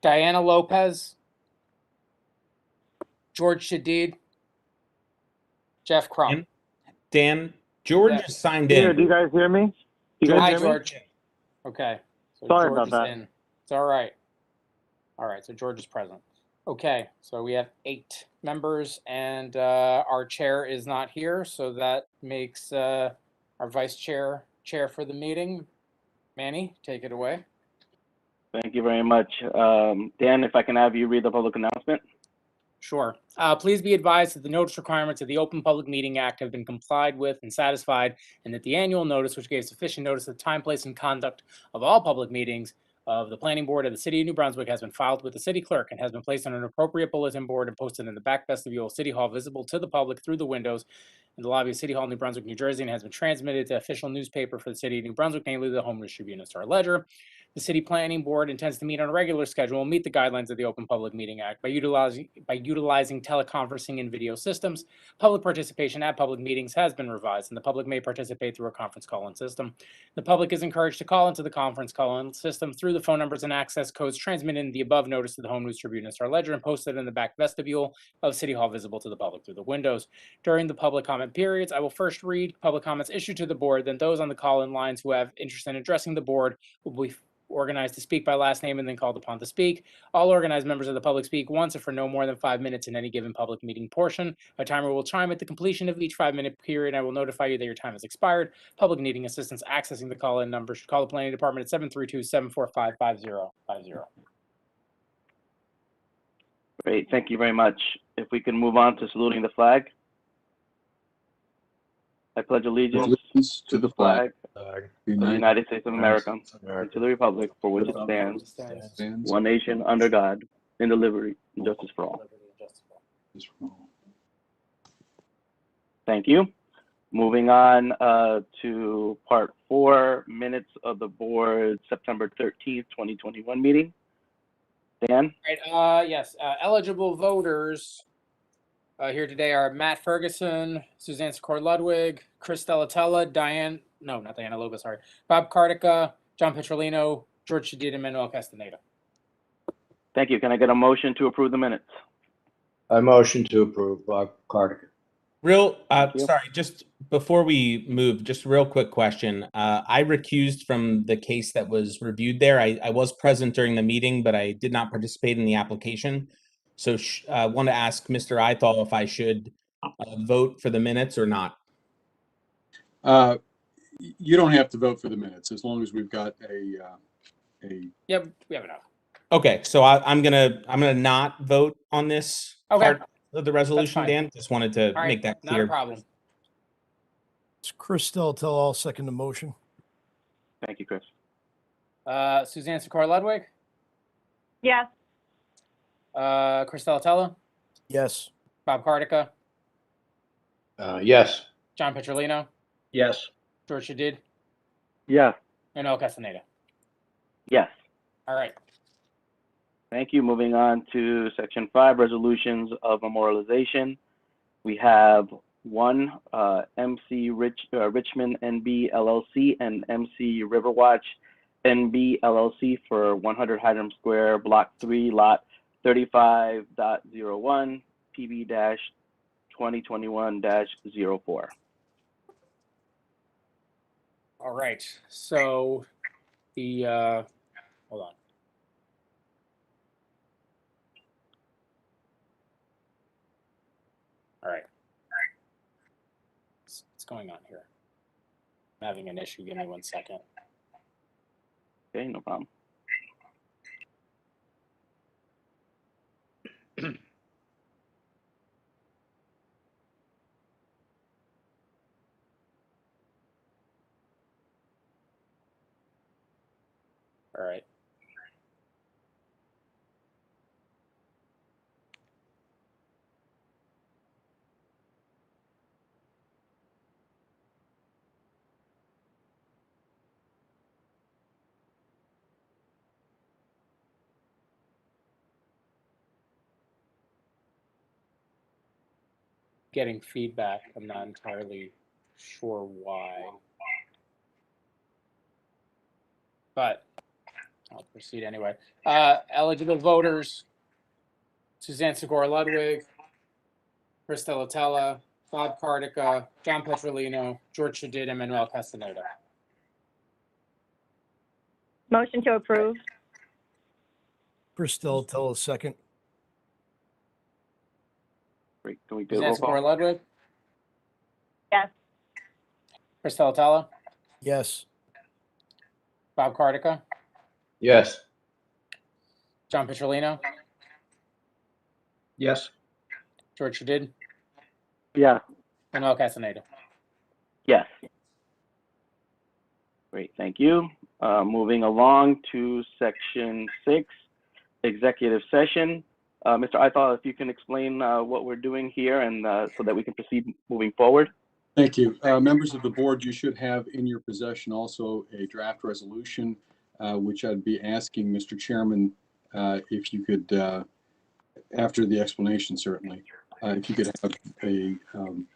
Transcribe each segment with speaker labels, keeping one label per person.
Speaker 1: Diana Lopez, George Shadid, Jeff Crump.
Speaker 2: Dan, George
Speaker 1: Yeah.
Speaker 2: is signed
Speaker 3: Here,
Speaker 2: in.
Speaker 3: do you guys hear me?
Speaker 1: Hi, George. Okay. So
Speaker 3: Sorry
Speaker 1: George
Speaker 3: about
Speaker 1: is
Speaker 3: that.
Speaker 1: in. It's all right. All right. So George is present. Okay. So we have 8 members, and our chair is not here. So that makes our vice chair for the meeting. Manny, take it away.
Speaker 3: Thank you very much. Dan, if I can have you read the public announcement.
Speaker 1: Sure. Please be advised that the notice requirements of the Open Public Meeting Act have been complied with and satisfied, and that the annual notice, which gave sufficient notice of the time, place, and conduct of all public meetings of the Planning Board of the City of New Brunswick, has been filed with the City Clerk and has been placed on an appropriate bulletin board and posted in the back vestibule of City Hall, visible to the public through the windows in the lobby of City Hall, New Brunswick, New Jersey, and has been transmitted to official newspaper for the City of New Brunswick, namely the Home News Tribune and Star Ledger. The City Planning Board intends to meet on a regular schedule and meet the guidelines of the Open Public Meeting Act by utilizing teleconferencing and video systems. Public participation at public meetings has been revised, and the public may participate through a conference call-in system. The public is encouraged to call into the conference call-in system through the phone numbers and access codes transmitted in the above notice to the Home News Tribune and Star Ledger and posted in the back vestibule of City Hall, visible to the public through the windows. During the public comment periods, I will first read public comments issued to the board, then those on the call-in lines who have interest in addressing the board will be organized to speak by last name and then called upon to speak. All organized members of the public speak once or for no more than 5 minutes in any given public meeting portion. A timer will chime at the completion of each 5-minute period. I will notify you that your time has expired. Public needing assistance accessing the call-in number should call the planning department at 732-745-5050.
Speaker 3: Great, thank you very much. If we can move on to saluting the flag. I pledge allegiance
Speaker 4: to the flag
Speaker 3: of the United States of America and to the republic for which it stands, one nation under God, indivisible, and justice for all. Thank you. Moving on to part 4, minutes of the board September 13th, 2021 meeting. Dan?
Speaker 1: Right, yes, eligible voters here today are Matt Ferguson, Suzanne Secor-Ludwig, Chris Delatella, not Diana Lopez, sorry, Bob Cardica, John Petrolino, George Shadid, and Manuel Castaneda.
Speaker 3: Thank you. Can I get a motion to approve the minutes?
Speaker 4: I motion to approve, Bob Cardigan.
Speaker 2: Sorry, just before we move, just a real quick question. I recused from the case that was reviewed there. I was present during the meeting, but I did not participate in the application. So I want to ask Mr. Ithal if I should vote for the minutes or not.
Speaker 5: You don't have to vote for the minutes as long as we've got a.
Speaker 1: Yep, we have enough.
Speaker 2: Okay, so I'm gonna not vote on this part of the resolution, Dan. Just wanted to make that clear.
Speaker 1: Not a problem.
Speaker 6: It's Chris Delatella. I'll second the motion.
Speaker 3: Thank you, Chris.
Speaker 1: Suzanne Secor-Ludwig?
Speaker 7: Yes.
Speaker 1: Chris Delatella?
Speaker 6: Yes.
Speaker 1: Bob Cardica?
Speaker 4: Yes.
Speaker 1: John Petrolino?
Speaker 4: Yes.
Speaker 1: George Shadid?
Speaker 3: Yes.
Speaker 1: Manuel Castaneda?
Speaker 3: Yes.
Speaker 1: All right.
Speaker 3: Thank you. Moving on to section 5, resolutions of memorialization. We have one, MC Richmond NB LLC and MC Riverwatch NB LLC for 100 Hiram Square, Block 3, Lot 35.01, PB-2021-04.
Speaker 1: All right. So the hold on. All right. What's going on here? I'm having an issue. Give me 1 second.
Speaker 3: Okay, no problem.
Speaker 1: All right. Getting feedback. I'm not entirely sure why. But I'll proceed anyway. Eligible voters: Suzanne Segura Ludwig, Chris Delatella, Bob Cardica, John Petrolino, George Shadid, and Manuel Castaneda.
Speaker 7: Motion to approve.
Speaker 6: Chris Delatella, second.
Speaker 3: Great. Can we do a
Speaker 1: Suzanne
Speaker 3: roll
Speaker 1: Segura
Speaker 3: call?
Speaker 1: Ludwig,
Speaker 7: Yes.
Speaker 1: Chris Delatella,
Speaker 6: Yes.
Speaker 1: Bob Cardica,
Speaker 4: Yes.
Speaker 1: John Petrolino,
Speaker 4: Yes.
Speaker 1: George Shadid,
Speaker 3: Yeah.
Speaker 1: Manuel Castaneda.
Speaker 3: Yes. Great, thank you. Moving along to section 6, executive session. Mr. Ithal, if you can explain what we're doing here and so that we can proceed moving forward.
Speaker 5: Thank you. Members of the board, you should have in your possession also a draft resolution, which I'd be asking Mr. Chairman if you could, after the explanation certainly, if you could have a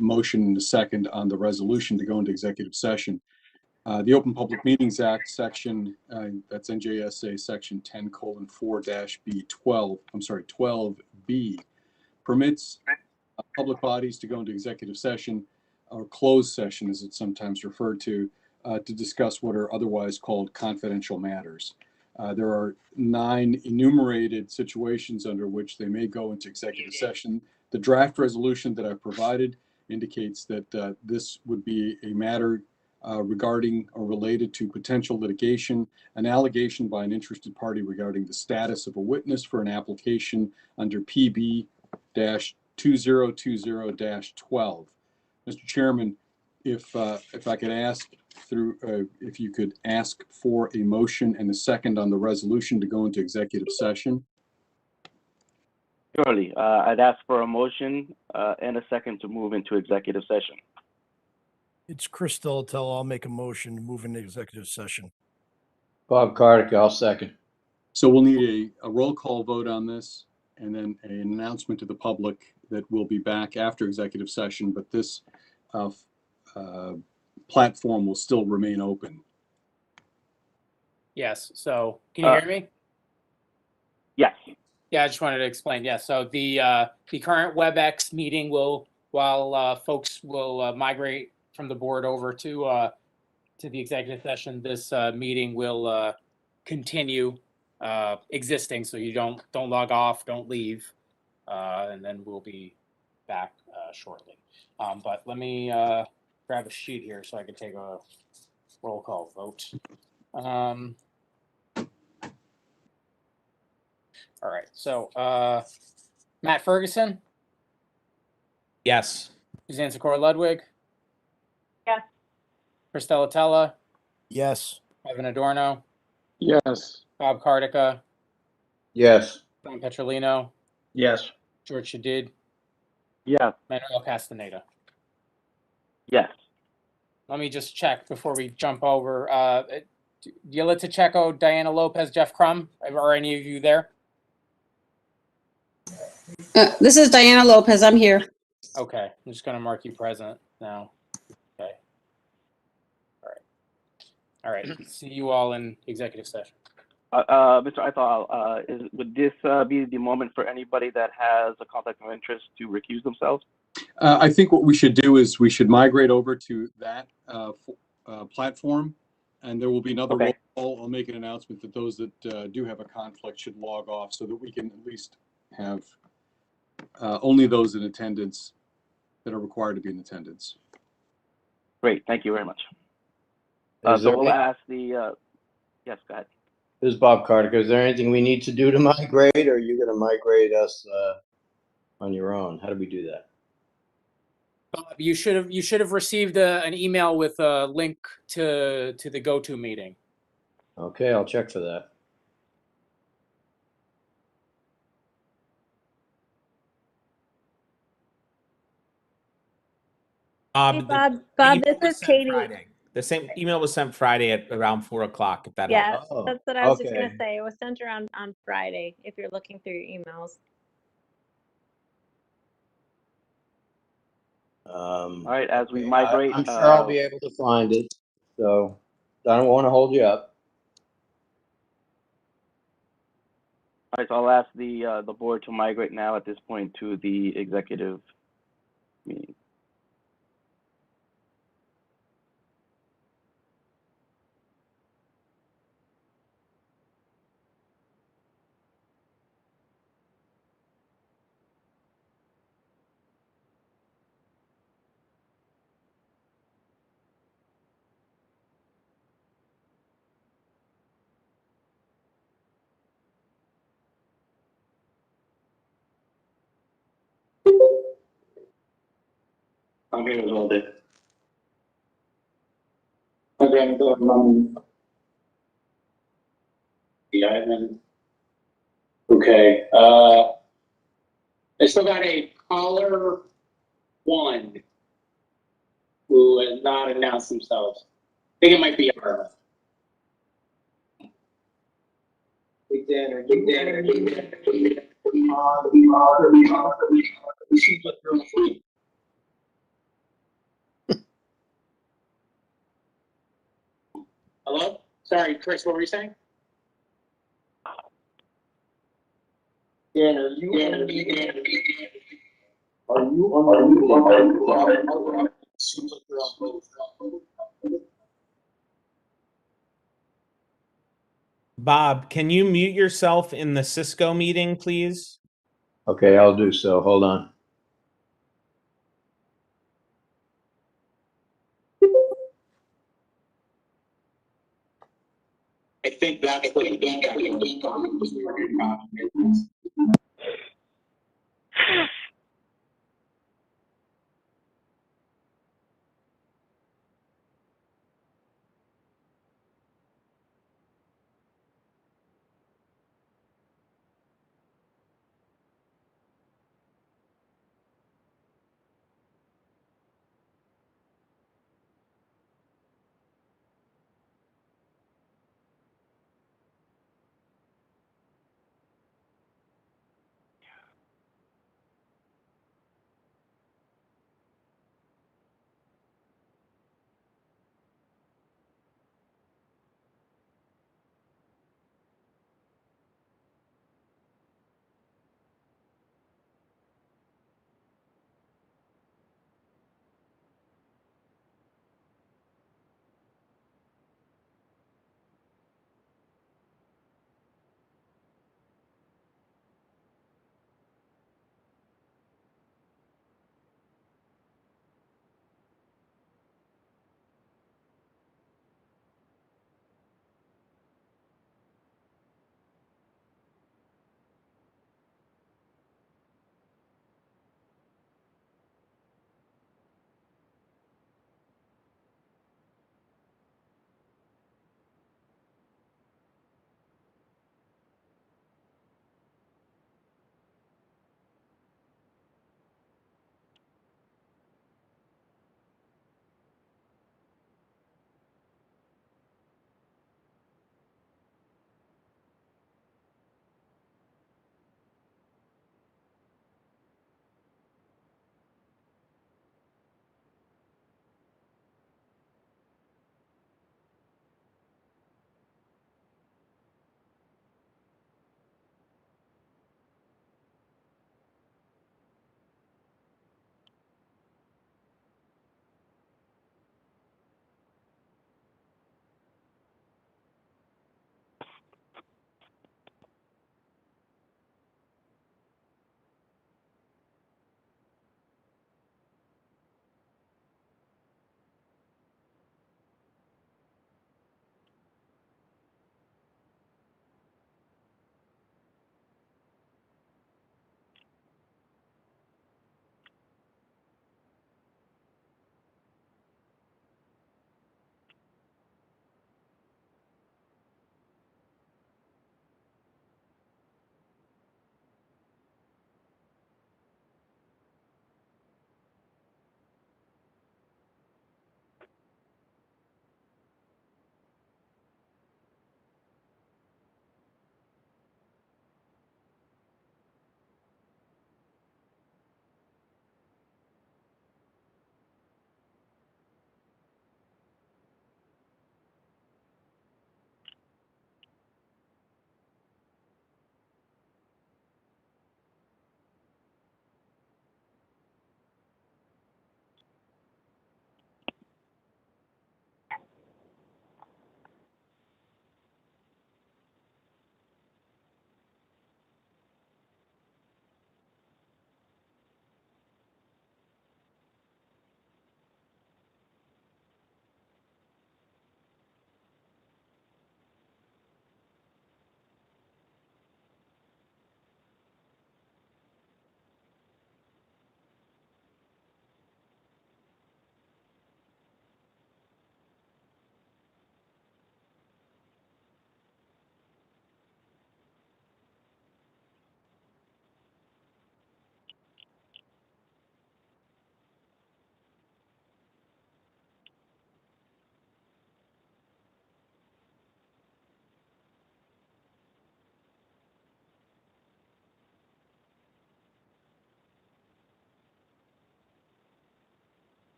Speaker 5: motion and a second on the resolution to go into executive session. The Open Public Meetings Act section, that's NJSA section 10:4-B12, 12B, permits public bodies to go into executive session, or closed session as it's sometimes referred to discuss what are otherwise called confidential matters. There are 9 enumerated situations under which they may go into executive session. The draft resolution that I've provided indicates that this would be a matter regarding or related to potential litigation, an allegation by an interested party regarding the status of a witness for an application under PB-2020-12. Mr. Chairman, if I could ask if you could ask for a motion and a second on the resolution to go into executive session.
Speaker 3: Surely, I'd ask for a motion and a second to move into executive session.
Speaker 6: It's Chris Delatella. I'll make a motion to move into executive session.
Speaker 4: Bob Cardica, I'll second.
Speaker 5: So we'll need a roll call vote on this and then an announcement to the public that we'll be back after executive session, but this platform will still remain open.
Speaker 1: Yes, so can you hear me?
Speaker 3: Yes.
Speaker 1: Yeah, I just wanted to explain. Yeah, so the current WebEx meeting will, while folks will migrate from the board over to the executive session, this meeting will continue existing. So you don't log off, don't leave, and then we'll be back shortly. But let me grab a sheet here so I can take a roll call vote. All right, so Matt Ferguson,
Speaker 2: Yes.
Speaker 1: Suzanne Sikora Ludwig,
Speaker 7: Yes.
Speaker 1: Chris Delatella,
Speaker 6: Yes.
Speaker 1: Evan Adorno,
Speaker 5: Yes.
Speaker 1: Bob Cardica,
Speaker 4: Yes.
Speaker 1: John Petrolino,
Speaker 4: Yes.
Speaker 1: George Shadid,
Speaker 3: Yeah.
Speaker 1: Manuel Castaneda.
Speaker 3: Yes.
Speaker 1: Let me just check before we jump over. Yila Tacheco, Diana Lopez, Jeff Crum, are any of you there?
Speaker 8: This is Diana Lopez. I'm here.
Speaker 1: Okay, I'm just going to mark you present now. Okay. All right. See you all in executive session.
Speaker 3: Mr. Ithal, would this be the moment for anybody that has a conflict of interest to recuse themselves?
Speaker 5: I think what we should do is we should migrate over to that platform, and there will be another roll call. I'll make an announcement that those that do have a conflict should log off so that we can at least have only those in attendance that are required to be in attendance.
Speaker 3: Great, thank you very much. So we'll ask the, yes, go ahead.
Speaker 4: This is Bob Cardica. Is there anything we need to do to migrate, or are you going to migrate us on your own? How do we do that?
Speaker 1: Bob, you should have received an email with a link to the go-to meeting.
Speaker 4: Okay, I'll check for that.
Speaker 7: Hey, Bob, this is Katie.
Speaker 2: The same email was sent Friday at around 4 o'clock, if that
Speaker 7: Yeah,
Speaker 2: helps.
Speaker 4: Oh,
Speaker 7: that's what I was just
Speaker 4: okay.
Speaker 7: gonna say. It was sent around on Friday, if you're looking through your emails.
Speaker 3: All right, as we migrate.
Speaker 4: I'm sure I'll be able to find it, so I don't want to hold you up.
Speaker 3: All right, so I'll ask the board to migrate now at this point to the executive meeting.
Speaker 9: I'm here as well, Dave. Okay, I'm going the island. Okay, I still got a caller one who has not announced themselves. I think it might be her. Big Dan or Big Dan or Big Dan. Hello? Sorry, Chris, what were you saying? Dan, are you on the Seems like you're on both.
Speaker 2: Bob, can you mute yourself in the Cisco meeting, please?
Speaker 4: Okay, I'll do so. Hold on.
Speaker 9: I think that's what you got.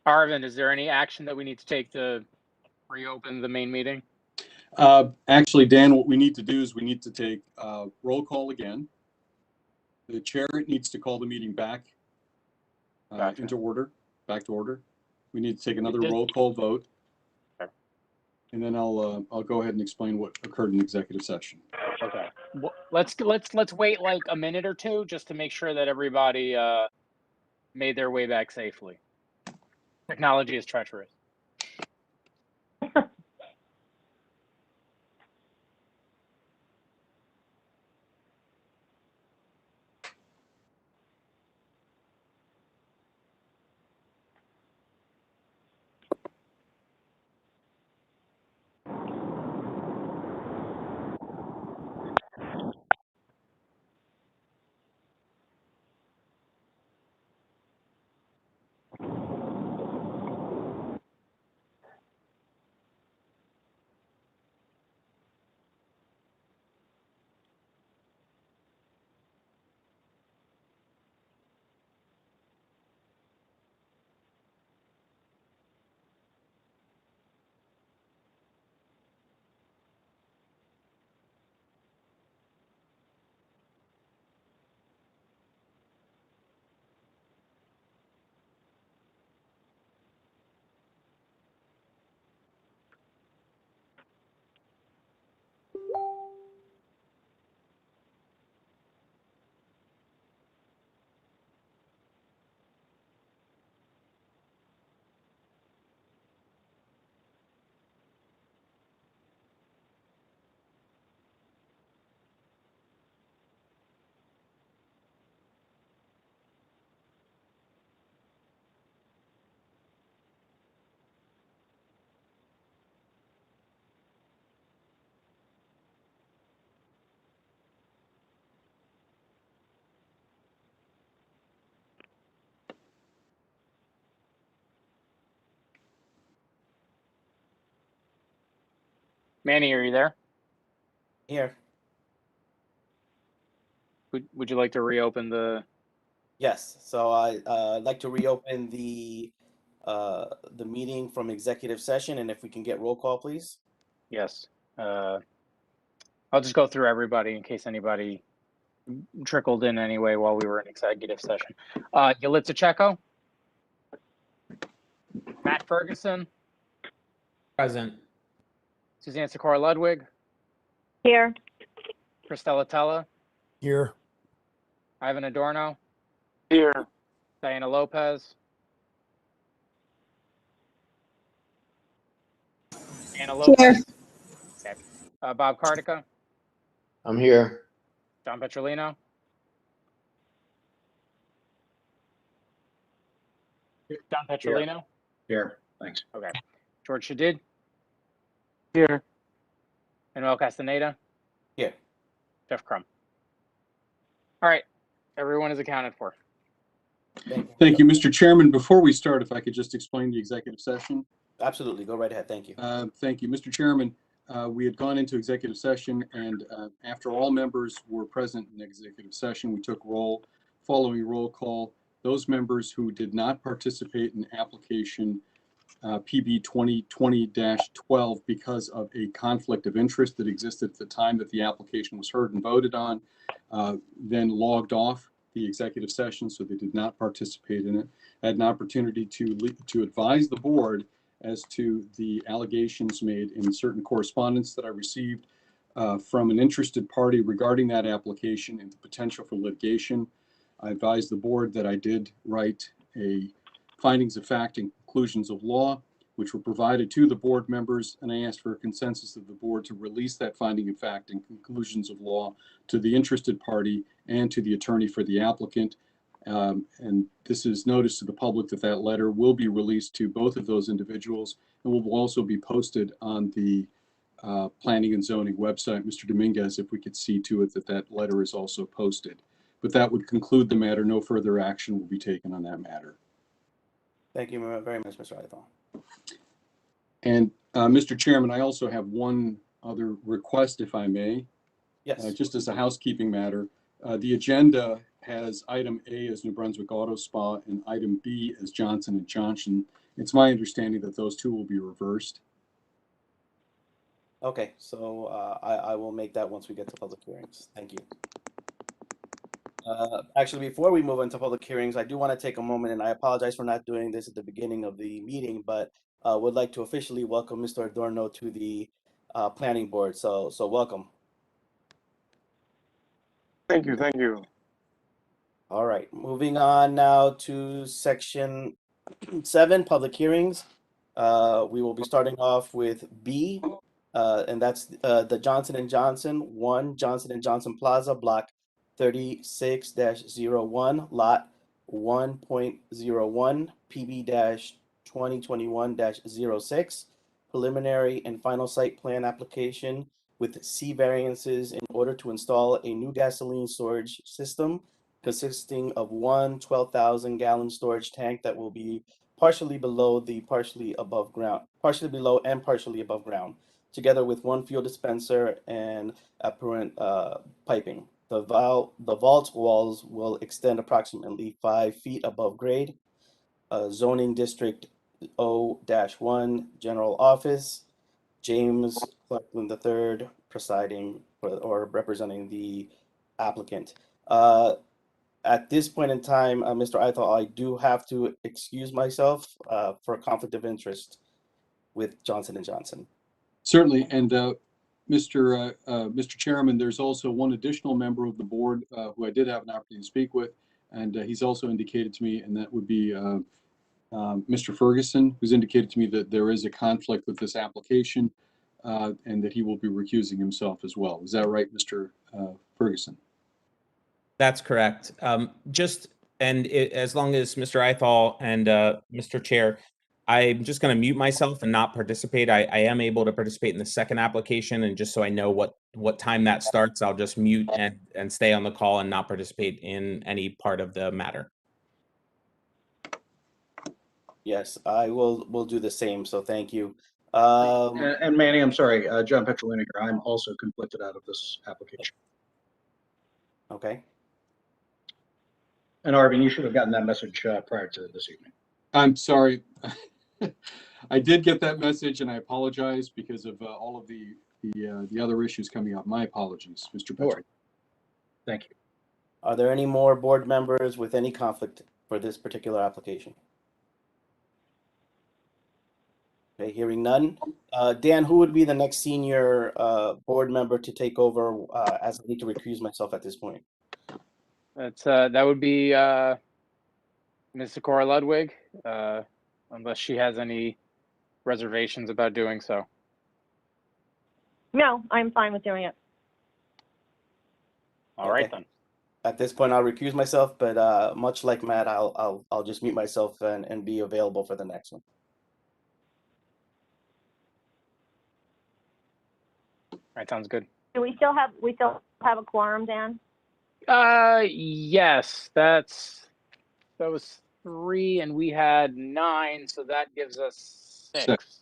Speaker 1: Arvin, is there any action that we need to take to reopen the main meeting?
Speaker 5: Actually, Dan, what we need to do is we need to take roll call again. The chair needs to call the meeting back
Speaker 1: Gotcha.
Speaker 5: into order, back to order. We need to take another
Speaker 1: Does-
Speaker 5: roll call vote.
Speaker 1: Okay.
Speaker 5: And then I'll go ahead and explain what occurred in executive session.
Speaker 1: Okay. Let's wait like a minute or two just to make sure that everybody made their way back safely. Technology is treacherous. Manny, are you there?
Speaker 2: Here.
Speaker 1: Would you like to reopen the?
Speaker 10: Yes, so I'd like to reopen the meeting from executive session, and if we can get roll call, please.
Speaker 1: Yes. I'll just go through everybody in case anybody trickled in anyway while we were in executive session. Yalitza Checo, Matt Ferguson,
Speaker 2: Present.
Speaker 1: Suzanne Sikora Ludwig,
Speaker 7: Here.
Speaker 1: Christella Tella,
Speaker 6: Here.
Speaker 1: Ivan Adorno,
Speaker 3: Here.
Speaker 1: Diana Lopez, Anna
Speaker 8: Here.
Speaker 1: Lopez, okay. Bob Cardica,
Speaker 4: I'm here.
Speaker 1: John Petrolino, John Petrolino,
Speaker 11: Here, thanks.
Speaker 1: okay. George Shadid,
Speaker 3: Here.
Speaker 1: Manuel Castaneda,
Speaker 10: Here.
Speaker 1: Jeff Crum. All right, everyone is accounted for.
Speaker 5: Thank you, Mr. Chairman. Before we start, if I could just explain the executive session.
Speaker 10: Absolutely, go right ahead. Thank you.
Speaker 5: Thank you, Mr. Chairman. We had gone into executive session, and after all members were present in executive session, we took following roll call. Those members who did not participate in application PB 2020-12 because of a conflict of interest that existed at the time that the application was heard and voted on, then logged off the executive session, so they did not participate in it. I had an opportunity to advise the board as to the allegations made in certain correspondence that I received from an interested party regarding that application and the potential for litigation. I advised the board that I did write a findings of fact and conclusions of law, which were provided to the board members, and I asked for a consensus of the board to release that finding of fact and conclusions of law to the interested party and to the attorney for the applicant. And this is notice to the public that that letter will be released to both of those individuals and will also be posted on the Planning and Zoning website. Mr. Dominguez, if we could see to it that that letter is also posted. But that would conclude the matter. No further action will be taken on that matter.
Speaker 10: Thank you very much, Mr. Ithel.
Speaker 5: And Mr. Chairman, I also have one other request, if I may.
Speaker 10: Yes.
Speaker 5: Just as a housekeeping matter, the agenda has item A as New Brunswick Auto Spa and item B as Johnson & Johnson. It's my understanding that those two will be reversed.
Speaker 10: Okay, so I will make that once we get to public hearings. Thank you. Actually, before we move into public hearings, I do want to take a moment, and I apologize for not doing this at the beginning of the meeting, but would like to officially welcome Mr. Adorno to the planning board. So welcome.
Speaker 3: Thank you. Thank you.
Speaker 10: All right, moving on now to section 7, public hearings. We will be starting off with B, and that's the Johnson & Johnson 1 Johnson & Johnson Plaza, block 36-01, lot 1.01, PB-2021-06, preliminary and final site plan application with C variances in order to install a new gasoline storage system consisting of one 12,000-gallon storage tank that will be partially below and partially above ground, together with one fuel dispenser and apparent piping. The vault walls will extend approximately 5 feet above grade. Zoning District O-1, General Office, James Clarkland III presiding or representing the applicant. At this point in time, Mr. Ithel, I do have to excuse myself for a conflict of interest with Johnson & Johnson.
Speaker 5: Certainly, and Mr. Chairman, there's also one additional member of the board who I did have an opportunity to speak with, and he's also indicated to me, and that would be Mr. Ferguson, who's indicated to me that there is a conflict with this application and that he will be recusing himself as well. Is that right, Mr. Ferguson?
Speaker 2: That's correct. As long as Mr. Ithal and Mr. Chair, I'm just going to mute myself and not participate. I am able to participate in the second application, and just so I know what time that starts, I'll just mute and stay on the call and not participate in any part of the matter.
Speaker 10: Yes, I will do the same. So thank you.
Speaker 11: And Manny, I'm sorry, John Petrolino here. I'm also conflicted out of this application.
Speaker 10: Okay.
Speaker 11: And Arvin, you should have gotten that message prior to this evening.
Speaker 5: I'm sorry. I did get that message, and I apologize because of all of the other issues coming up. My apologies, Mr.
Speaker 11: No
Speaker 5: Petrie.
Speaker 11: worries. Thank you.
Speaker 10: Are there any more board members with any conflict for this particular application? Okay, hearing none. Dan, who would be the next senior board member to take over as I need to recuse myself at this point?
Speaker 1: That would be Ms. Socorro Ludwig, unless she has any reservations about doing so.
Speaker 7: No, I'm fine with doing it.
Speaker 1: All right
Speaker 10: Okay.
Speaker 1: then.
Speaker 10: At this point, I'll recuse myself, but much like Matt, I'll just mute myself and be available for the next one.
Speaker 1: All right, sounds good.
Speaker 7: Do we still have a quorum, Dan?
Speaker 1: Yes, that was 3, and we had 9, so that gives us 6.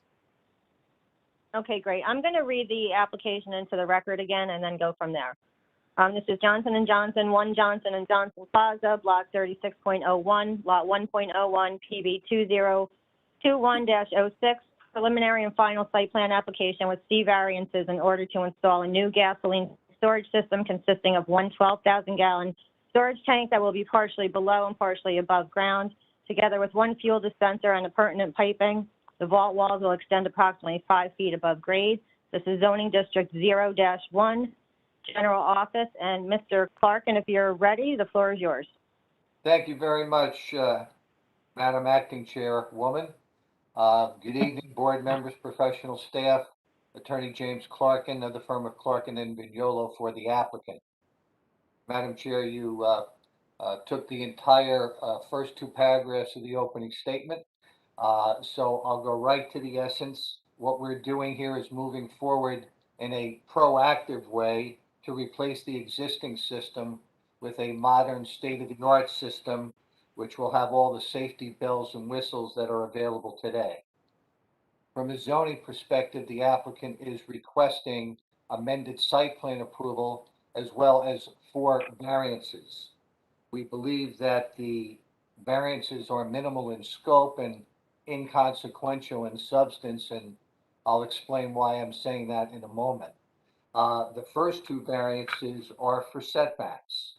Speaker 7: Okay, great. I'm going to read the application into the record again and then go from there. This is Johnson & Johnson, 1 Johnson & Johnson Plaza, Block 36.01, Lot 1.01, PB 2021-06, preliminary and final site plan application with C variances in order to install a new gasoline storage system consisting of one 12,000-gallon storage tank that will be partially below and partially above ground, together with 1 fuel dispenser and appurtenant piping. The vault walls will extend approximately 5 feet above grade. This is zoning district 0-1, general office. And Mr. Clark, and if you're ready, the floor is yours.
Speaker 12: Thank you very much, Madam Acting Chairwoman. Good evening, board members, professional staff, Attorney James Clarkin of the firm of Clarkin and Vignolo for the applicant. Madam Chair, you took the entire first 2 paragraphs of the opening statement. So I'll go right to the essence. What we're doing here is moving forward in a proactive way to replace the existing system with a modern state-of-the-art system, which will have all the safety bells and whistles that are available today. From a zoning perspective, the applicant is requesting amended site plan approval as well as 4 variances. We believe that the variances are minimal in scope and inconsequential in substance, and I'll explain why I'm saying that in a moment. The first 2 variances are for setbacks.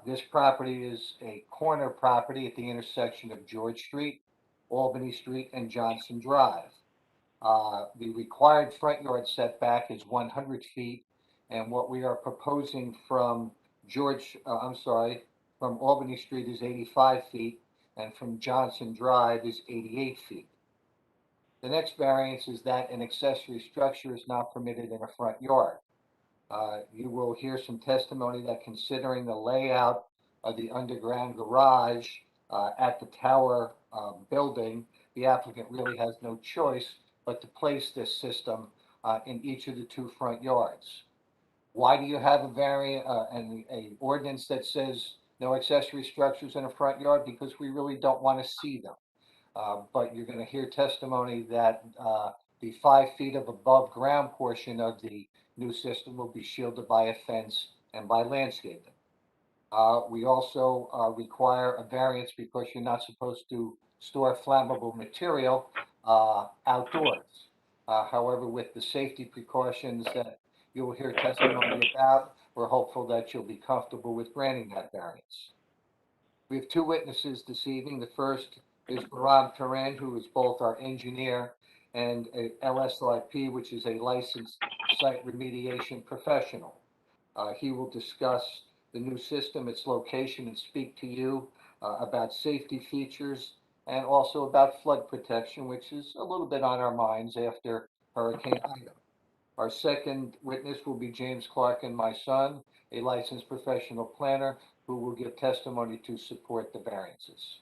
Speaker 12: This property is a corner property at the intersection of George Street, Albany Street, and Johnson Drive. The required front yard setback is 100 feet, and what we are proposing from from Albany Street is 85 feet, and from Johnson Drive is 88 feet. The next variance is that an accessory structure is not permitted in a front yard. You will hear some testimony that considering the layout of the underground garage at the tower building, the applicant really has no choice but to place this system in each of the 2 front yards. Why do you have an ordinance that says no accessory structures in a front yard? Because we really don't want to see them. But you're going to hear testimony that the 5 feet of above ground portion of the new system will be shielded by a fence and by landscaping. We also require a variance because you're not supposed to store flammable material outdoors. However, with the safety precautions that you will hear testimony about, we're hopeful that you'll be comfortable with granting that variance. We have 2 witnesses this evening. The first is Baram Taran, who is both our engineer and a LSRP, which is a licensed site remediation professional. He will discuss the new system, its location, and speak to you about safety features and also about flood protection, which is a little bit on our minds after Hurricane Ida. Our second witness will be James Clarkin, my son, a licensed professional planner who will give testimony to support the variances.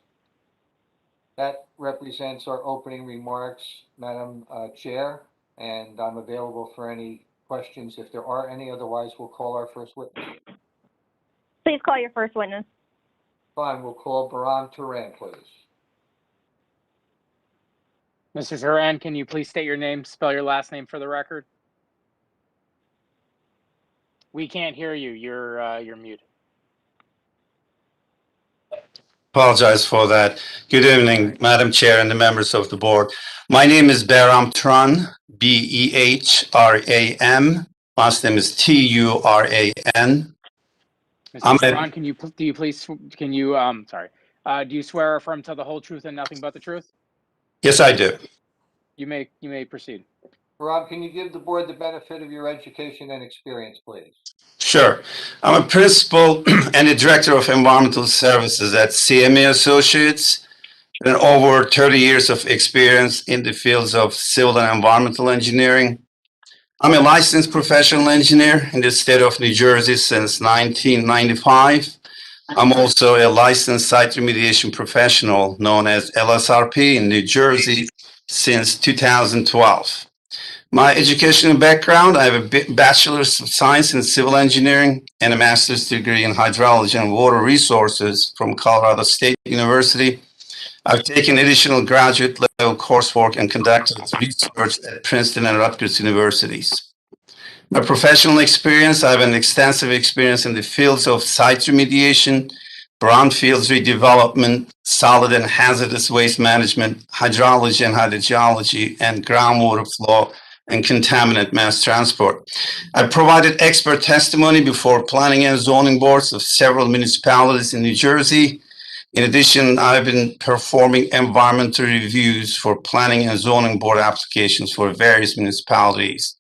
Speaker 12: That represents our opening remarks, Madam Chair, and I'm available for any questions if there are any. Otherwise, we'll call our first witness.
Speaker 7: Please call your first witness.
Speaker 12: Fine, we'll call Baram Taran, please.
Speaker 1: Mr. Taran, can you please state your name, spell your last name for the record? We can't hear you. You're muted.
Speaker 13: Apologize for that. Good evening, Madam Chair and the members of the board. My name is Behram Turan, Behram. Last name is Turan.
Speaker 1: Mr. Turan, do you swear or affirm to tell the whole truth and nothing but the truth?
Speaker 13: Yes, I do.
Speaker 1: You may proceed.
Speaker 12: Rob, can you give the board the benefit of your education and experience, please?
Speaker 13: Sure. I'm a principal and the director of environmental services at CME Associates, and over 30 years of experience in the fields of civil and environmental engineering. I'm a licensed professional engineer in the state of New Jersey since 1995. I'm also a licensed site remediation professional known as LSRP in New Jersey since 2012. My educational background, I have a bachelor's of science in civil engineering and a master's degree in hydrology and water resources from Colorado State University. I've taken additional graduate level coursework and conducted research at Princeton and Rutgers universities. My professional experience, I have an extensive experience in the fields of site remediation, brownfields redevelopment, solid and hazardous waste management, hydrology and hydrogeology, and groundwater flow and contaminant mass transport. I provided expert testimony before planning and zoning boards of several municipalities in New Jersey. In addition, I've been performing environmental reviews for planning and zoning board applications for various municipalities.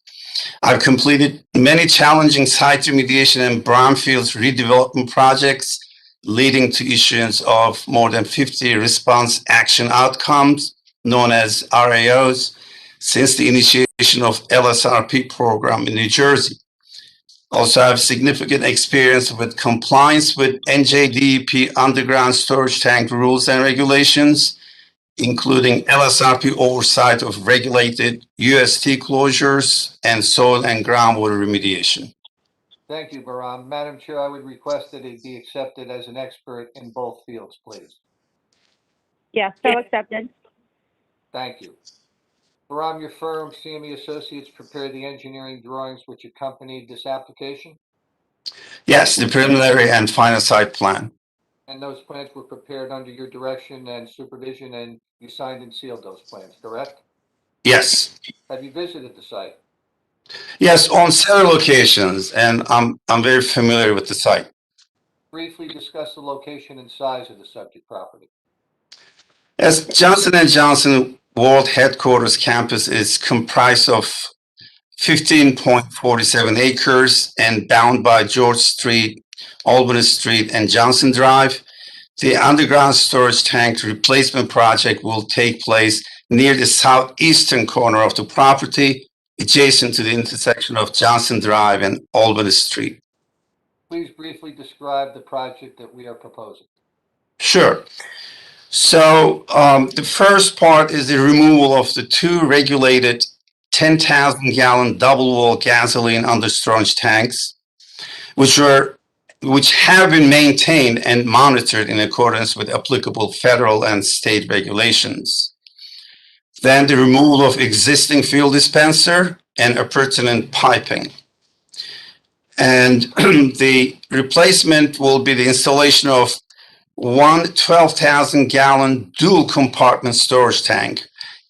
Speaker 13: I've completed many challenging site remediation and brownfields redevelopment projects, leading to issuance of more than 50 response action outcomes, known as RAOs, since the initiation of LSRP program in New Jersey. Also, I have significant experience with compliance with NJDEP underground storage tank rules and regulations, including LSRP oversight of regulated UST closures and soil and groundwater remediation.
Speaker 12: Thank you, Behram. Madam Chair, I would request that it be accepted as an expert in both fields, please.
Speaker 7: Yes, so accepted.
Speaker 12: Thank you. Behram, your firm, CME Associates, prepared the engineering drawings which accompanied this application?
Speaker 13: Yes, the preliminary and final site plan.
Speaker 12: And those plans were prepared under your direction and supervision, and you signed and sealed those plans, correct?
Speaker 13: Yes.
Speaker 12: Have you visited the site?
Speaker 13: Yes, on several occasions, and I'm very familiar with the site.
Speaker 12: Briefly discuss the location and size of the subject property.
Speaker 13: As Johnson & Johnson World Headquarters campus is comprised of 15.47 acres and bound by George Street, Albany Street, and Johnson Drive. The underground storage tank replacement project will take place near the southeastern corner of the property, adjacent to the intersection of Johnson Drive and Albany Street.
Speaker 12: Please briefly describe the project that we are proposing.
Speaker 13: Sure. So the first part is the removal of the two regulated 10,000 gallon double wall gasoline under storage tanks, which have been maintained and monitored in accordance with applicable federal and state regulations. Then the removal of existing fuel dispenser and appurtenant piping. And the replacement will be the installation of one 12,000 gallon dual compartment storage tank,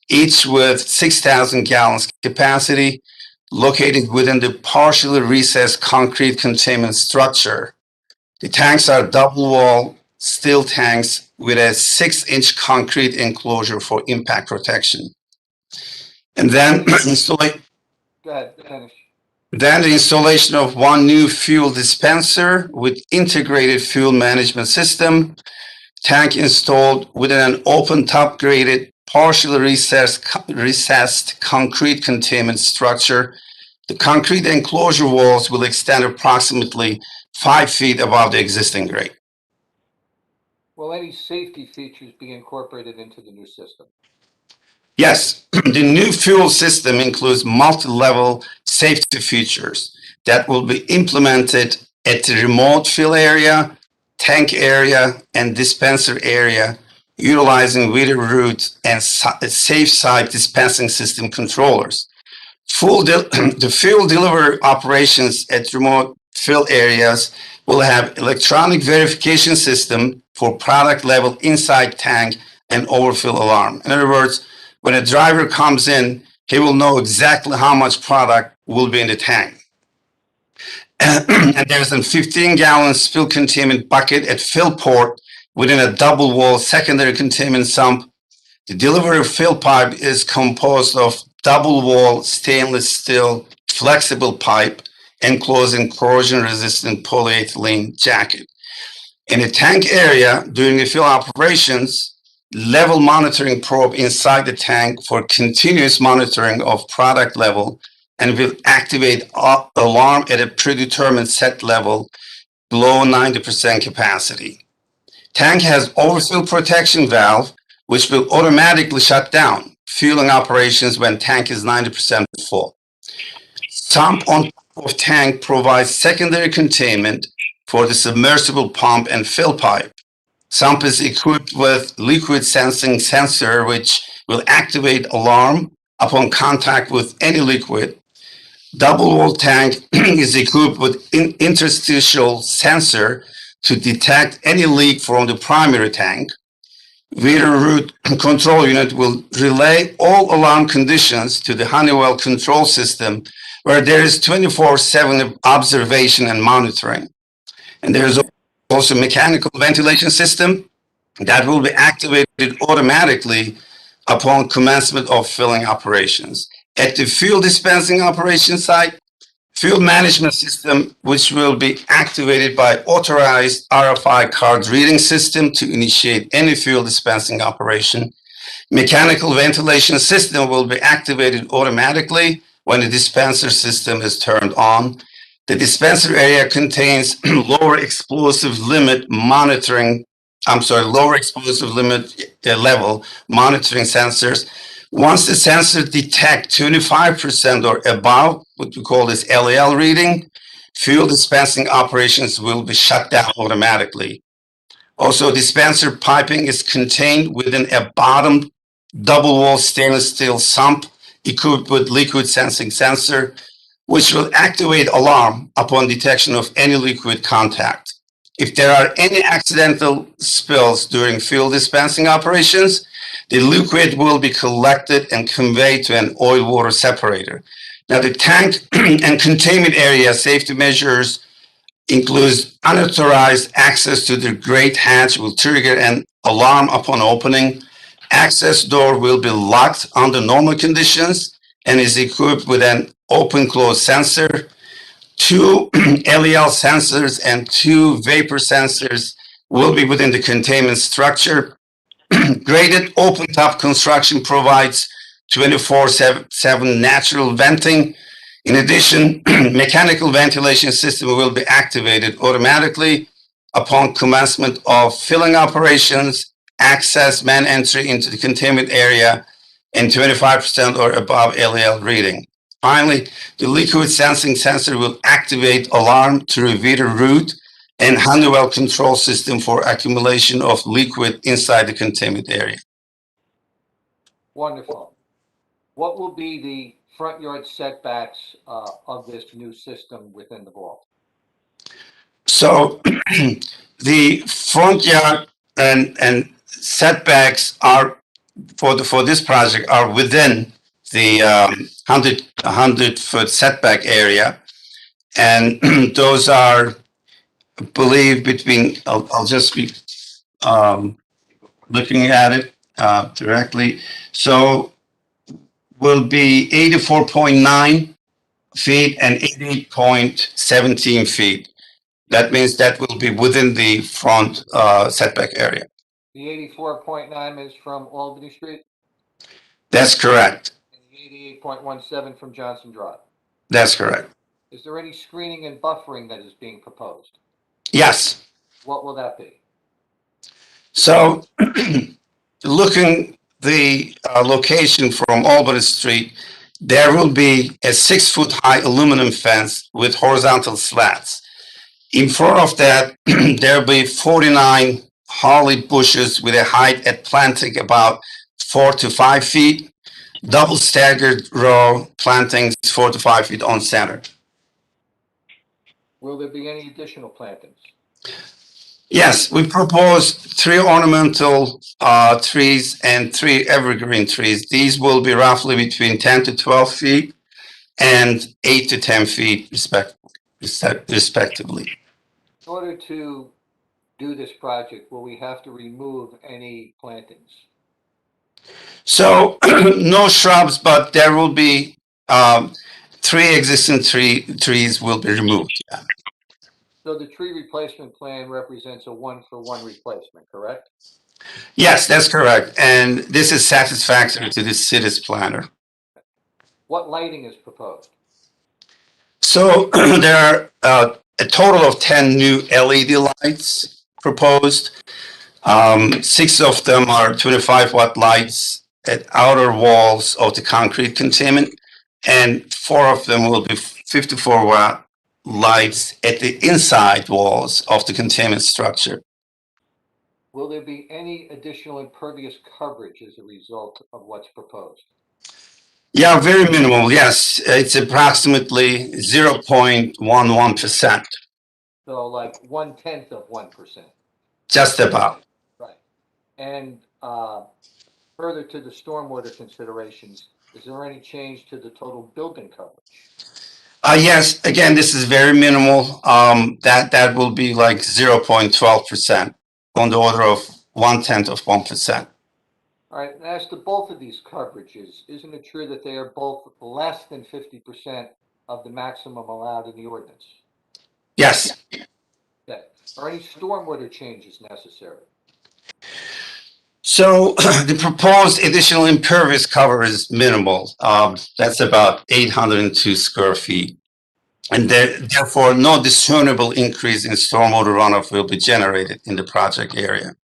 Speaker 13: each with 6,000 gallons capacity, located within the partially recessed concrete containment structure. The tanks are double wall steel tanks with a 6-inch concrete enclosure for impact protection. And then
Speaker 12: Go ahead, finish.
Speaker 13: Then the installation of one new fuel dispenser with integrated fuel management system, tank installed within an open top graded, partially recessed concrete containment structure. The concrete enclosure walls will extend approximately 5 feet above the existing grade.
Speaker 12: Will any safety features be incorporated into the new system?
Speaker 13: Yes, the new fuel system includes multi-level safety features that will be implemented at the remote fill area, tank area, and dispenser area, utilizing video route and safe site dispensing system controllers. The fuel delivery operations at remote fill areas will have electronic verification system for product level inside tank and overfill alarm. In other words, when a driver comes in, he will know exactly how much product will be in the tank. And there's a 15-gallon spill containment bucket at fill port within a double wall secondary containment sump. The delivery fill pipe is composed of double wall stainless steel flexible pipe enclosing corrosion resistant polyethylene jacket. In the tank area during the fill operations, level monitoring probe inside the tank for continuous monitoring of product level and will activate alarm at a predetermined set level below 90% capacity. Tank has overfill protection valve, which will automatically shut down fueling operations when tank is 90% full. Sump on top of tank provides secondary containment for the submersible pump and fill pipe. Sump is equipped with liquid sensing sensor, which will activate alarm upon contact with any liquid. Double wall tank is equipped with interstitial sensor to detect any leak from the primary tank. Reader route control unit will relay all alarm conditions to the Honeywell control system, where there is 24/7 observation and monitoring. And there is also a mechanical ventilation system that will be activated automatically upon commencement of filling operations. At the fuel dispensing operation site, fuel management system, which will be activated by authorized RFI card reading system to initiate any fuel dispensing operation. Mechanical ventilation system will be activated automatically when the dispenser system is turned on. The dispenser area contains lower explosive limit level monitoring sensors. Once the sensor detects 25% or above, what we call this LAL reading, fuel dispensing operations will be shut down automatically. Also, dispenser piping is contained within a bottom double wall stainless steel sump equipped with liquid sensing sensor, which will activate alarm upon detection of any liquid contact. If there are any accidental spills during fuel dispensing operations, the liquid will be collected and conveyed to an oil water separator. Now, the tank and containment area safety measures includes unauthorized access to the grate hatch will trigger an alarm upon opening. Access door will be locked under normal conditions and is equipped with an open-close sensor. 2 LEL sensors and 2 vapor sensors will be within the containment structure. Graded open-top construction provides 24/7 natural venting. In addition, mechanical ventilation system will be activated automatically upon commencement of filling operations, access man entry into the containment area, and 25% or above LEL reading. Finally, the liquid sensing sensor will activate alarm through Vita route and Honeywell control system for accumulation of liquid inside the containment area.
Speaker 12: Wonderful. What will be the front yard setbacks of this new system within the vault?
Speaker 13: So the front yard and setbacks are for this project are within the 100-foot setback area, and those are, I believe, between. I'll just be looking at it directly. So will be 84.9 feet and 88.17 feet. That means that will be within the front setback area.
Speaker 12: The 84.9 is from Albany Street,
Speaker 13: That's correct.
Speaker 12: and the 88.17 from Johnson Drive.
Speaker 13: That's correct.
Speaker 12: Is there any screening and buffering that is being proposed?
Speaker 13: Yes.
Speaker 12: What will that be?
Speaker 13: So looking the location from Albany Street, there will be a 6-foot high aluminum fence with horizontal slats. In front of that, there will be 49 holly bushes with a height at planting about 4 to 5 feet. Double staggered row plantings 4 to 5 feet on center.
Speaker 12: Will there be any additional plantings?
Speaker 13: Yes, we propose 3 ornamental trees and 3 evergreen trees. These will be roughly between 10 to 12 feet and 8 to 10 feet respectively.
Speaker 12: In order to do this project, will we have to remove any plantings?
Speaker 13: So no shrubs, but there will be 3 existing trees will be removed. Yeah.
Speaker 12: So the tree replacement plan represents a 1-for-1 replacement, correct?
Speaker 13: Yes, that's correct. And this is satisfactory to the city's planner.
Speaker 12: What lighting is proposed?
Speaker 13: So there are a total of 10 new LED lights proposed. 6 of them are 25-watt lights at outer walls of the concrete containment, and 4 of them will be 54-watt lights at the inside walls of the containment structure.
Speaker 12: Will there be any additional impervious coverage as a result of what's proposed?
Speaker 13: Yeah, very minimal. Yes, it's approximately 0.11%.
Speaker 12: So like 1/10 of 1%.
Speaker 13: Just about.
Speaker 12: Right. And further to the stormwater considerations, is there any change to the total building coverage?
Speaker 13: Yes, again, this is very minimal. That will be like 0.12%, on the order of 1/10 of 1%.
Speaker 12: All right, and as to both of these coverages, isn't it true that they are both less than 50% of the maximum allowed in the ordinance?
Speaker 13: Yes.
Speaker 12: Okay. Are any stormwater changes necessary?
Speaker 13: So the proposed additional impervious cover is minimal. That's about 802 square feet. And therefore, no discernible increase in stormwater runoff will be generated in the project area.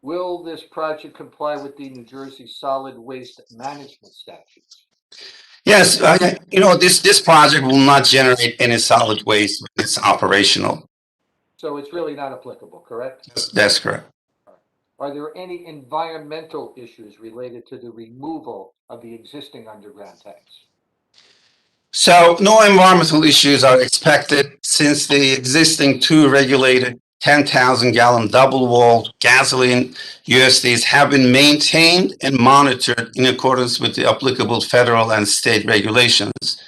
Speaker 12: Will this project comply with the New Jersey Solid Waste Management Statutes?
Speaker 13: Yes, this project will not generate any solid waste when it's operational.
Speaker 12: So it's really not applicable, correct?
Speaker 13: That's correct.
Speaker 12: Are there any environmental issues related to the removal of the existing underground tanks?
Speaker 13: So no environmental issues are expected since the existing 2 regulated 10,000-gallon double-wall gasoline USDs have been maintained and monitored in accordance with the applicable federal and state regulations.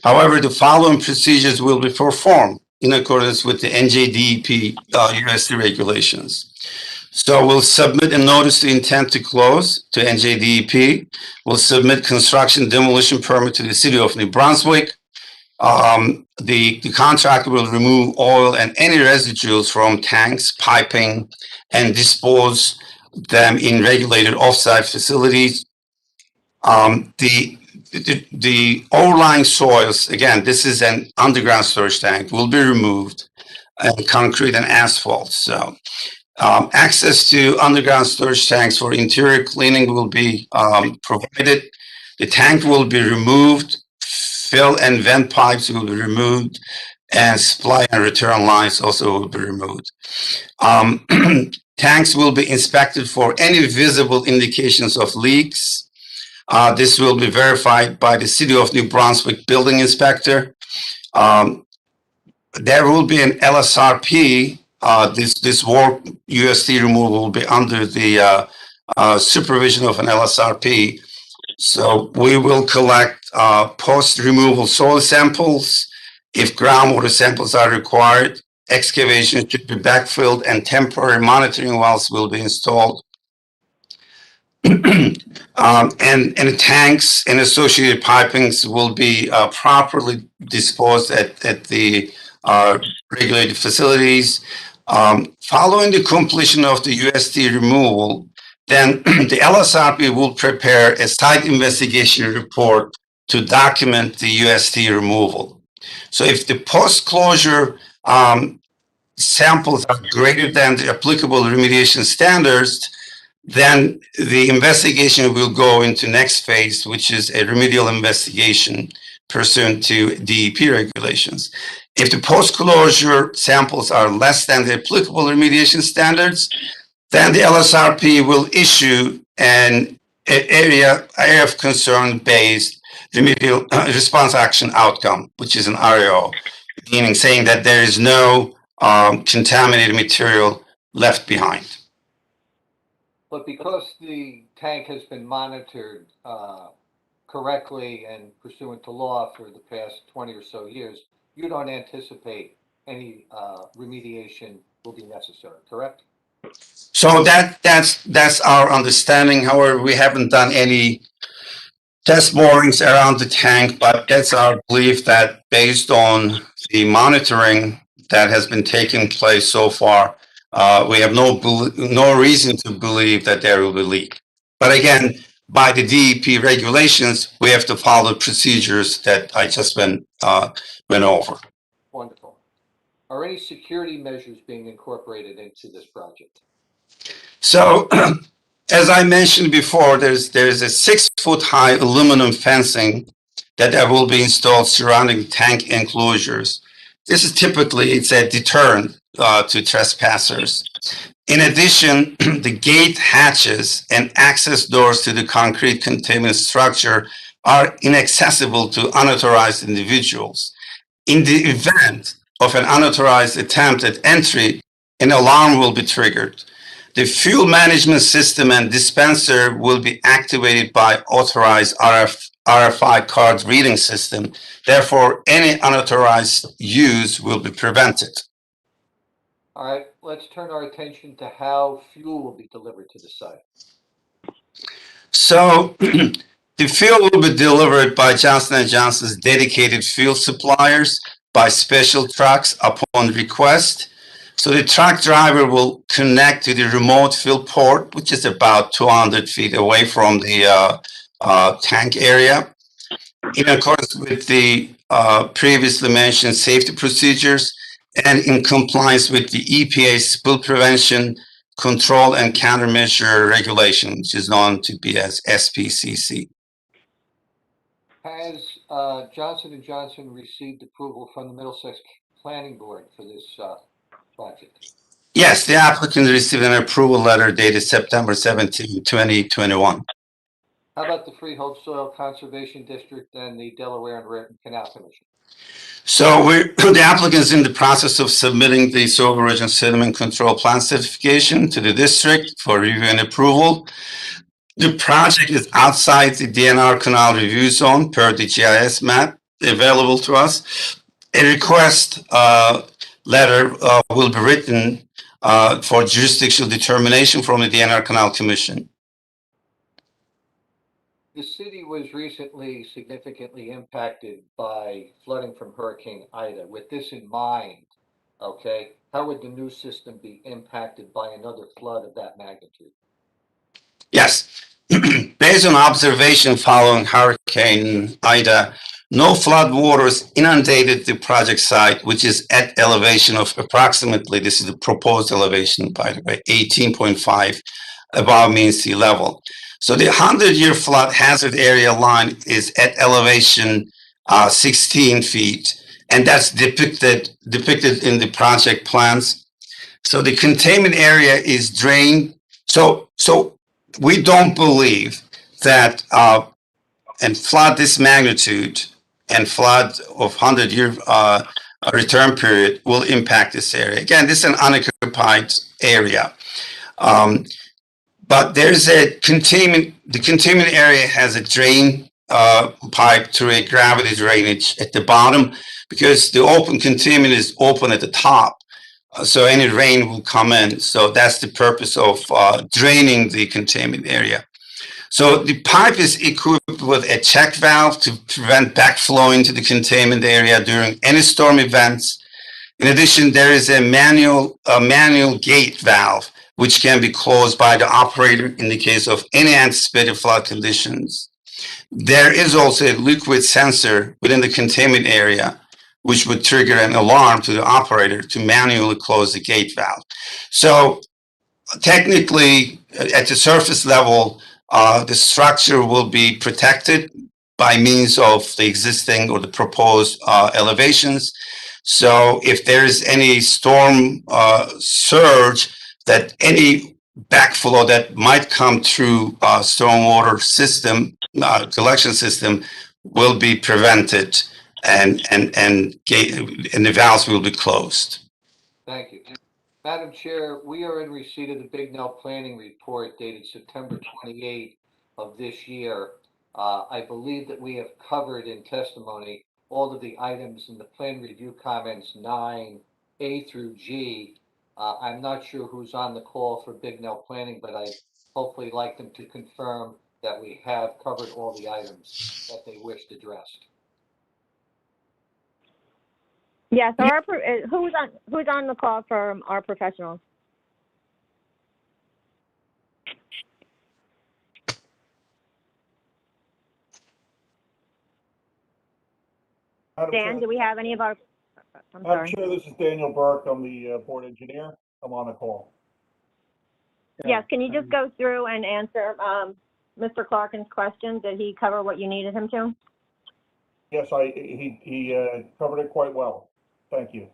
Speaker 13: However, the following procedures will be performed in accordance with the NJDEP USD regulations. So we'll submit a notice of intent to close to NJDEP. We'll submit construction demolition permit to the city of New Brunswick. The contractor will remove oil and any residuals from tanks, piping, and dispose them in regulated offsite facilities. The overlying soils, again, this is an underground storage tank, will be removed, and concrete and asphalt. So access to underground storage tanks for interior cleaning will be provided. The tank will be removed, fill and vent pipes will be removed, and supply and return lines also will be removed. Tanks will be inspected for any visible indications of leaks. This will be verified by the City of New Brunswick building inspector. There will be an LSRP. This work USD removal will be under the supervision of an LSRP. So we will collect post-removal soil samples. If groundwater samples are required, excavation should be backfilled and temporary monitoring wells will be installed. And the tanks and associated pipings will be properly disposed at the regulated facilities. Following the completion of the USD removal, then the LSRP will prepare a site investigation report to document the USD removal. So if the post-closure samples are greater than the applicable remediation standards, then the investigation will go into next phase, which is a remedial investigation pursuant to DEP regulations. If the post-closure samples are less than the applicable remediation standards, then the LSRP will issue an area of concern based remedial response action outcome, which is an RAO, meaning saying that there is no contaminated material left behind.
Speaker 12: But because the tank has been monitored correctly and pursuant to law for the past 20 or so years, you don't anticipate any remediation will be necessary, correct?
Speaker 13: So that's our understanding. However, we haven't done any test borings around the tank, but that's our belief that based on the monitoring that has been taking place so far, we have no reason to believe that there will be a leak. But again, by the DEP regulations, we have to follow procedures that I just went over.
Speaker 12: Wonderful. Are any security measures being incorporated into this project?
Speaker 13: So, as I mentioned before, there's a 6-foot high aluminum fencing that will be installed surrounding tank enclosures. This is typically, it's a deterrent to trespassers. In addition, the gate hatches and access doors to the concrete containment structure are inaccessible to unauthorized individuals. In the event of an unauthorized attempt at entry, an alarm will be triggered. The fuel management system and dispenser will be activated by authorized RFI card reading system. Therefore, any unauthorized use will be prevented.
Speaker 12: All right, let's turn our attention to how fuel will be delivered to the site.
Speaker 13: So, the fuel will be delivered by Johnson & Johnson's dedicated fuel suppliers by special trucks upon request. So the truck driver will connect to the remote fuel port, which is about 200 feet away from the tank area. In accordance with the previously mentioned safety procedures and in compliance with the EPA's spill prevention, control and countermeasure regulation, which is known to be as SPCC.
Speaker 12: Has Johnson & Johnson received approval from the Middlesex Planning Board for this project?
Speaker 13: Yes, the applicant received an approval letter dated September 17, 2021.
Speaker 12: How about the Freehold Soil Conservation District and the Delaware and Raritan Canal Commission?
Speaker 13: So the applicant is in the process of submitting the soil erosion sediment control plan certification to the district for review and approval. The project is outside the DNR canal review zone per the GIS map available to us. A request letter will be written for jurisdictional determination from the DNR Canal Commission.
Speaker 12: The city was recently significantly impacted by flooding from Hurricane Ida. With this in mind, okay, how would the new system be impacted by another flood of that magnitude?
Speaker 13: Yes. Based on observation following Hurricane Ida, no flood waters inundated the project site, which is at elevation of approximately, this is the proposed elevation, by the way, 18.5 above mean sea level. So the 100-year flood hazard area line is at elevation 16 feet, and that's depicted in the project plans. So the containment area is drained. So we don't believe that and flood this magnitude and flood of 100-year return period will impact this area. Again, this is an unoccupied area. But there's a containment, the containment area has a drain pipe through a gravity drainage at the bottom because the open containment is open at the top. So any rain will come in. So that's the purpose of draining the containment area. So the pipe is equipped with a check valve to prevent backflow into the containment area during any storm events. In addition, there is a manual gate valve, which can be closed by the operator in the case of any anticipated flood conditions. There is also a liquid sensor within the containment area, which would trigger an alarm to the operator to manually close the gate valve. So technically, at the surface level, the structure will be protected by means of the existing or the proposed elevations. So if there is any storm surge, that any backflow that might come through stormwater system, collection system, will be prevented, and the valves will be closed.
Speaker 12: Thank you. Madam Chair, we are in receipt of the Bignell Planning Report dated September 28 of this year. I believe that we have covered in testimony all of the items in the plan review comments 9A through G. I'm not sure who's on the call for Bignell Planning, but I hopefully like them to confirm that we have covered all the items that they wished addressed.
Speaker 7: Yeah, so who's on the call for our professionals? Dan, do we have any of our, I'm
Speaker 14: Madam
Speaker 7: sorry.
Speaker 14: Chair, this is Daniel Burke. I'm the board engineer. I'm on the call.
Speaker 7: Yes, can you just go through and answer Mr. Clarkin's question? Did he cover what you needed him to?
Speaker 14: Yes, he covered it quite well. Thank you.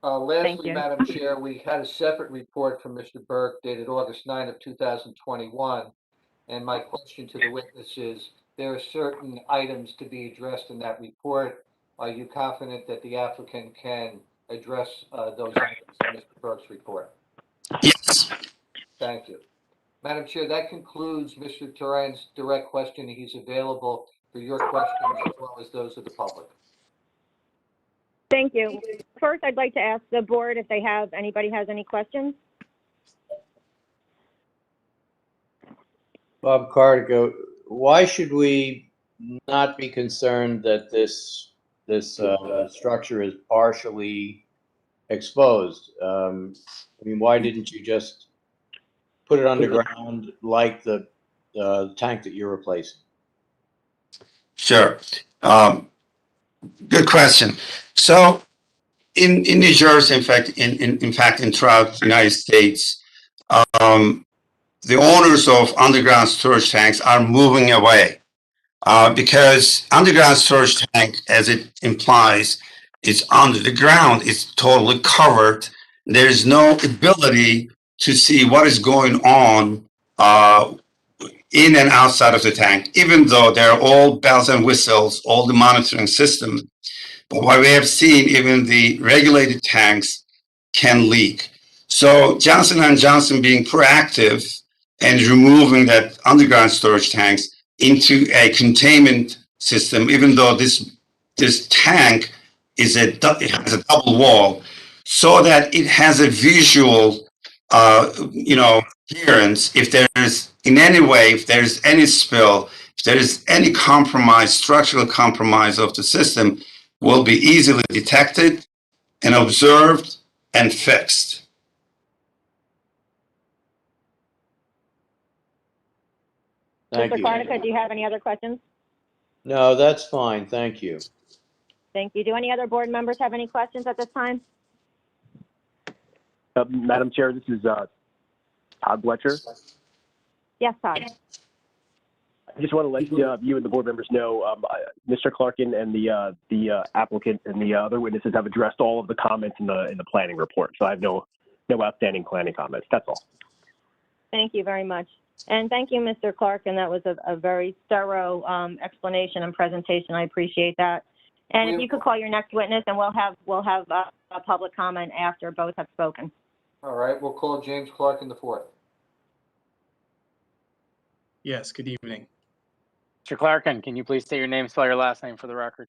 Speaker 12: Lastly, Madam Chair, we had a separate report from Mr. Burke dated August 9 of 2021. And my question to the witness is, there are certain items to be addressed in that report. Are you confident that the applicant can address those items in Mr. Burke's report?
Speaker 13: Yes.
Speaker 12: Thank you. Madam Chair, that concludes Mr. Turan's direct question. He's available for your questions as well as those of the public.
Speaker 7: Thank you. First, I'd like to ask the board if anybody has any questions.
Speaker 4: Bob Cardico, why should we not be concerned that this structure is partially exposed? I mean, why didn't you just put it underground like the tank that you're replacing?
Speaker 13: Sure. Good question. So in New Jersey, in fact, throughout the United States, the owners of underground storage tanks are moving away because underground storage tank, as it implies, is under the ground. It's totally covered. There's no ability to see what is going on in and outside of the tank, even though they're all bells and whistles, all the monitoring system. But what we have seen, even the regulated tanks can leak. So Johnson & Johnson being proactive and removing that underground storage tanks into a containment system, even though this tank it has a double wall, so that it has a visual, appearance. If there's in any way, if there's any spill, if there is any compromise, structural compromise of the system, will be easily detected and observed and fixed.
Speaker 4: Thank
Speaker 7: Mr.
Speaker 4: you.
Speaker 7: Cardico, do you have any other questions?
Speaker 4: No, that's fine. Thank you.
Speaker 7: Thank you. Do any other board members have any questions at this time?
Speaker 15: Madam Chair, this is Todd Fletcher.
Speaker 7: Yes, Todd.
Speaker 15: I just want to let you and the board members know, Mr. Clarkin and the applicant and the other witnesses have addressed all of the comments in the planning report. So I have no outstanding planning comments. That's all.
Speaker 7: Thank you very much. And thank you, Mr. Clarkin. That was a very thorough explanation and presentation. I appreciate that. And if you could call your next witness, and we'll have a public comment after both have spoken.
Speaker 12: All right, we'll call James Clarkin the fourth.
Speaker 16: Yes, good evening.
Speaker 1: Mr. Clarkin, can you please state your name, spell your last name for the record?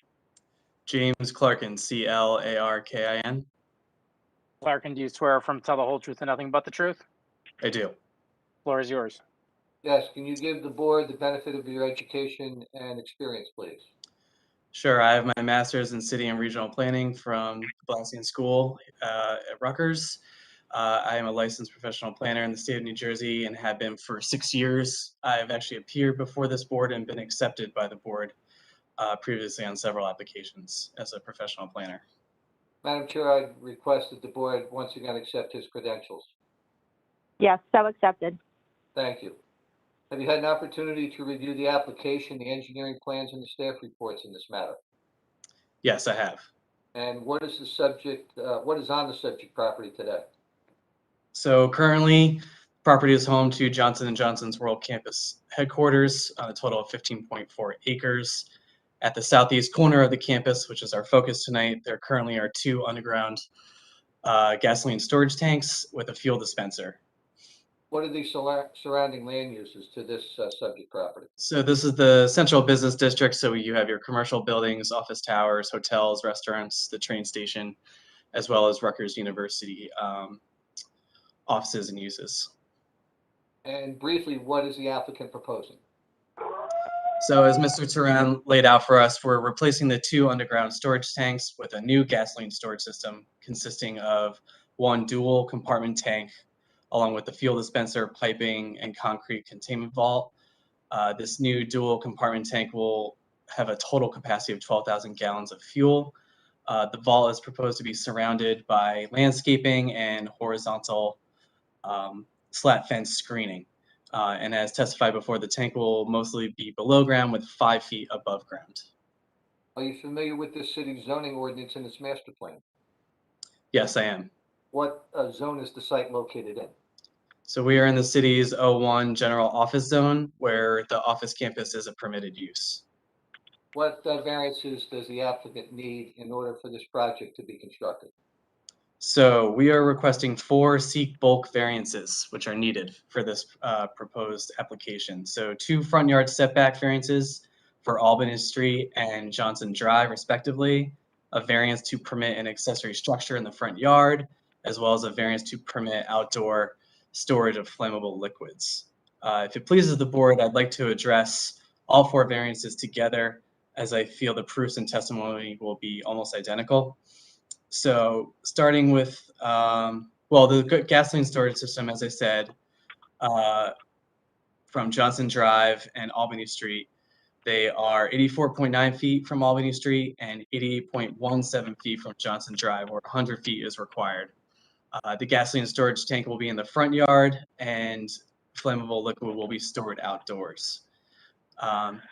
Speaker 16: James Clarkin, C-L-A-R-K-I-N.
Speaker 1: Clarkin, do you swear affirm to tell the whole truth and nothing but the truth?
Speaker 16: I do.
Speaker 1: Floor is yours.
Speaker 12: Yes, can you give the board the benefit of your education and experience, please?
Speaker 16: Sure, I have my master's in city and regional planning from Blasien School at Rutgers. I am a licensed professional planner in the state of New Jersey and have been for 6 years. I've actually appeared before this board and been accepted by the board previously on several applications as a professional planner.
Speaker 12: Madam Chair, I request that the board once again accept his credentials.
Speaker 7: Yes, so accepted.
Speaker 12: Thank you. Have you had an opportunity to review the application, the engineering plans, and the staff reports in this matter?
Speaker 16: Yes, I have.
Speaker 12: And what is the subject? What is on the subject property today?
Speaker 16: So currently, property is home to Johnson & Johnson's World Campus headquarters on a total of 15.4 acres. At the southeast corner of the campus, which is our focus tonight, there currently are 2 underground gasoline storage tanks with a fuel dispenser.
Speaker 12: What are the surrounding land uses to this subject property?
Speaker 16: So this is the central business district. So you have your commercial buildings, office towers, hotels, restaurants, the train station, as well as Rutgers University offices and uses.
Speaker 12: And briefly, what is the applicant proposing?
Speaker 16: So as Mr. Turan laid out for us, we're replacing the 2 underground storage tanks with a new gasoline storage system consisting of 1 dual compartment tank, along with the fuel dispenser, piping, and concrete containment vault. This new dual compartment tank will have a total capacity of 12,000 gallons of fuel. The vault is proposed to be surrounded by landscaping and horizontal slat fence screening. And as testified before, the tank will mostly be below ground with 5 feet above ground.
Speaker 12: Are you familiar with the city's zoning ordinance and its master plan?
Speaker 16: Yes, I am.
Speaker 12: What zone is the site located in?
Speaker 16: So we are in the city's O1 general office zone, where the office campus is a permitted use.
Speaker 12: What variances does the applicant need in order for this project to be constructed?
Speaker 16: So we are requesting 4 seek bulk variances, which are needed for this proposed application. So 2 front yard setback variances for Albany Street and Johnson Drive, respectively, a variance to permit an accessory structure in the front yard, as well as a variance to permit outdoor storage of flammable liquids. If it pleases the board, I'd like to address all 4 variances together, as I feel the proofs and testimony will be almost identical. So starting with, well, the gasoline storage system, as I said, from Johnson Drive and Albany Street, they are 84.9 feet from Albany Street and 88.17 feet from Johnson Drive, where 100 feet is required. The gasoline storage tank will be in the front yard, and flammable liquid will be stored outdoors.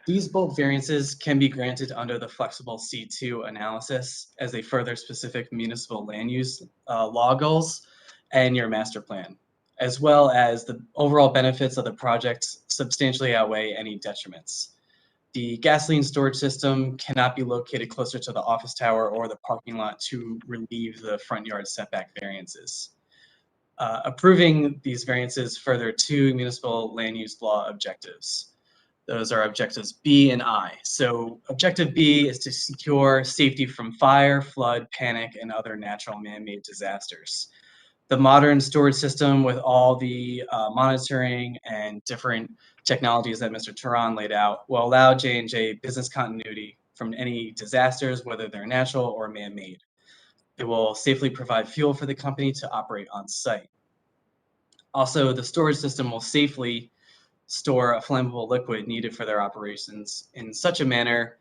Speaker 16: These bulk variances can be granted under the flexible C2 analysis as they further specific municipal land use law goals and your master plan, as well as the overall benefits of the project substantially outweigh any detriments. The gasoline storage system cannot be located closer to the office tower or the parking lot to relieve the front yard setback variances. Approving these variances further 2 municipal land use law objectives. Those are objectives B and I. So objective B is to secure safety from fire, flood, panic, and other natural man-made disasters. The modern storage system with all the monitoring and different technologies that Mr. Turan laid out will allow J&J business continuity from any disasters, whether they're natural or man-made. It will safely provide fuel for the company to operate on site. Also, the storage system will safely store a flammable liquid needed for their operations in such a manner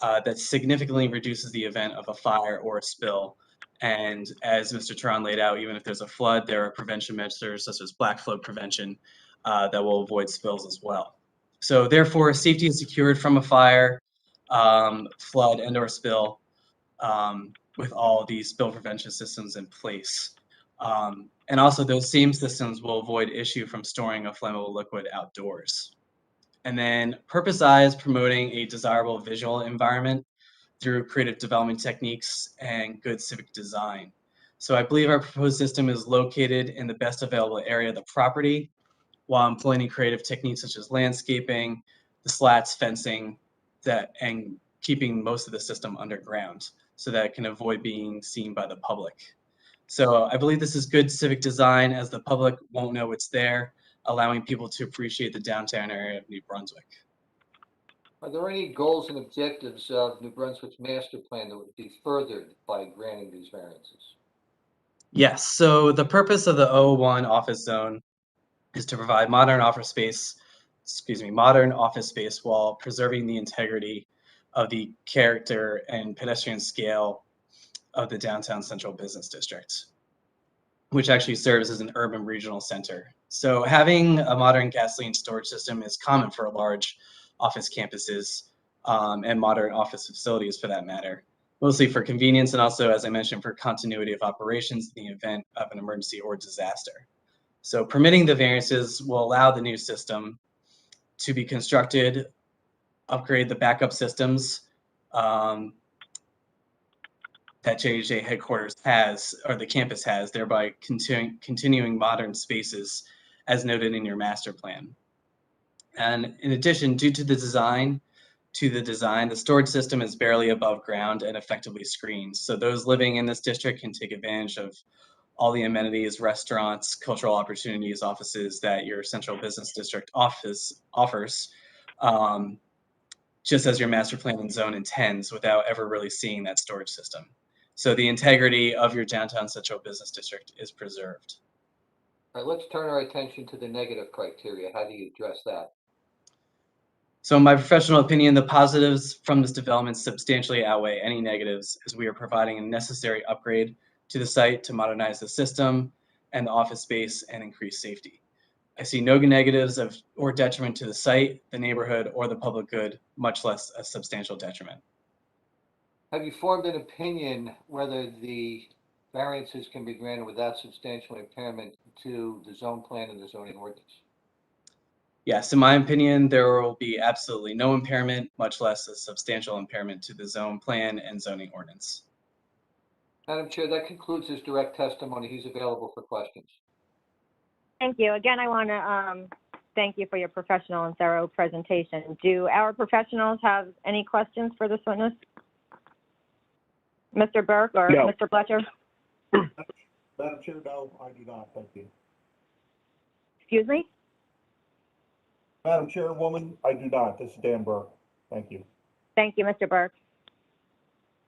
Speaker 16: that significantly reduces the event of a fire or a spill. And as Mr. Turan laid out, even if there's a flood, there are prevention measures such as black flood prevention that will avoid spills as well. So therefore, safety is secured from a fire, flood, and or spill with all these spill prevention systems in place. And also those same systems will avoid issue from storing a flammable liquid outdoors. And then purpose I is promoting a desirable visual environment through creative development techniques and good civic design. So I believe our proposed system is located in the best available area of the property while employing creative techniques such as landscaping, the slats, fencing, and keeping most of the system underground so that it can avoid being seen by the public. So I believe this is good civic design as the public won't know it's there, allowing people to appreciate the downtown area of New Brunswick.
Speaker 12: Are there any goals and objectives of New Brunswick's master plan that would be furthered by granting these variances?
Speaker 16: Yes, so the purpose of the O1 office zone is to provide modern office space while preserving the integrity of the character and pedestrian scale of the downtown central business district, which actually serves as an urban regional center. So having a modern gasoline storage system is common for large office campuses and modern office facilities for that matter, mostly for convenience and also, as I mentioned, for continuity of operations in the event of an emergency or disaster. So permitting the variances will allow the new system to be constructed, upgrade the backup systems, that JHA headquarters has, or the campus has, thereby continuing modern spaces as noted in your master plan. And in addition, due to the design, the storage system is barely above ground and effectively screened. So those living in this district can take advantage of all the amenities, restaurants, cultural opportunities, offices that your central business district offers, just as your master plan and zone intends, without ever really seeing that storage system. So the integrity of your downtown central business district is preserved.
Speaker 12: All right, let's turn our attention to the negative criteria. How do you address that?
Speaker 16: So in my professional opinion, the positives from this development substantially outweigh any negatives, as we are providing a necessary upgrade to the site to modernize the system and the office space and increase safety. I see no negatives or detriment to the site, the neighborhood, or the public good, much less a substantial detriment.
Speaker 12: Have you formed an opinion whether the variances can be granted without substantial impairment to the zone plan and the zoning ordinance?
Speaker 16: Yes, in my opinion, there will be absolutely no impairment, much less a substantial impairment to the zone plan and zoning ordinance.
Speaker 12: Madam Chair, that concludes his direct testimony. He's available for questions.
Speaker 7: Thank you. Again, I want to thank you for your professional and thorough presentation. Do our professionals have any questions for this witness? Mr. Burke or
Speaker 14: No.
Speaker 7: Mr. Fletcher?
Speaker 14: Madam Chair, no, I do not. Thank you.
Speaker 7: Excuse me?
Speaker 14: Madam Chairwoman, I do not. This is Dan Burke. Thank you.
Speaker 7: Thank you, Mr. Burke.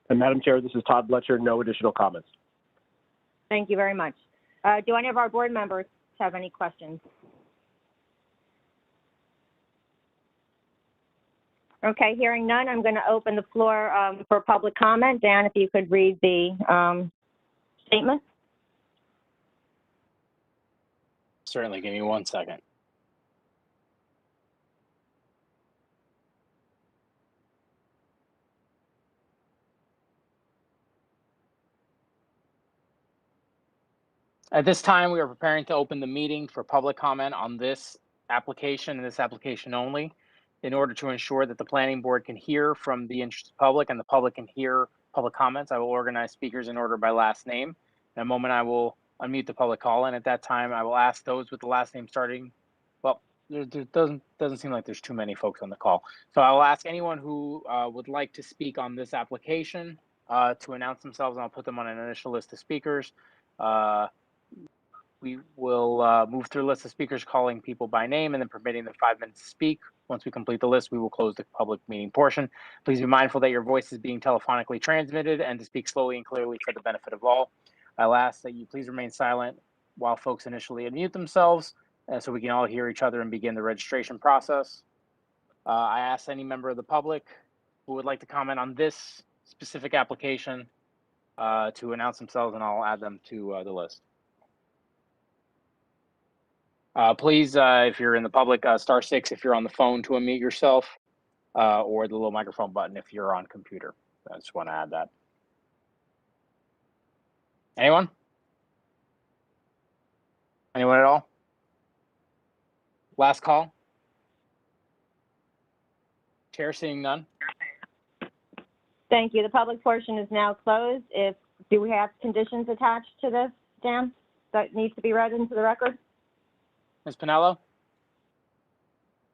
Speaker 15: And Madam Chair, this is Todd Fletcher. No additional comments.
Speaker 7: Thank you very much. Do any of our board members have any questions? Okay, hearing none, I'm going to open the floor for public comment. Dan, if you could read the statement.
Speaker 1: Certainly, give me 1 second. At this time, we are preparing to open the meeting for public comment on this application and this application only. In order to ensure that the planning board can hear from the interested public and the public can hear public comments, I will organize speakers in order by last name. In a moment, I will unmute the public call, and at that time, I will ask those with the last name starting. Well, there doesn't seem like there's too many folks on the call. So I will ask anyone who would like to speak on this application to announce themselves, and I'll put them on an initial list of speakers. We will move through a list of speakers, calling people by name and then permitting them 5 minutes to speak. Once we complete the list, we will close the public meeting portion. Please be mindful that your voice is being telephonically transmitted and to speak slowly and clearly for the benefit of all. I'll ask that you please remain silent while folks initially unmute themselves so we can all hear each other and begin the registration process. I ask any member of the public who would like to comment on this specific application to announce themselves, and I'll add them to the list. Please, if you're in the public, *6 if you're on the phone to unmute yourself, or the little microphone button if you're on computer. I just want to add that. Anyone? Anyone at all? Last call? Chair seeing none.
Speaker 7: Thank you. The public portion is now closed. Do we have conditions attached to this, Dan, that needs to be read into the record?
Speaker 1: Ms. Pinello?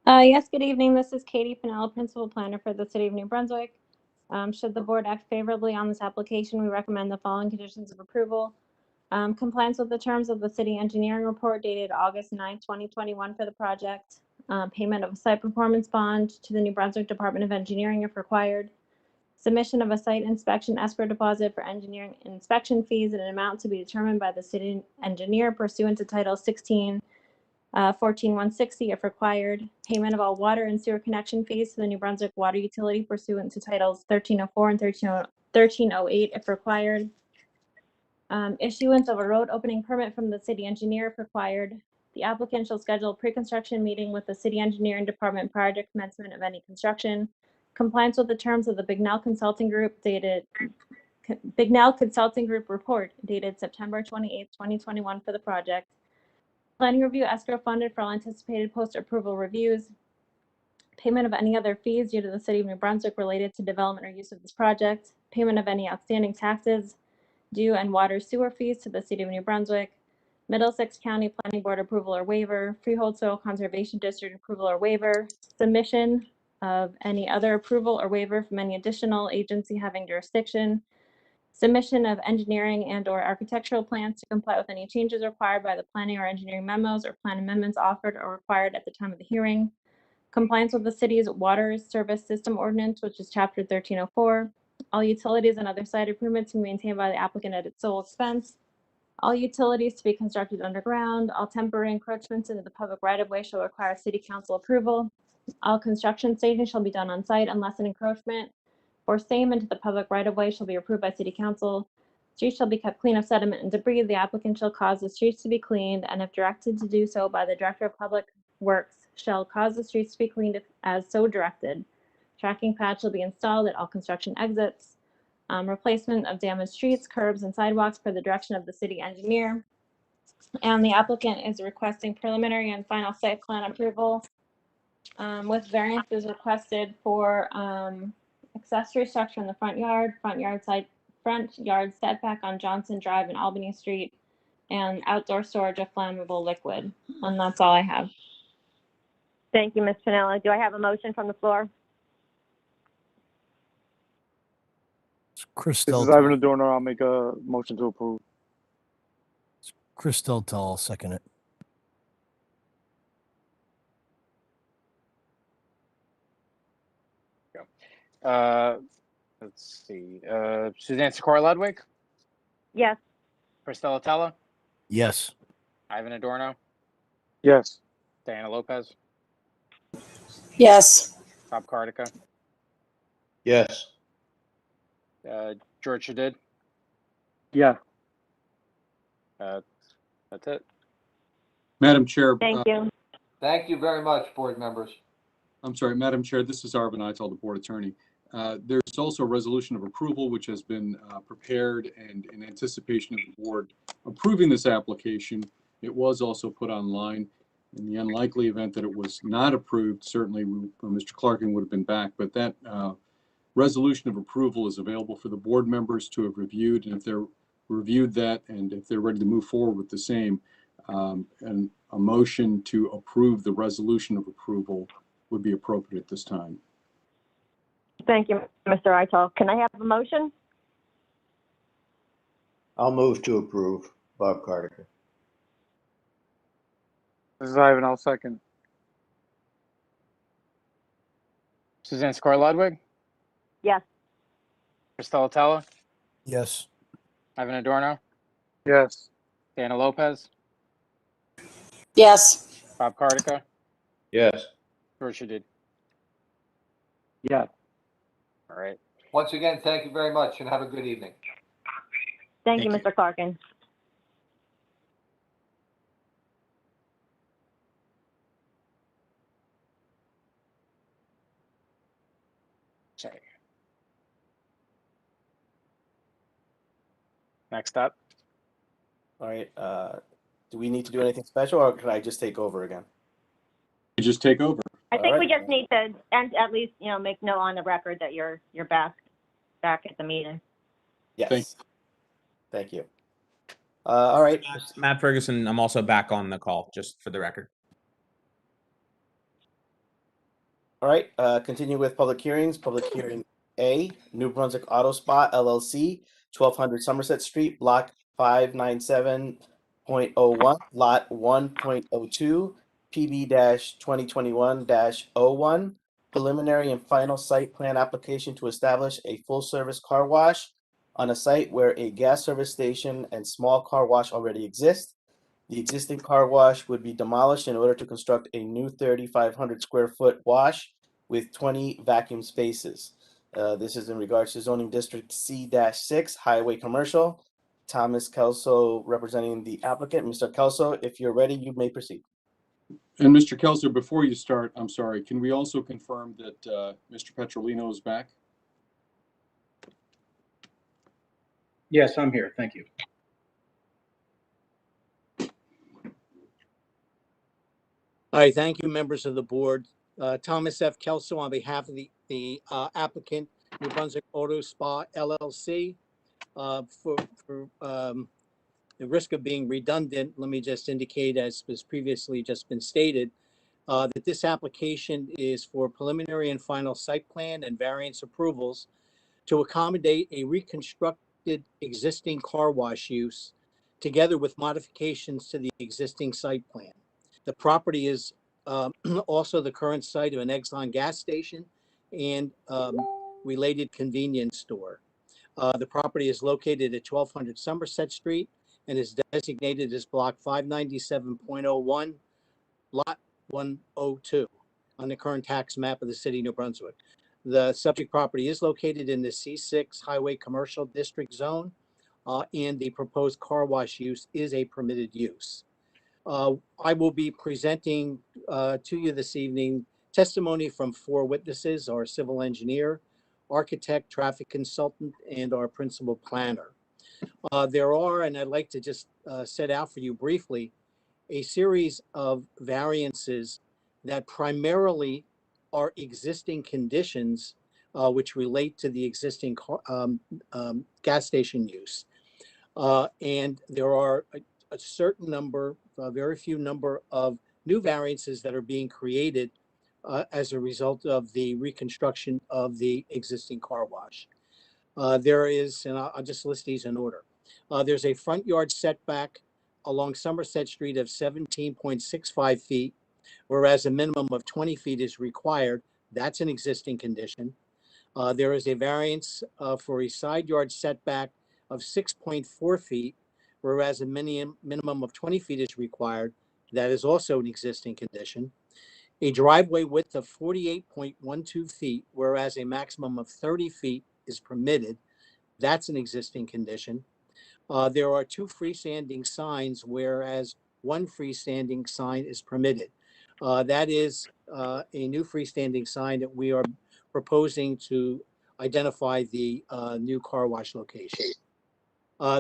Speaker 17: Yes, good evening. This is Katie Pinello, Principal Planner for the City of New Brunswick. Should the board act favorably on this application, we recommend the following conditions of approval. Compliance with the terms of the city engineering report dated August 9, 2021 for the project. Payment of a site performance bond to the New Brunswick Department of Engineering if required. Submission of a site inspection escrow deposit for engineering inspection fees in an amount to be determined by the city engineer pursuant to Title 16. 14-160 if required. Payment of all water and sewer connection fees to the New Brunswick Water Utility pursuant to Titles 1304 and 1308 if required. Issuance of a road opening permit from the city engineer if required. The applicant shall schedule a pre-construction meeting with the city engineering department prior to commencement of any construction. Compliance with the terms of the Bignell Consulting Group report dated September 28, 2021 for the project. Planning review escrow funded for all anticipated post-approval reviews. payment of any other fees due to the City of New Brunswick related to development or use of this project, payment of any outstanding taxes due and water sewer fees to the City of New Brunswick, Middlesex County Planning Board approval or waiver, Freehold Soil Conservation District approval or waiver, submission of any other approval or waiver from any additional agency having jurisdiction, submission of engineering and/or architectural plans to comply with any changes required by the planning or engineering memos or plan amendments offered or required at the time of the hearing, compliance with the city's water service system ordinance, which is Chapter 1304, all utilities and other site improvements to be maintained by the applicant at its sole expense, all utilities to be constructed underground, all temporary encroachments into the public right-of-way shall require city council approval, all construction staging shall be done on site unless an encroachment or same into the public right-of-way shall be approved by city council. Streets shall be kept clean of sediment and debris. The applicant shall cause the streets to be cleaned, and if directed to do so by the Director of Public Works, shall cause the streets to be cleaned as so directed. Tracking pads shall be installed at all construction exits. Replacement of damaged streets, curbs, and sidewalks per the direction of the city engineer. And the applicant is requesting preliminary and final site plan approval with variances requested for accessory structure in the front yard setback on Johnson Drive and Albany Street, and outdoor storage of flammable liquid. And that's all I have.
Speaker 7: Thank you, Ms. Pinella. Do I have a motion from the floor?
Speaker 6: Chris
Speaker 18: This is
Speaker 6: Del,
Speaker 18: Ivan Adorno. I'll make a motion to approve.
Speaker 6: Chris Del, I'll second it.
Speaker 1: Let's see. Suzanne Sikora Ludwig,
Speaker 7: Yes.
Speaker 1: Christella Tella,
Speaker 6: Yes.
Speaker 1: Ivan Adorno,
Speaker 18: Yes.
Speaker 1: Diana Lopez,
Speaker 8: Yes.
Speaker 1: Bob Cardica,
Speaker 4: Yes.
Speaker 1: George Shadid.
Speaker 18: Yeah.
Speaker 1: That's it.
Speaker 5: Madam Chair.
Speaker 7: Thank you.
Speaker 12: Thank you very much, board members.
Speaker 5: I'm sorry, Madam Chair, this is Arvin Eitel, the Board Attorney. There's also a resolution of approval which has been prepared, and in anticipation of the board approving this application, it was also put online. In the unlikely event that it was not approved, certainly Mr. Clarkin would have been back, but that resolution of approval is available for the board members to have reviewed, and if they're reviewed that and if they're ready to move forward with the same, and a motion to approve the resolution of approval would be appropriate at this time.
Speaker 7: Thank you, Mr. Eitel. Can I have a motion?
Speaker 4: I'll move to approve. Bob Cardigan.
Speaker 18: This is Ivan. I'll second.
Speaker 1: Suzanne Sikora Ludwig,
Speaker 7: Yes.
Speaker 1: Christella Tella,
Speaker 6: Yes.
Speaker 1: Ivan Adorno,
Speaker 18: Yes.
Speaker 1: Diana Lopez,
Speaker 8: Yes.
Speaker 1: Bob Cardica,
Speaker 4: Yes.
Speaker 1: George Shadid.
Speaker 18: Yeah.
Speaker 1: All right.
Speaker 12: Once again, thank you very much and have a good evening.
Speaker 7: Thank you, Mr. Clarkin.
Speaker 1: Okay. Next up.
Speaker 10: All right, do we need to do anything special, or can I just take over again?
Speaker 5: You just take over.
Speaker 7: I think
Speaker 10: All
Speaker 7: we
Speaker 10: right.
Speaker 7: just need to, and at least, make note on the record that you're back at the meeting.
Speaker 10: Yes. Thank you. All right.
Speaker 2: Matt Ferguson, I'm also back on the call, just for the record.
Speaker 10: All right, continue with public hearings. Public hearing A, New Brunswick Auto Spa LLC, 1200 Somerset Street, Block 597.01, Lot 1.02, PB-2021-01, preliminary and final site plan application to establish a full-service car wash on a site where a gas service station and small car wash already exist. The existing car wash would be demolished in order to construct a new 3,500 square foot wash with 20 vacuum spaces. This is in regards to zoning district C-6, highway commercial. Thomas Kelso representing the applicant. Mr. Kelso, if you're ready, you may proceed.
Speaker 5: And Mr. Kelso, before you start, I'm sorry, can we also confirm that Mr. Petrolino is back?
Speaker 11: Yes, I'm here. Thank you.
Speaker 19: Hi, thank you, members of the board. Thomas F. Kelso on behalf of the applicant, New Brunswick Auto Spa LLC. For the risk of being redundant, let me just indicate, as was previously just been stated, that this application is for preliminary and final site plan and variance approvals to accommodate a reconstructed existing car wash use together with modifications to the existing site plan. The property is also the current site of an Exxon gas station and related convenience store. The property is located at 1200 Somerset Street and is designated as block 597.01, lot 102 on the current tax map of the city of New Brunswick. The subject property is located in the C6 Highway Commercial District Zone, and the proposed car wash use is a permitted use. I will be presenting to you this evening testimony from 4 witnesses: our civil engineer, architect, traffic consultant, and our principal planner. There are, and I'd like to just set out for you briefly, a series of variances that primarily are existing conditions which relate to the existing gas station use. And there are a certain number, a very few number of new variances that are being created as a result of the reconstruction of the existing car wash. There is, and I'll just list these in order. There's a front yard setback along Somerset Street of 17.65 feet, whereas a minimum of 20 feet is required. That's an existing condition. There is a variance for a side yard setback of 6.4 feet, whereas a minimum of 20 feet is required. That is also an existing condition. A driveway width of 48.12 feet, whereas a maximum of 30 feet is permitted. That's an existing condition. There are 2 freestanding signs, whereas 1 freestanding sign is permitted. That is a new freestanding sign that we are proposing to identify the new car wash location.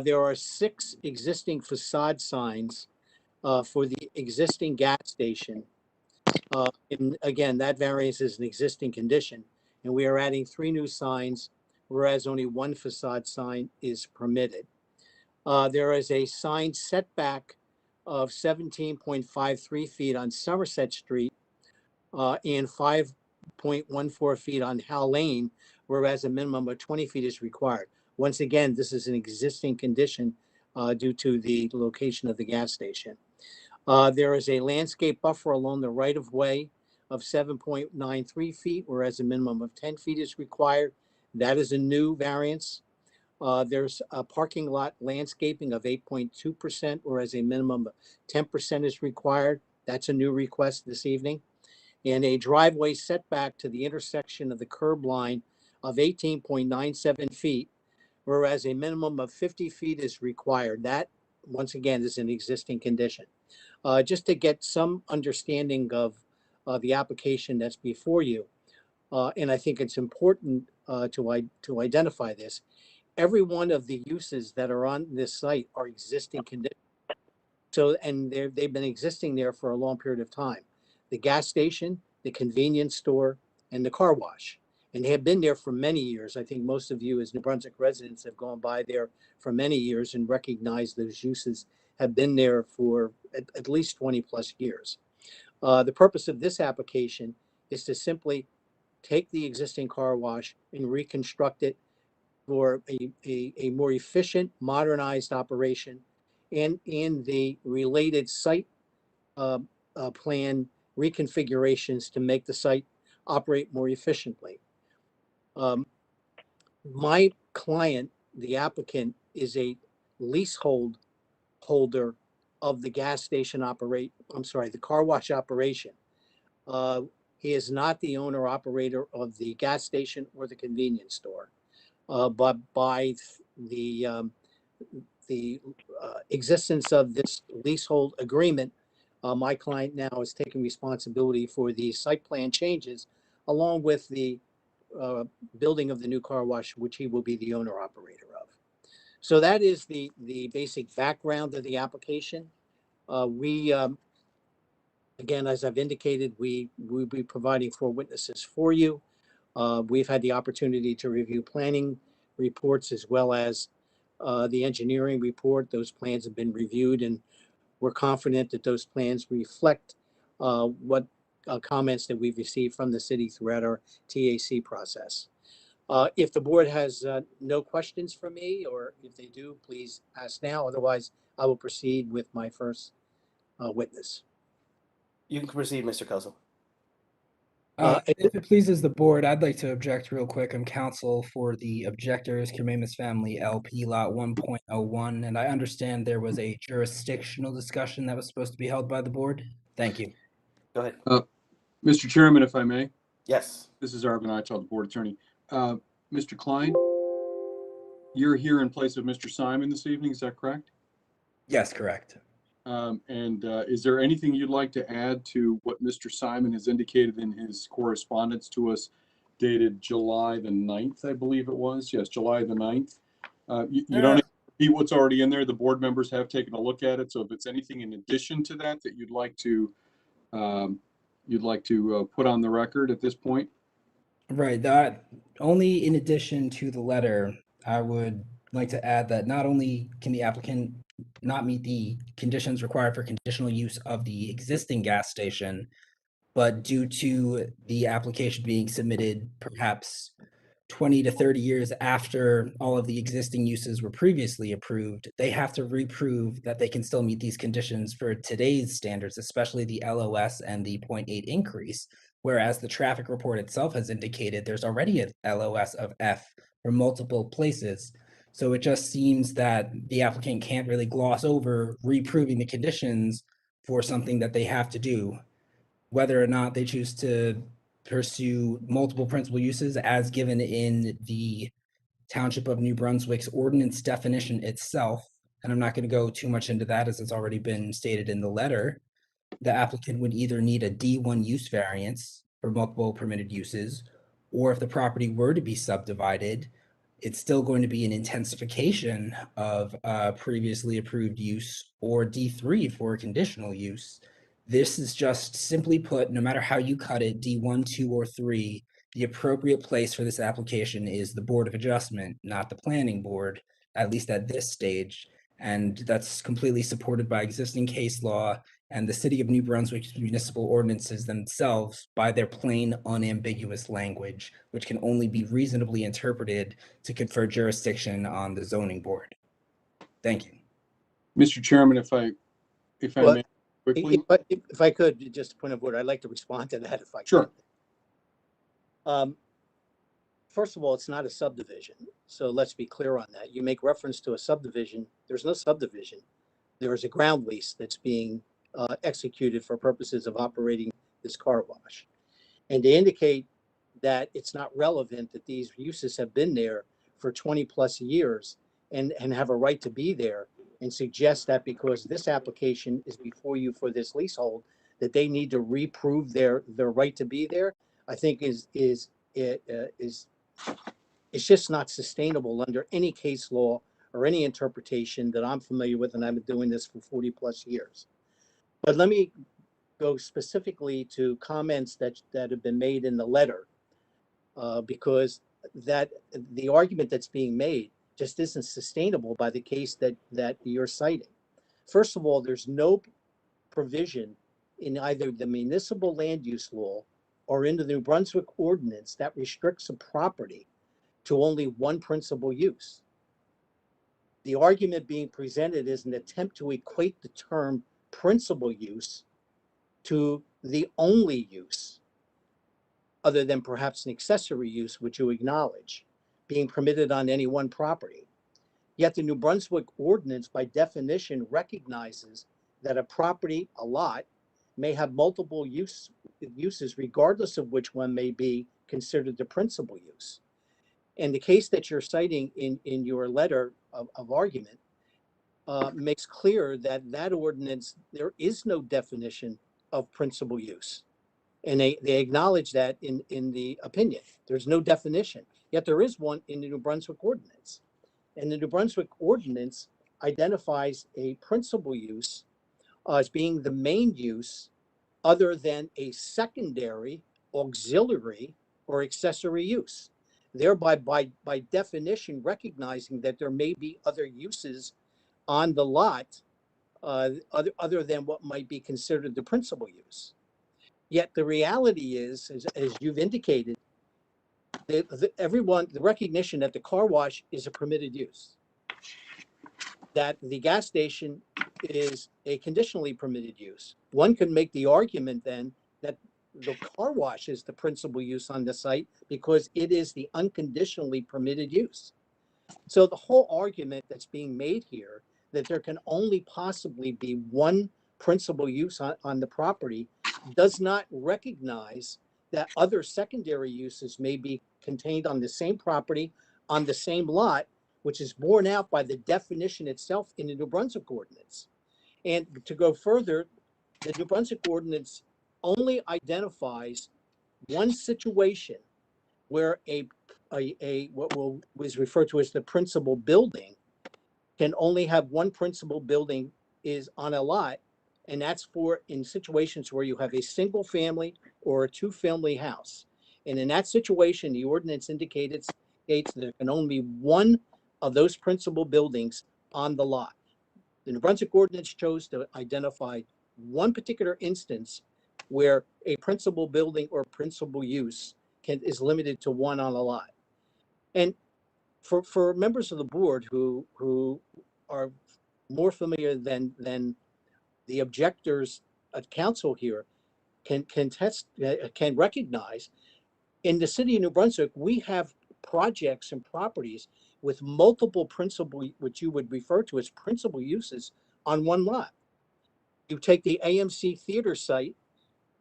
Speaker 19: There are 6 existing facade signs for the existing gas station. And again, that variance is an existing condition, and we are adding 3 new signs, whereas only 1 facade sign is permitted. There is a sign setback of 17.53 feet on Somerset Street and 5.14 feet on Hal Lane, whereas a minimum of 20 feet is required. Once again, this is an existing condition due to the location of the gas station. There is a landscape buffer along the right-of-way of 7.93 feet, whereas a minimum of 10 feet is required. That is a new variance. There's a parking lot landscaping of 8.2%, whereas a minimum of 10% is required. That's a new request this evening. And a driveway setback to the intersection of the curb line of 18.97 feet, whereas a minimum of 50 feet is required. That, once again, is an existing condition. Just to get some understanding of the application that's before you, and I think it's important to identify this. Every one of the uses that are on this site are existing conditions. So, and they've been existing there for a long period of time. The gas station, the convenience store, and the car wash. And they have been there for many years. I think most of you as New Brunswick residents have gone by there for many years and recognize those uses have been there for at least 20 plus years. The purpose of this application is to simply take the existing car wash and reconstruct it for a more efficient, modernized operation, and in the related site plan reconfigurations to make the site operate more efficiently. My client, the applicant, is a leasehold holder of the gas station the car wash operation. He is not the owner operator of the gas station or the convenience store. But by the existence of this leasehold agreement, my client now is taking responsibility for the site plan changes, along with the building of the new car wash, which he will be the owner operator of. So that is the basic background of the application. We Again, as I've indicated, we will be providing 4 witnesses for you. We've had the opportunity to review planning reports as well as the engineering report. Those plans have been reviewed, and we're confident that those plans reflect what comments that we've received from the city throughout our TAC process. If the board has no questions for me, or if they do, please ask now. Otherwise, I will proceed with my first witness.
Speaker 10: You can proceed, Mr. Kelso.
Speaker 20: If it pleases the board, I'd like to object real quick. I'm counsel for the objectors, Kermamus Family LP Lot 1.01, and I understand there was a jurisdictional discussion that was supposed to be held by the board. Thank you.
Speaker 10: Go ahead.
Speaker 5: Mr. Chairman, if I may.
Speaker 10: Yes.
Speaker 5: This is Arvin Untitled, the board attorney. Mr. Klein, you're here in place of Mr. Simon this evening, is that correct?
Speaker 20: Yes, correct.
Speaker 5: Is there anything you'd like to add to what Mr. Simon has indicated in his correspondence to us dated July the 9th, I believe it was? Yes, July the 9th. You don't have to repeat what's already in there. The board members have taken a look at it. So if it's anything in addition to that that you'd like to put on the record at this point.
Speaker 20: Right. That only in addition to the letter, I would like to add that not only can the applicant not meet the conditions required for conditional use of the existing gas station, but due to the application being submitted perhaps 20 to 30 years after all of the existing uses were previously approved, they have to reprove that they can still meet these conditions for today's standards, especially the LOS and the 0.8 increase. Whereas the traffic report itself has indicated there's already a LOS of F for multiple places. So it just seems that the applicant can't really gloss over reproving the conditions for something that they have to do, whether or not they choose to pursue multiple principal uses as given in the Township of New Brunswick's ordinance definition itself. And I'm not going to go too much into that as it's already been stated in the letter. The applicant would either need a D1 use variance for multiple permitted uses, or if the property were to be subdivided, it's still going to be an intensification of previously approved use, or D3 for conditional use. This is just simply put, no matter how you cut it, D1, 2, or 3, the appropriate place for this application is the Board of Adjustment, not the Planning Board, at least at this stage. And that's completely supported by existing case law and the City of New Brunswick's municipal ordinances themselves by their plain, unambiguous language, which can only be reasonably interpreted to confer jurisdiction on the zoning board. Thank you.
Speaker 5: Mr. Chairman, if I may quickly.
Speaker 19: If I could, just a point of order, I'd like to respond to that if I
Speaker 5: Sure.
Speaker 19: could. First of all, it's not a subdivision. So let's be clear on that. You make reference to a subdivision. There's no subdivision. There is a ground lease that's being executed for purposes of operating this car wash. And to indicate that it's not relevant that these uses have been there for 20 plus years and have a right to be there, and suggest that because this application is before you for this leasehold, that they need to reprove their right to be there, I think is it's just not sustainable under any case law or any interpretation that I'm familiar with, and I've been doing this for 40 plus years. But let me go specifically to comments that have been made in the letter, because that the argument that's being made just isn't sustainable by the case that you're citing. First of all, there's no provision in either the municipal land use law or in the New Brunswick ordinance that restricts a property to only one principal use. The argument being presented is an attempt to equate the term principal use to the only use, other than perhaps an accessory use, which you acknowledge, being permitted on any one property. Yet the New Brunswick ordinance, by definition, recognizes that a property, a lot, may have multiple uses, regardless of which one may be considered the principal use. And the case that you're citing in your letter of argument makes clear that that ordinance, there is no definition of principal use. And they acknowledge that in the opinion. There's no definition, yet there is one in the New Brunswick ordinance. And the New Brunswick ordinance identifies a principal use as being the main use other than a secondary, auxiliary, or accessory use, thereby by definition recognizing that there may be other uses on the lot other than what might be considered the principal use. Yet the reality is, as you've indicated, the recognition that the car wash is a permitted use, that the gas station is a conditionally permitted use. One could make the argument then that the car wash is the principal use on the site because it is the unconditionally permitted use. So the whole argument that's being made here that there can only possibly be one principal use on the property does not recognize that other secondary uses may be contained on the same property, on the same lot, which is borne out by the definition itself in the New Brunswick ordinance. And to go further, the New Brunswick ordinance only identifies one situation where what was referred to as the principal building can only have one principal building is on a lot, and that's for in situations where you have a single family or a two-family house. And in that situation, the ordinance indicates that there can only be one of those principal buildings on the lot. The New Brunswick ordinance chose to identify one particular instance where a principal building or principal use is limited to one on a lot. And for members of the board who are more familiar than the objectors at council here can recognize, in the city of New Brunswick, we have projects and properties with multiple principal, which you would refer to as principal uses on one lot. You take the AMC theater site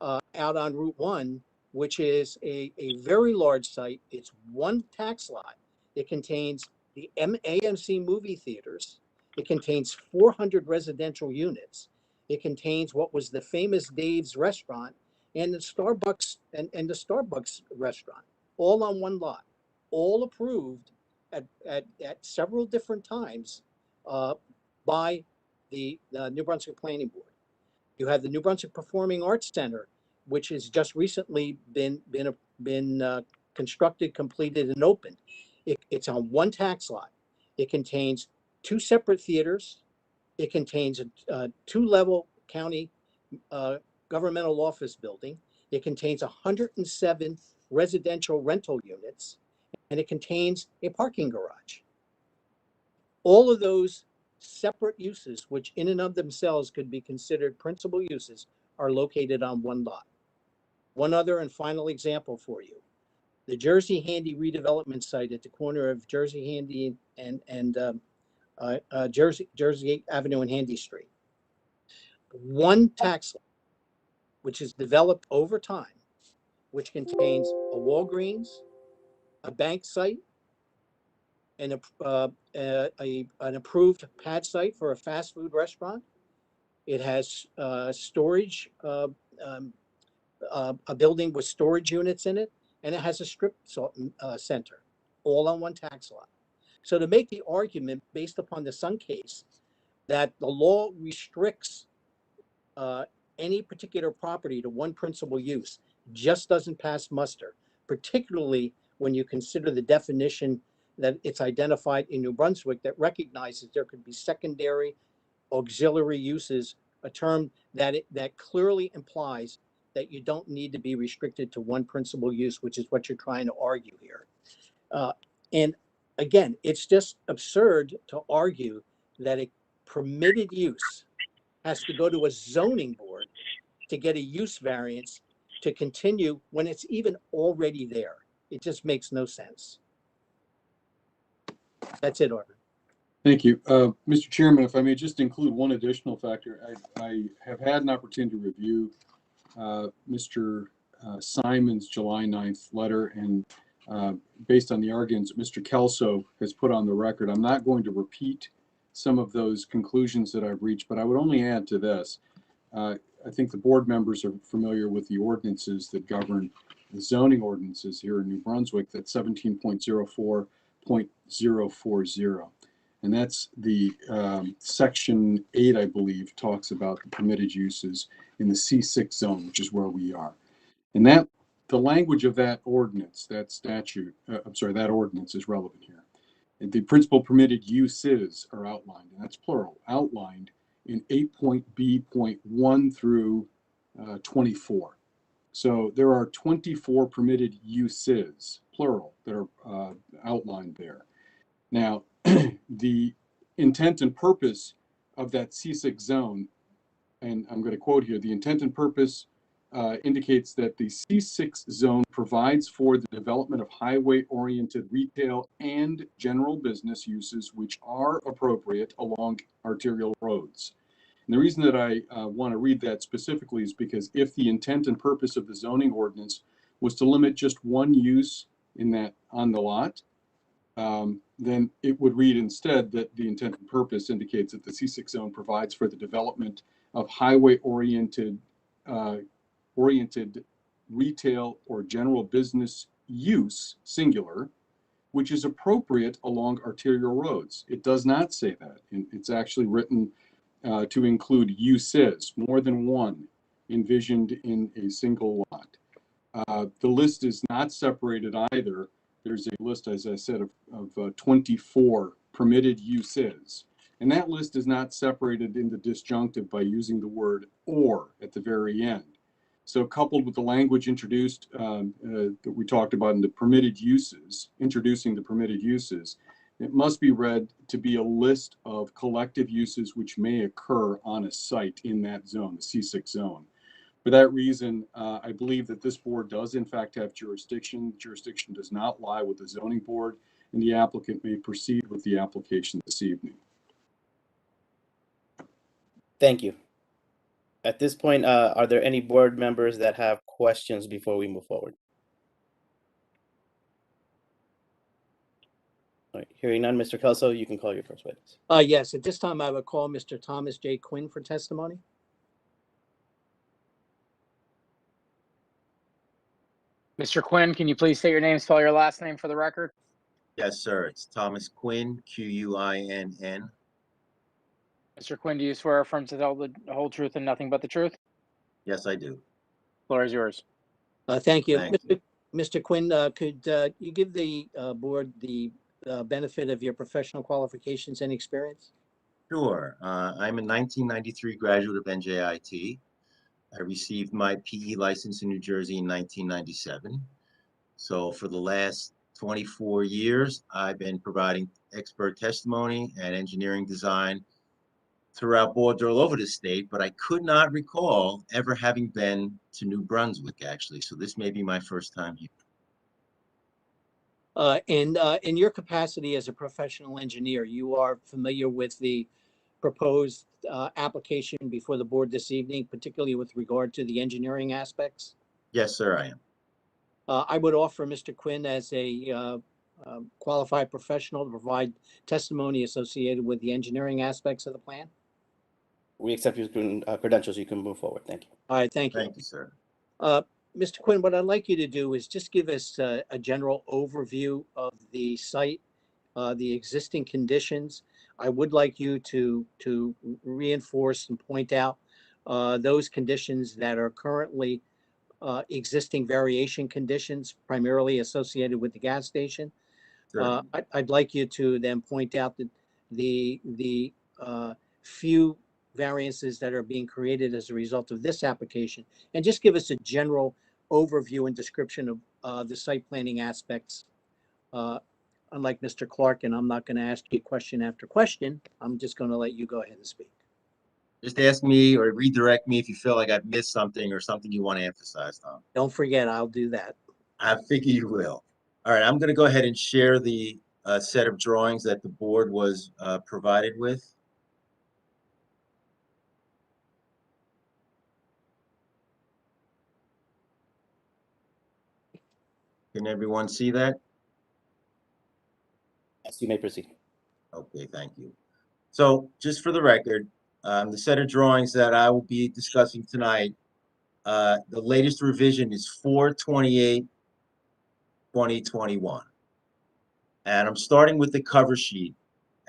Speaker 19: out on Route 1, which is a very large site. It's one tax lot. It contains the AMC movie theaters. It contains 400 residential units. It contains what was the famous Dave's restaurant and the Starbucks and the Starbucks restaurant, all on one lot, all approved at several different times by the New Brunswick Planning Board. You have the New Brunswick Performing Arts Center, which has just recently been constructed, completed, and opened. It's on one tax lot. It contains two separate theaters. It contains a two-level county governmental office building. It contains 107 residential rental units, and it contains a parking garage. All of those separate uses, which in and of themselves could be considered principal uses, are located on one lot. One other and final example for you. The Jersey Handy redevelopment site at the corner of Jersey Handy and Jersey Avenue and Handy Street. One tax lot, which is developed over time, which contains a Walgreens, a bank site, and an approved pad site for a fast food restaurant. It has storage, a building with storage units in it, and it has a strip center, all on one tax lot. So to make the argument based upon the Sun case that the law restricts any particular property to one principal use just doesn't pass muster, particularly when you consider the definition that it's identified in New Brunswick that recognizes there could be secondary auxiliary uses, a term that clearly implies that you don't need to be restricted to one principal use, which is what you're trying to argue here. And again, it's just absurd to argue that a permitted use has to go to a zoning board to get a use variance to continue when it's even already there. It just makes no sense. That's it, Arvin.
Speaker 5: Thank you. Mr. Chairman, if I may just include one additional factor. I have had an opportunity to review Mr. Simon's July 9th letter, and based on the arguments that Mr. Kelso has put on the record, I'm not going to repeat some of those conclusions that I've reached, but I would only add to this. I think the board members are familiar with the ordinances that govern the zoning ordinances here in New Brunswick, that's 17.04.040. And that's the section 8, I believe, talks about the permitted uses in the C6 zone, which is where we are. And that the language of that ordinance, that statute, that ordinance is relevant here. And the principal permitted uses are outlined, and that's plural, outlined in 8.b.1 through 24. So there are 24 permitted uses, plural, that are outlined there. Now, the intent and purpose of that C6 zone, and I'm going to quote here, the intent and purpose indicates that the C6 zone provides for the development of highway-oriented retail and general business uses which are appropriate along arterial roads. And the reason that I want to read that specifically is because if the intent and purpose of the zoning ordinance was to limit just one use in that on the lot, then it would read instead that the intent and purpose indicates that the C6 zone provides for the development of highway-oriented retail or general business use, singular, which is appropriate along arterial roads. It does not say that. It's actually written to include uses, more than one, envisioned in a single lot. The list is not separated either. There's a list, as I said, of 24 permitted uses. And that list is not separated in the disjunctive by using the word or at the very end. So coupled with the language introduced that we talked about in the permitted uses, introducing the permitted uses, it must be read to be a list of collective uses which may occur on a site in that zone, the C6 zone. For that reason, I believe that this board does in fact have jurisdiction. Jurisdiction does not lie with the zoning board, and the applicant may proceed with the application this evening.
Speaker 10: Thank you. At this point, are there any board members that have questions before we move forward? All right, hearing none, Mr. Kelso, you can call your first witness.
Speaker 19: Yes, at this time I would call Mr. Thomas J. Quinn for testimony.
Speaker 1: Mr. Quinn, can you please state your name, spell your last name for the record?
Speaker 21: Yes, sir. It's Thomas Quinn, Quinn.
Speaker 1: Mr. Quinn, do you swear or affirm to tell the whole truth and nothing but the truth?
Speaker 21: Yes, I do.
Speaker 1: Floor is yours.
Speaker 19: Thank you.
Speaker 21: Thank you.
Speaker 19: Mr. Quinn, could you give the board the benefit of your professional qualifications and experience?
Speaker 21: Sure. I'm a 1993 graduate of NJIT. I received my PE license in New Jersey in 1997. So for the last 24 years, I've been providing expert testimony and engineering design throughout boards all over the state, but I could not recall ever having been to New Brunswick, actually. So this may be my first time here.
Speaker 19: In your capacity as a professional engineer, you are familiar with the proposed application before the board this evening, particularly with regard to the engineering aspects?
Speaker 21: Yes, sir, I am.
Speaker 19: I would offer Mr. Quinn as a qualified professional to provide testimony associated with the engineering aspects of the plan.
Speaker 10: We accept your credentials. You can move forward. Thank you.
Speaker 19: All right, thank you.
Speaker 21: Thank you, sir.
Speaker 19: Mr. Quinn, what I'd like you to do is just give us a general overview of the site, the existing conditions. I would like you to reinforce and point out those conditions that are currently existing variation conditions, primarily associated with the gas station.
Speaker 21: Sure.
Speaker 19: I'd like you to then point out that the few variances that are being created as a result of this application, and just give us a general overview and description of the site planning aspects. Unlike Mr. Clark, and I'm not going to ask you question after question. I'm just going to let you go ahead and speak.
Speaker 21: Just ask me or redirect me if you feel like I've missed something or something you want to emphasize, Tom.
Speaker 19: Don't forget, I'll do that.
Speaker 21: I figure you will. All right, I'm going to go ahead and share the set of drawings that the board was provided with. Can everyone see that?
Speaker 10: Yes, you may proceed.
Speaker 21: Okay, thank you. So just for the record, the set of drawings that I will be discussing tonight, the latest revision is 4/28/2021. And I'm starting with the cover sheet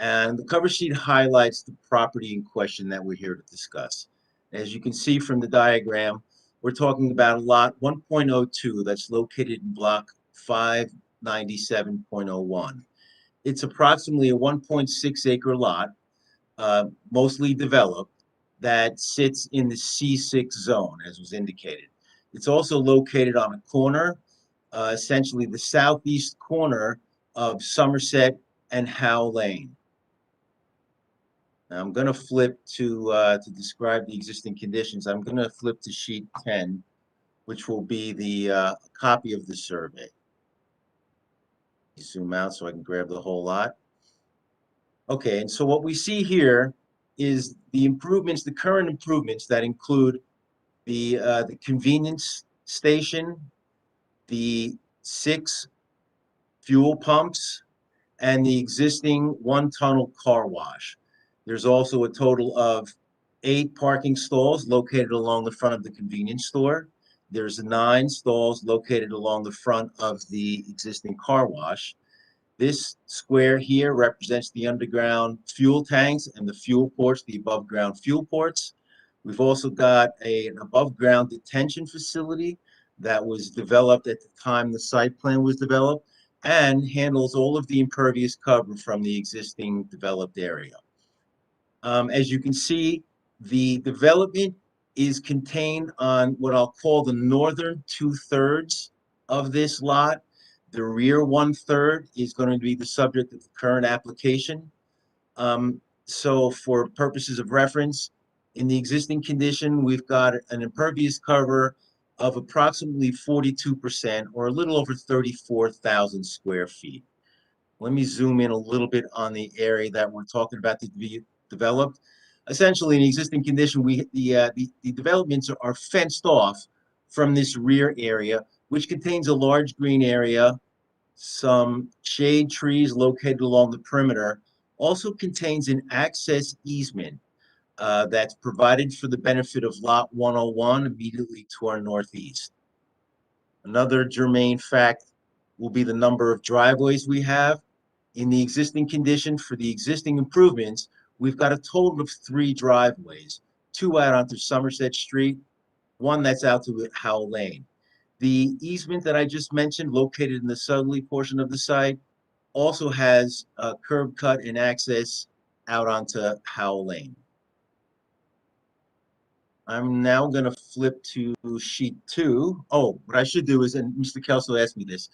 Speaker 21: And the cover sheet highlights the property in question that we're here to discuss. As you can see from the diagram, we're talking about lot 1.02 that's located in block 597.01. It's approximately a 1.6 acre lot, mostly developed, that sits in the C6 zone, as was indicated. It's also located on a corner, essentially the southeast corner of Somerset and Howe Lane. Now I'm going to flip to describe the existing conditions. I'm going to flip to sheet 10, which will be the copy of the survey. Zoom out so I can grab the whole lot. Okay, and so what we see here is the improvements, the current improvements that include the convenience station, the 6 fuel pumps, and the existing 1-tunnel car wash. There's also a total of 8 parking stalls located along the front of the convenience store. There's 9 stalls located along the front of the existing car wash. This square here represents the underground fuel tanks and the fuel ports, the above ground fuel ports. We've also got an above ground detention facility that was developed at the time the site plan was developed and handles all of the impervious cover from the existing developed area. As you can see, the development is contained on what I'll call the northern 2/3 of this lot. The rear 1/3 is going to be the subject of the current application. So for purposes of reference, in the existing condition, we've got an impervious cover of approximately 42% or a little over 34,000 square feet. Let me zoom in a little bit on the area that we're talking about to be developed. Essentially, in the existing condition, the developments are fenced off from this rear area, which contains a large green area, some shade trees located along the perimeter, also contains an access easement that's provided for the benefit of lot 101 immediately to our northeast. Another germane fact will be the number of driveways we have. In the existing condition for the existing improvements, we've got a total of 3 driveways, 2 out onto Somerset Street, 1 that's out to Howe Lane. The easement that I just mentioned, located in the southerly portion of the site, also has a curb cut and access out onto Howe Lane. I'm now going to flip to sheet 2. Oh, what I should do is, and Mr. Kelso asked me this,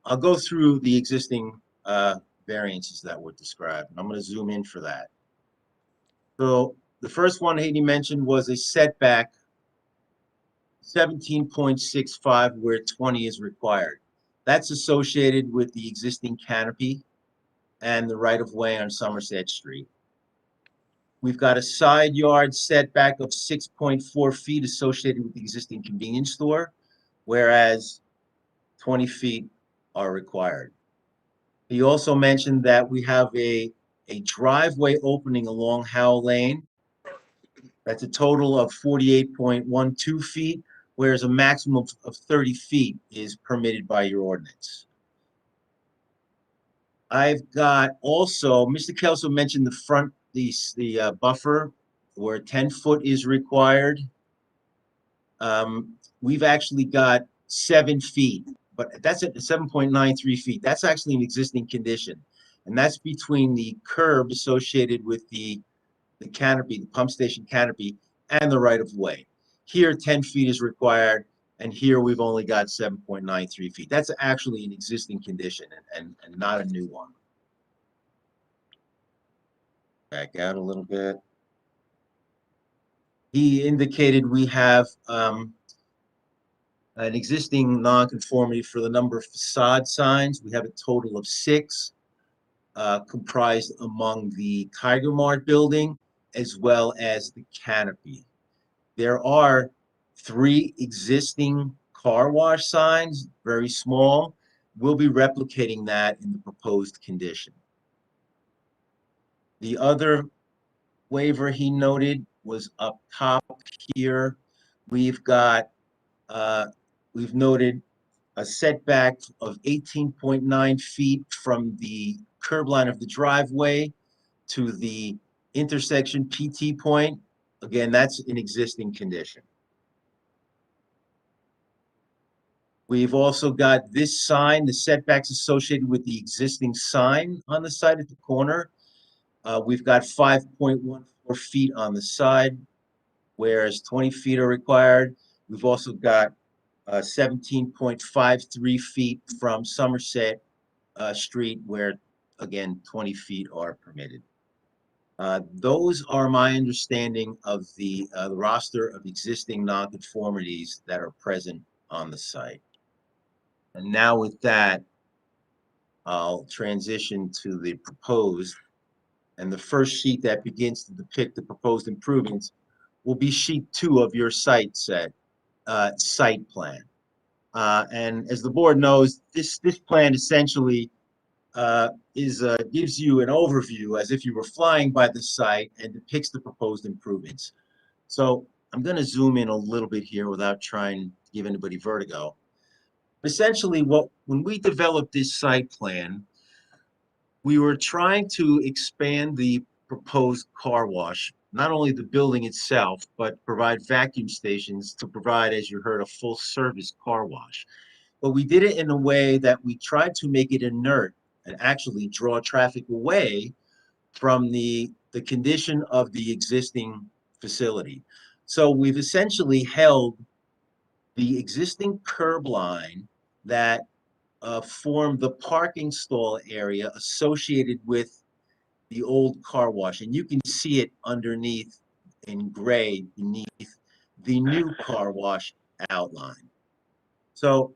Speaker 21: I'll go through the existing variances that were described. I'm going to zoom in for that. So the first one Haiti mentioned was a setback 17.65 where 20 is required. That's associated with the existing canopy and the right-of-way on Somerset Street. We've got a side yard setback of 6.4 feet associated with the existing convenience store, whereas 20 feet are required. He also mentioned that we have a driveway opening along Howe Lane. That's a total of 48.12 feet, whereas a maximum of 30 feet is permitted by your ordinance. I've got also, Mr. Kelso mentioned the front, the buffer where 10 foot is required. We've actually got 7 feet, but that's at 7.93 feet. That's actually an existing condition. And that's between the curb associated with the canopy, the pump station canopy, and the right of way. Here, 10 feet is required, and here we've only got 7.93 feet. That's actually an existing condition and not a new one. Back out a little bit. He indicated we have an existing nonconformity for the number of facade signs. We have a total of 6 comprised among the Tiger Mart building as well as the canopy. There are 3 existing car wash signs, very small. We'll be replicating that in the proposed condition. The other waiver he noted was up top here. We've got, we've noted a setback of 18.9 feet from the curb line of the driveway to the intersection PT point, again, that's an existing condition. We've also got this sign, the setbacks associated with the existing sign on the side at the corner. We've got 5.14 feet on the side, whereas 20 feet are required. We've also got 17.53 feet from Somerset Street, where, again, 20 feet are permitted. Those are my understanding of the roster of existing nonconformities that are present on the site. And now with that, I'll transition to the proposed. And the first sheet that begins to depict the proposed improvements will be sheet 2 of your site plan. And as the board knows, this plan essentially gives you an overview as if you were flying by the site and depicts the proposed improvements. So I'm going to zoom in a little bit here without trying to give anybody vertigo. Essentially, when we developed this site plan, we were trying to expand the proposed car wash, not only the building itself, but provide vacuum stations to provide, as you heard, a full service car wash. But we did it in a way that we tried to make it inert and actually draw traffic away from the condition of the existing facility. So we've essentially held the existing curb line that formed the parking stall area associated with the old car wash. And you can see it underneath in gray beneath the new car wash outline. So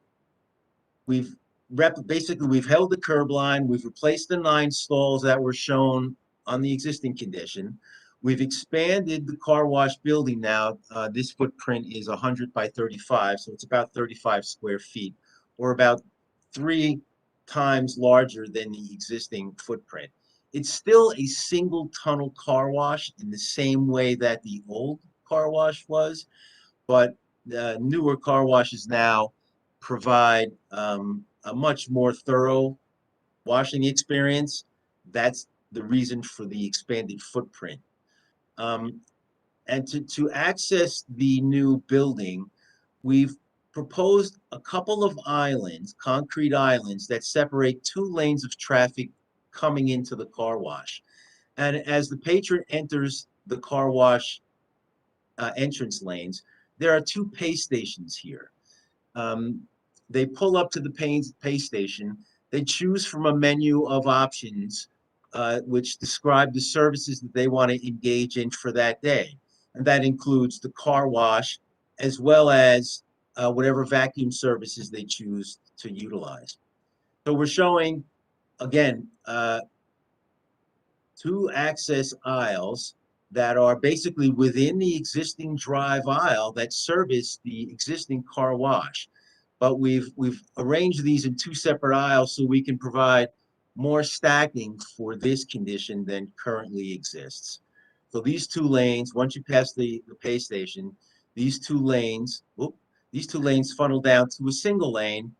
Speaker 21: we've held the curb line, we've replaced the 9 stalls that were shown on the existing condition. We've expanded the car wash building now. This footprint is 100 by 35, so it's about 35 square feet, or about 3 times larger than the existing footprint. It's still a single tunnel car wash in the same way that the old car wash was, but the newer car washes now provide a much more thorough washing experience. That's the reason for the expanded footprint. And to access the new building, we've proposed a couple of islands, concrete islands, that separate 2 lanes of traffic coming into the car wash. And as the patron enters the car wash entrance lanes, there are 2 pay stations here. They pull up to the pay station. They choose from a menu of options which describe the services that they want to engage in for that day. And that includes the car wash, as well as whatever vacuum services they choose to utilize. So we're showing, again, 2 access aisles that are basically within the existing drive aisle that service the existing car wash. But we've arranged these in 2 separate aisles so we can provide more stacking for this condition than currently exists. So these 2 lanes, once you pass the pay station, these two lanes funnel down to a single lane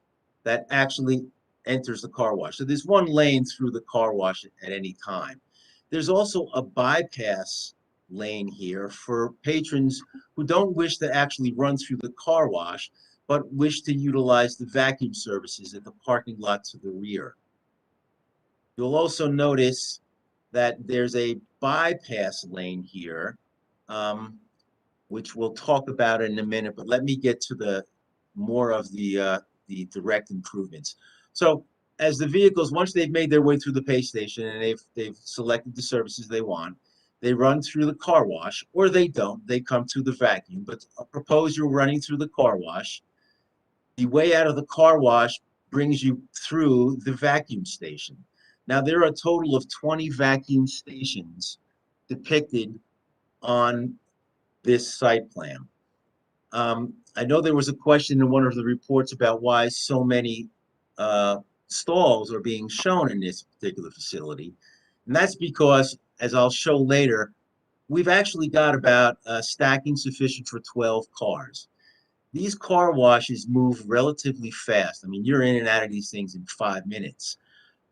Speaker 21: that actually enters the car wash. So there's 1 lane through the car wash at any time. There's also a bypass lane here for patrons who don't wish to actually run through the car wash, but wish to utilize the vacuum services at the parking lot to the rear. You'll also notice that there's a bypass lane here, which we'll talk about in a minute, but let me get to more of the direct improvements. So as the vehicles, once they've made their way through the pay station and they've selected the services they want, they run through the car wash, or they don't, they come to the vacuum. But suppose you're running through the car wash. The way out of the car wash brings you through the vacuum station. Now, there are a total of 20 vacuum stations depicted on this site plan. I know there was a question in one of the reports about why so many stalls are being shown in this particular facility. And that's because, as I'll show later, we've actually got about stacking sufficient for 12 cars. These car washes move relatively fast. I mean, you're in and out of these things in 5 minutes.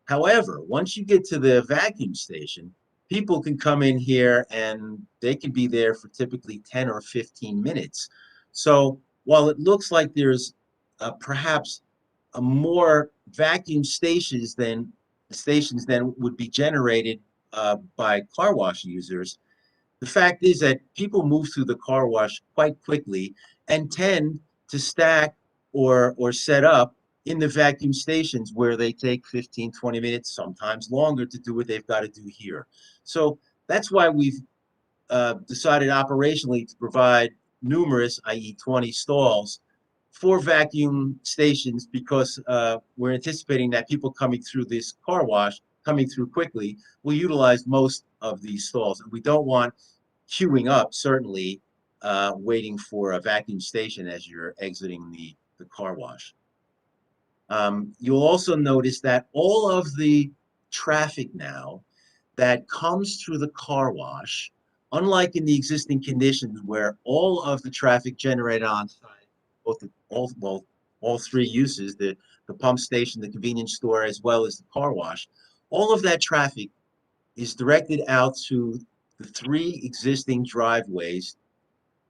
Speaker 21: However, once you get to the vacuum station, people can come in here and they can be there for typically 10 or 15 minutes. So while it looks like there's perhaps a more vacuum stations than would be generated by car wash users, the fact is that people move through the car wash quite quickly and tend to stack or set up in the vacuum stations where they take 15, 20 minutes, sometimes longer, to do what they've got to do here. So that's why we've decided operationally to provide numerous, i.e. 20 stalls for vacuum stations, because we're anticipating that people coming through this car wash, coming through quickly, will utilize most of these stalls. And we don't want queuing up, certainly, waiting for a vacuum station as you're exiting the car wash. You'll also notice that all of the traffic now that comes through the car wash, unlike in the existing conditions where all of the traffic generated on site, all three uses, the pump station, the convenience store, as well as the car wash, all of that traffic is directed out to the three existing driveways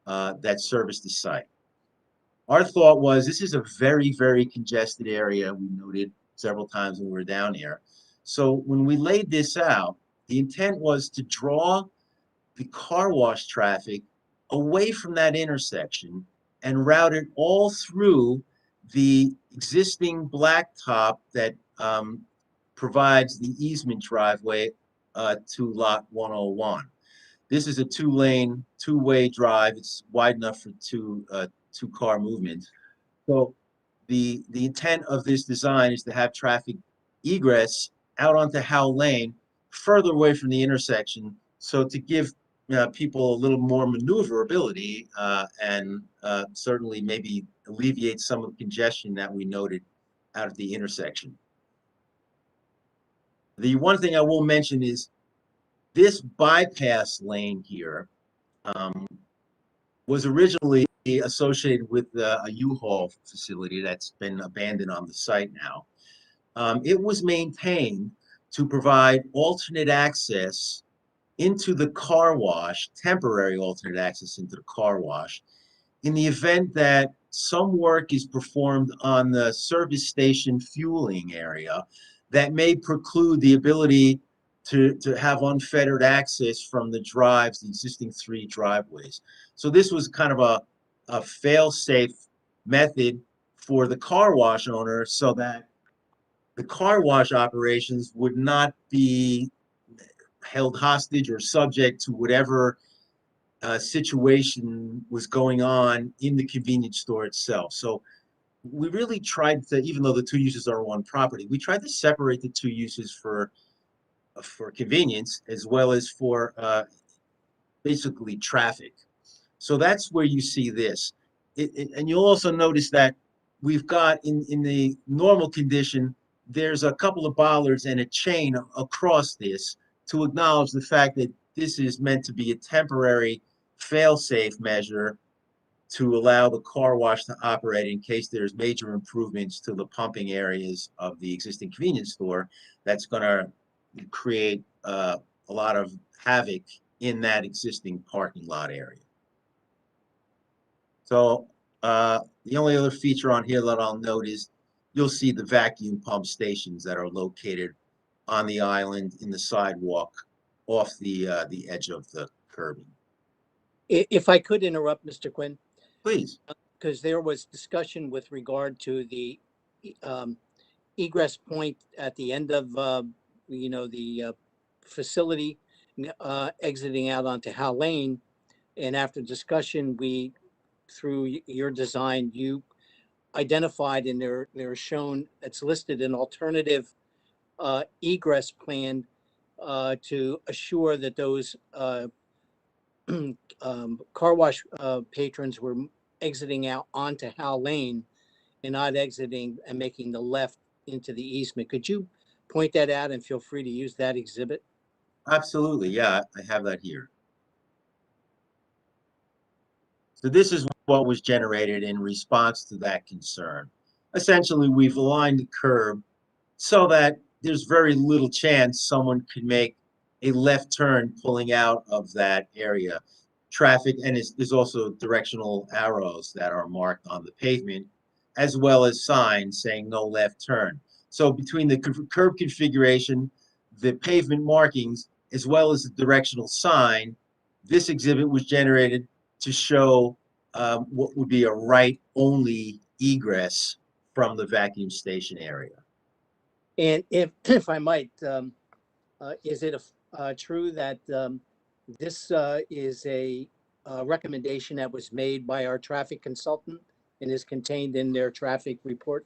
Speaker 21: that service the site. Our thought was, this is a very, very congested area. We noted several times when we were down here. So when we laid this out, the intent was to draw the car wash traffic away from that intersection and route it all through the existing blacktop that provides the easement driveway to lot 101. This is a two-way drive. It's wide enough for two-car movement. So the intent of this design is to have traffic egress out onto Howell Lane, further away from the intersection, so to give people a little more maneuverability and certainly maybe alleviate some of the congestion that we noted out at the intersection. The one thing I will mention is this bypass lane here was originally associated with a U-Haul facility that's been abandoned on the site now. It was maintained to provide alternate access into the car wash, temporary alternate access into the car wash, in the event that some work is performed on the service station fueling area that may preclude the ability to have unfettered access from the drives, the existing three driveways. So this was kind of a fail-safe method for the car wash owner, so that the car wash operations would not be held hostage or subject to whatever situation was going on in the convenience store itself. So we really tried to, even though the two uses are one property, we tried to separate the two uses for convenience as well as for basically traffic. So that's where you see this. And you'll also notice that we've got in the normal condition, there's a couple of bollards and a chain across this to acknowledge the fact that this is meant to be a temporary fail-safe measure to allow the car wash to operate in case there's major improvements to the pumping areas of the existing convenience store. That's going to create a lot of havoc in that existing parking lot area. So the only other feature on here that I'll note is you'll see the vacuum pump stations that are located on the island in the sidewalk off the edge of the curbing.
Speaker 19: If I could interrupt, Mr. Quinn.
Speaker 21: Please.
Speaker 19: Because there was discussion with regard to the egress point at the end of, the facility exiting out onto Howell Lane. And after discussion, through your design, you identified, and they're shown, it's listed an alternative egress plan to assure that those car wash patrons were exiting out onto Howell Lane and not exiting and making the left into the easement. Could you point that out, and feel free to use that exhibit?
Speaker 21: Absolutely, yeah, I have that here. So this is what was generated in response to that concern. Essentially, we've aligned the curb so that there's very little chance someone could make a left turn pulling out of that area. Traffic, and there's also directional arrows that are marked on the pavement, as well as signs saying no left turn. So between the curb configuration, the pavement markings, as well as the directional sign, this exhibit was generated to show what would be a right-only egress from the vacuum station area.
Speaker 19: And if I might, is it true that this is a recommendation that was made by our traffic consultant and is contained in their traffic report?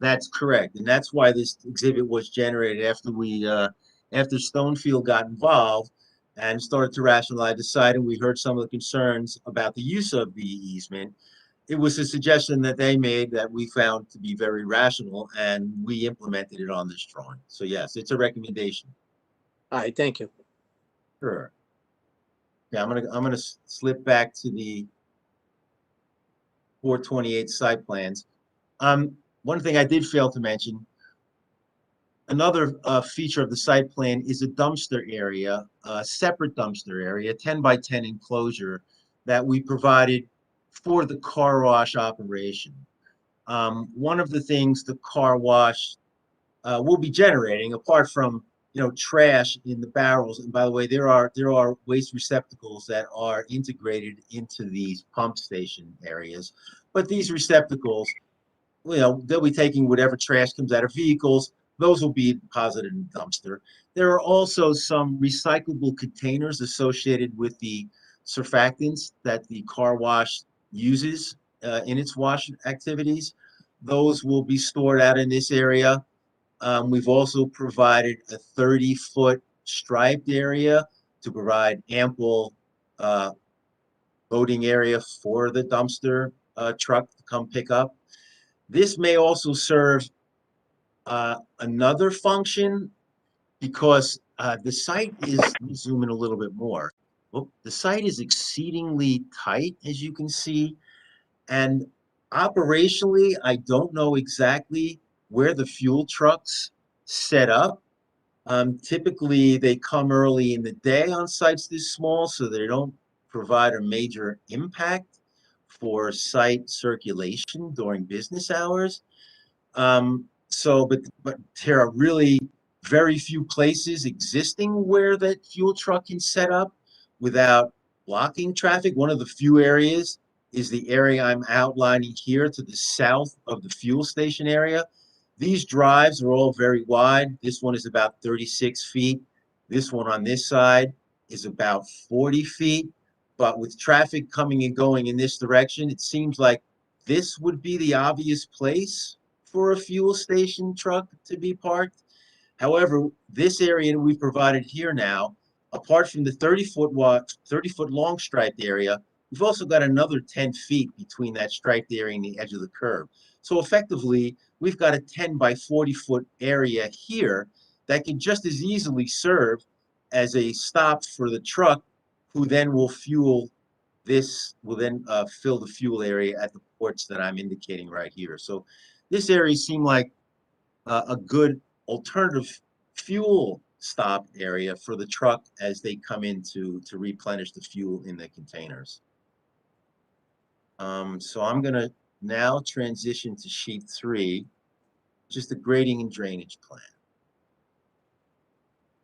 Speaker 21: That's correct, and that's why this exhibit was generated after after Stonefield got involved and started to rationalize the site, and we heard some of the concerns about the use of the easement. It was a suggestion that they made that we found to be very rational, and we implemented it on this drawing. So yes, it's a recommendation.
Speaker 19: All right, thank you.
Speaker 21: Sure. Yeah, I'm gonna slip back to the 428 site plans. One thing I did fail to mention, another feature of the site plan is a dumpster area, a separate dumpster area, 10 by 10 enclosure that we provided for the car wash operation. One of the things the car wash will be generating, apart from trash in the barrels, and by the way, there are waste receptacles that are integrated into these pump station areas, but these receptacles, they'll be taking whatever trash comes out of vehicles. Those will be deposited in the dumpster. There are also some recyclable containers associated with the surfactants that the car wash uses in its wash activities. Those will be stored out in this area. We've also provided a 30-foot striped area to provide ample loading area for the dumpster truck to come pick up. This may also serve another function because the site is, let me zoom in a little bit more. Well, the site is exceedingly tight, as you can see, and operationally, I don't know exactly where the fuel trucks set up. Typically, they come early in the day on sites this small, so they don't provide a major impact for site circulation during business hours. But there are really very few places existing where that fuel truck can set up without blocking traffic. One of the few areas is the area I'm outlining here to the south of the fuel station area. These drives are all very wide. This one is about 36 feet. This one on this side is about 40 feet. But with traffic coming and going in this direction, it seems like this would be the obvious place for a fuel station truck to be parked. However, this area we've provided here now, apart from the 30-foot long striped area, we've also got another 10 feet between that striped area and the edge of the curb. So effectively, we've got a 10 by 40-foot area here that can just as easily serve as a stop for the truck, who then will fill the fuel area at the ports that I'm indicating right here. So this area seemed like a good alternative fuel stop area for the truck as they come in to replenish the fuel in the containers. So I'm going to now transition to sheet 3, just the grading and drainage plan.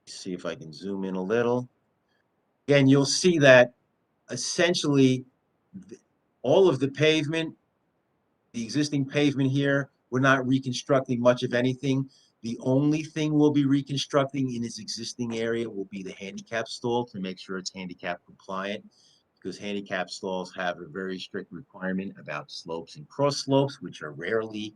Speaker 21: See if I can zoom in a little. Again, you'll see that essentially all of the pavement, the existing pavement here, we're not reconstructing much of anything. The only thing we'll be reconstructing in its existing area will be the handicap stall to make sure it's handicap compliant, because handicap stalls have a very strict requirement about slopes and cross slopes, which are rarely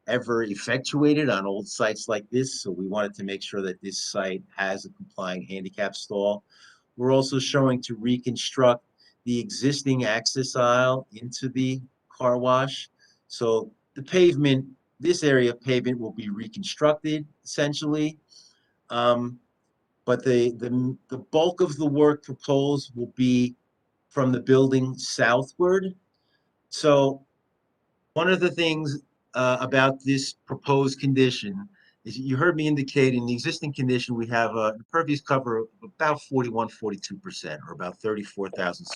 Speaker 21: ever effectuated on old sites like this. So we wanted to make sure that this site has a compliant handicap stall. We're also showing to reconstruct the existing access aisle into the car wash. So the pavement, this area of pavement will be reconstructed essentially. But the bulk of the work proposed will be from the building southward. So one of the things about this proposed condition As you heard me indicate, in the existing condition, we have an impervious cover of about 42%, or about 34,000.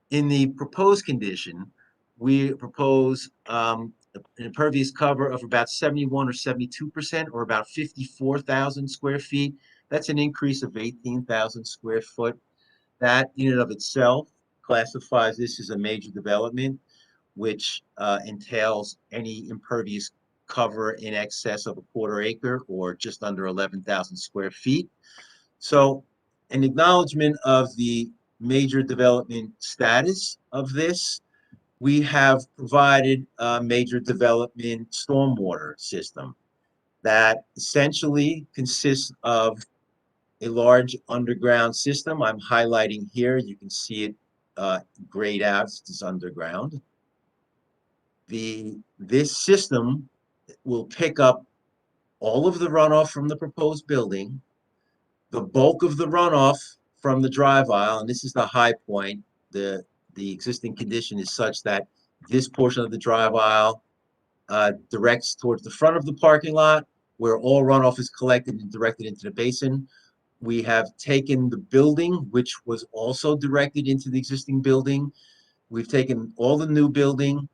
Speaker 21: In the proposed condition, we propose an impervious cover of about 71 or 72%, or about 54,000 square feet. That's an increase of 18,000 square foot. That in and of itself classifies this as a major development, which entails any impervious cover in excess of a quarter acre or just under 11,000 square feet. So an acknowledgement of the major development status of this, we have provided a major development stormwater system that essentially consists of a large underground system. I'm highlighting here. You can see it grayed out. It's underground. This system will pick up all of the runoff from the proposed building, the bulk of the runoff from the drive aisle, and this is the high point. The existing condition is such that this portion of the drive aisle directs towards the front of the parking lot, where all runoff is collected and directed into the basin. We have taken the building, which was also directed into the existing building. We've taken all the new building,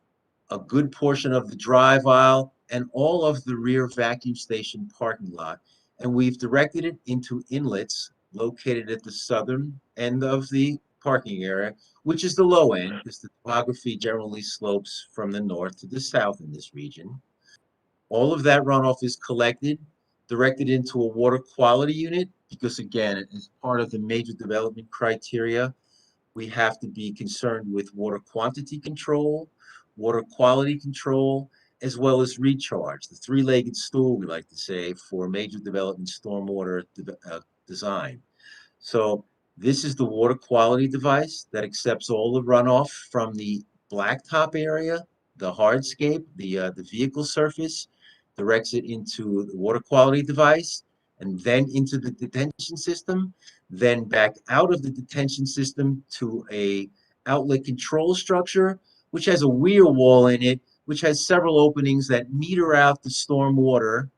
Speaker 21: a good portion of the drive aisle, and all of the rear vacuum station parking lot. And we've directed it into inlets located at the southern end of the parking area, which is the low end, because the topography generally slopes from the north to the south in this region. All of that runoff is collected, directed into a water quality unit, because again, as part of the major development criteria, we have to be concerned with water quantity control, water quality control, as well as recharge, the three-legged stool, we like to say, for major development stormwater design. So this is the water quality device that accepts all the runoff from the blacktop area, the hardscape, the vehicle surface, directs it into the water quality device, and then into the detention system, then back out of the detention system to a outlet control structure, which has a weir wall in it, which has several openings that meter out the storm water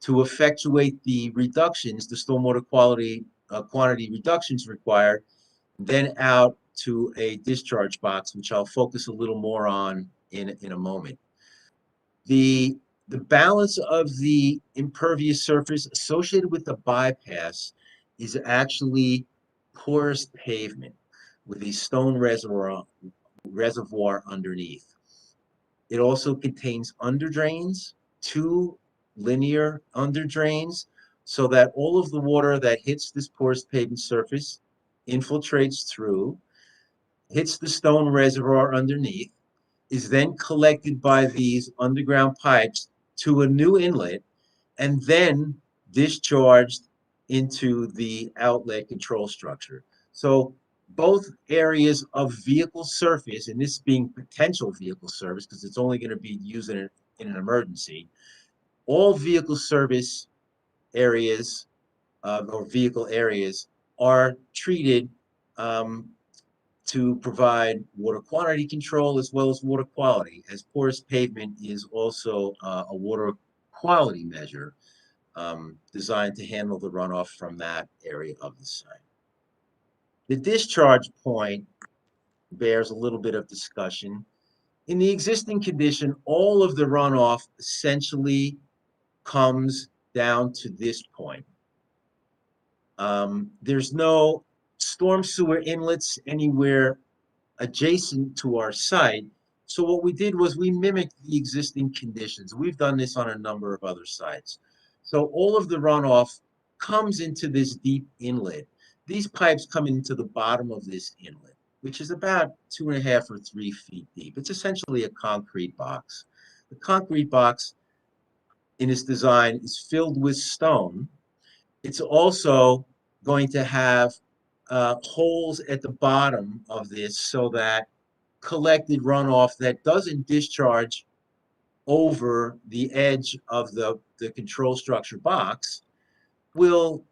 Speaker 21: to effectuate the reductions, the stormwater quality quantity reductions required, then out to a discharge box, which I'll focus a little more on in a moment. The balance of the impervious surface associated with the bypass is actually porous pavement with a stone reservoir underneath. It also contains underdrains, 2 linear underdrains, so that all of the water that hits this porous pavement surface infiltrates through, hits the stone reservoir underneath, is then collected by these underground pipes to a new inlet, and then discharged into the outlet control structure. So both areas of vehicle surface, and this being potential vehicle service, because it's only going to be used in an emergency, all vehicle service areas or vehicle areas are treated to provide water quantity control as well as water quality, as porous pavement is also a water quality measure designed to handle the runoff from that area of the site. The discharge point bears a little bit of discussion. In the existing condition, all of the runoff essentially comes down to this point. There's no storm sewer inlets anywhere adjacent to our site. So what we did was we mimicked the existing conditions. We've done this on a number of other sites. So all of the runoff comes into this deep inlet. These pipes come into the bottom of this inlet, which is about 2.5 or 3 feet deep. It's essentially a concrete box. The concrete box in its design is filled with stone. It's also going to have holes at the bottom of this so that collected runoff that doesn't discharge over the edge of the control structure box will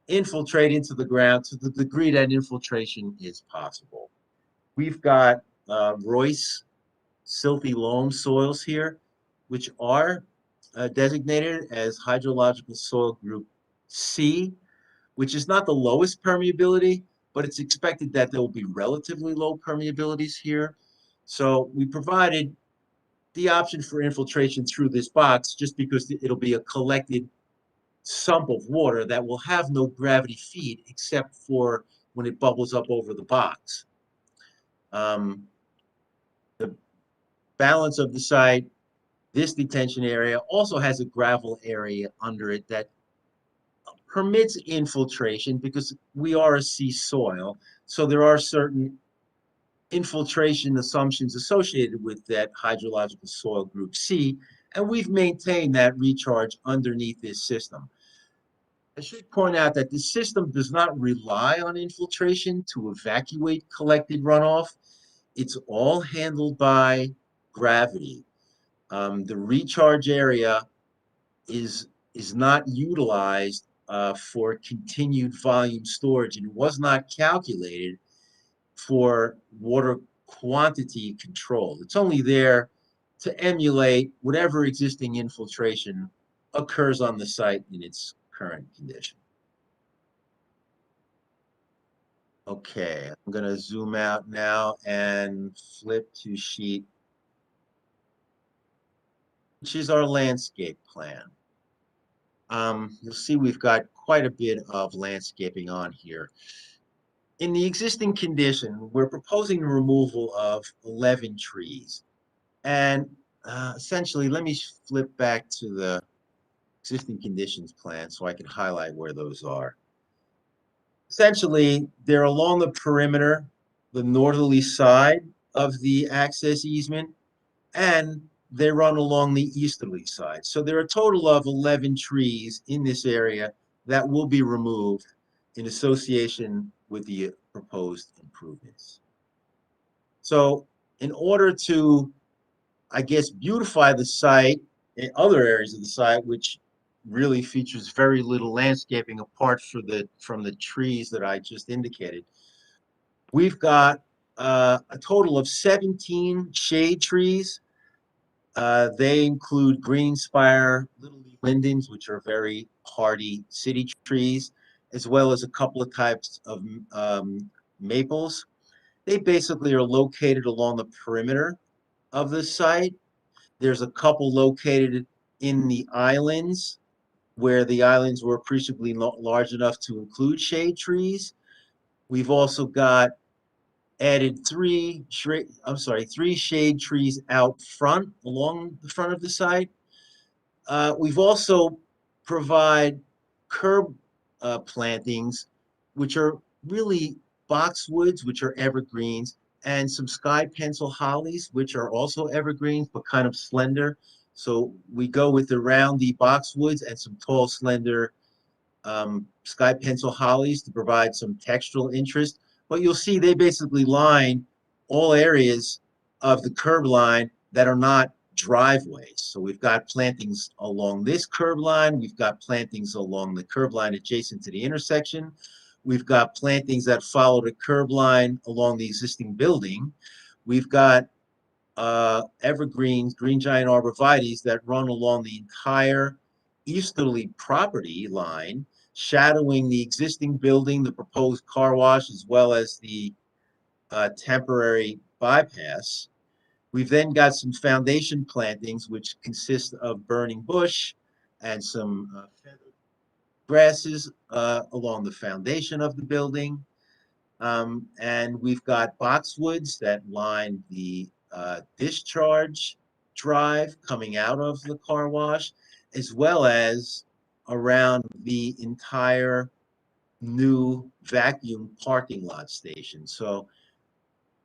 Speaker 21: infiltrate into the ground to the degree that infiltration is possible. We've got Royce silty loam soils here, which are designated as hydrological soil group C, which is not the lowest permeability, but it's expected that there will be relatively low permeabilities here. So we provided the option for infiltration through this box just because it'll be a collected sump of water that will have no gravity feed except for when it bubbles up over the box. The balance of the site, this detention area also has a gravel area under it that permits infiltration because we are a sea soil. So there are certain infiltration assumptions associated with that hydrological soil group C, and we've maintained that recharge underneath this system. I should point out that the system does not rely on infiltration to evacuate collected runoff. It's all handled by gravity. The recharge area is not utilized for continued volume storage, and was not calculated for water quantity control. It's only there to emulate whatever existing infiltration occurs on the site in its current condition. Okay, I'm going to zoom out now and flip to sheet, which is our landscape plan. You'll see we've got quite a bit of landscaping on here. In the existing condition, we're proposing the removal of 11 trees. And essentially, let me flip back to the existing conditions plan so I can highlight where those are. Essentially, they're along the perimeter, the northerly side of the access easement, and they run along the easterly side. So there are a total of 11 trees in this area that will be removed in association with the proposed improvements. So in order to, I guess, beautify the site and other areas of the site, which really features very little landscaping apart from the trees that I just indicated, we've got a total of 17 shade trees. They include greenspire, little leaf lindens, which are very hardy city trees, as well as a couple of types of maples. They basically are located along the perimeter of the site. There's a couple located in the islands, where the islands were appreciably large enough to include shade trees. We've also got added three shade trees out front, along the front of the site. We've also provide curb plantings, which are really boxwoods, which are evergreens, and some sky pencil hollies, which are also evergreens, but kind of slender. So we go with the roundy boxwoods and some tall, slender sky pencil hollies to provide some textural interest. But you'll see they basically line all areas of the curb line that are not driveways. So we've got plantings along this curb line. We've got plantings along the curb line adjacent to the intersection. We've got plantings that follow the curb line along the existing building. We've got evergreens, green giant arborvitaes that run along the entire easterly property line, shadowing the existing building, the proposed car wash, as well as the temporary bypass. We've then got some foundation plantings, which consist of burning bush and some grasses along the foundation of the building. And we've got boxwoods that line the discharge drive coming out of the car wash, as well as around the entire new vacuum parking lot station. So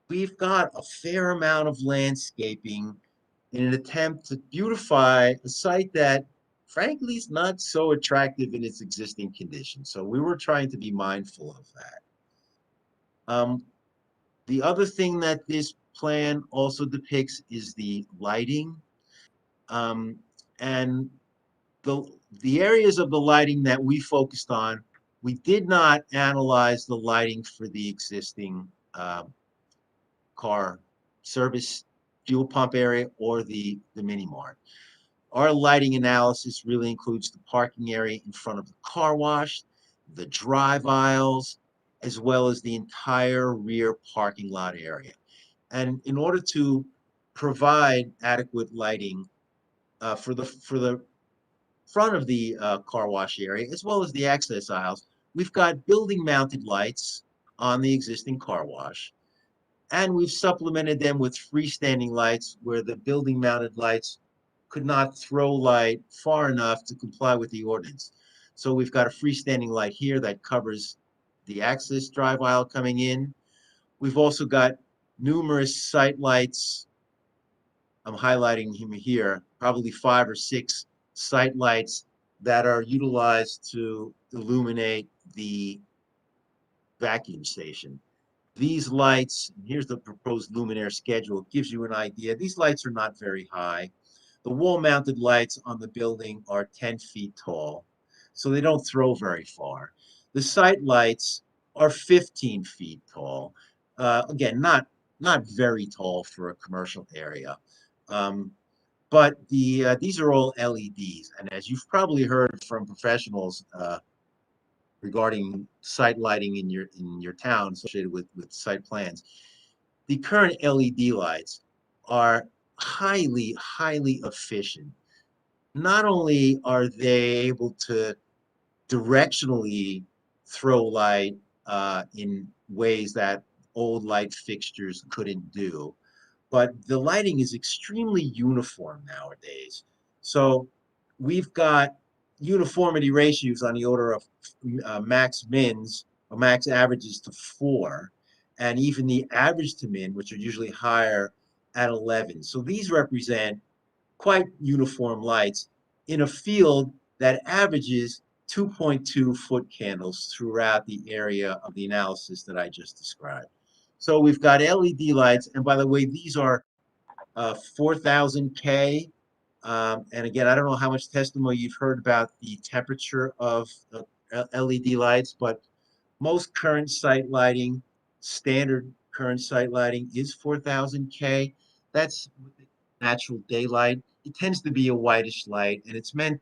Speaker 21: we've got a fair amount of landscaping in an attempt to beautify a site that frankly is not so attractive in its existing condition. So we were trying to be mindful of that. The other thing that this plan also depicts is the lighting. And the areas of the lighting that we focused on, we did not analyze the lighting for the existing car service fuel pump area or the mini mart. Our lighting analysis really includes the parking area in front of the car wash, the drive aisles, as well as the entire rear parking lot area. And in order to provide adequate lighting for the front of the car wash area, as well as the access aisles, we've got building mounted lights on the existing car wash. And we've supplemented them with freestanding lights where the building mounted lights could not throw light far enough to comply with the ordinance. So we've got a freestanding light here that covers the access drive aisle coming in. We've also got numerous site lights. I'm highlighting him here, probably 5 or 6 site lights that are utilized to illuminate the vacuum station. These lights, here's the proposed luminaire schedule, it gives you an idea. These lights are not very high. The wall-mounted lights on the building are 10 feet tall, so they don't throw very far. The site lights are 15 feet tall. Again, not very tall for a commercial area. But these are all LEDs, and as you've probably heard from professionals regarding site lighting in your town associated with site plans, the current LED lights are highly efficient. Not only are they able to directionally throw light in ways that old light fixtures couldn't do, but the lighting is extremely uniform nowadays. So we've got uniformity ratios on the order of max mins or max averages to 4, and even the average to min, which are usually higher, at 11. So these represent quite uniform lights in a field that averages 2.2 foot candles throughout the area of the analysis that I just described. So we've got LED lights, and by the way, these are 4,000 K. And again, I don't know how much testimony you've heard about the temperature of LED lights, but most current site lighting, standard current site lighting, is 4,000 K. That's natural daylight. It tends to be a whitish light, and it's meant,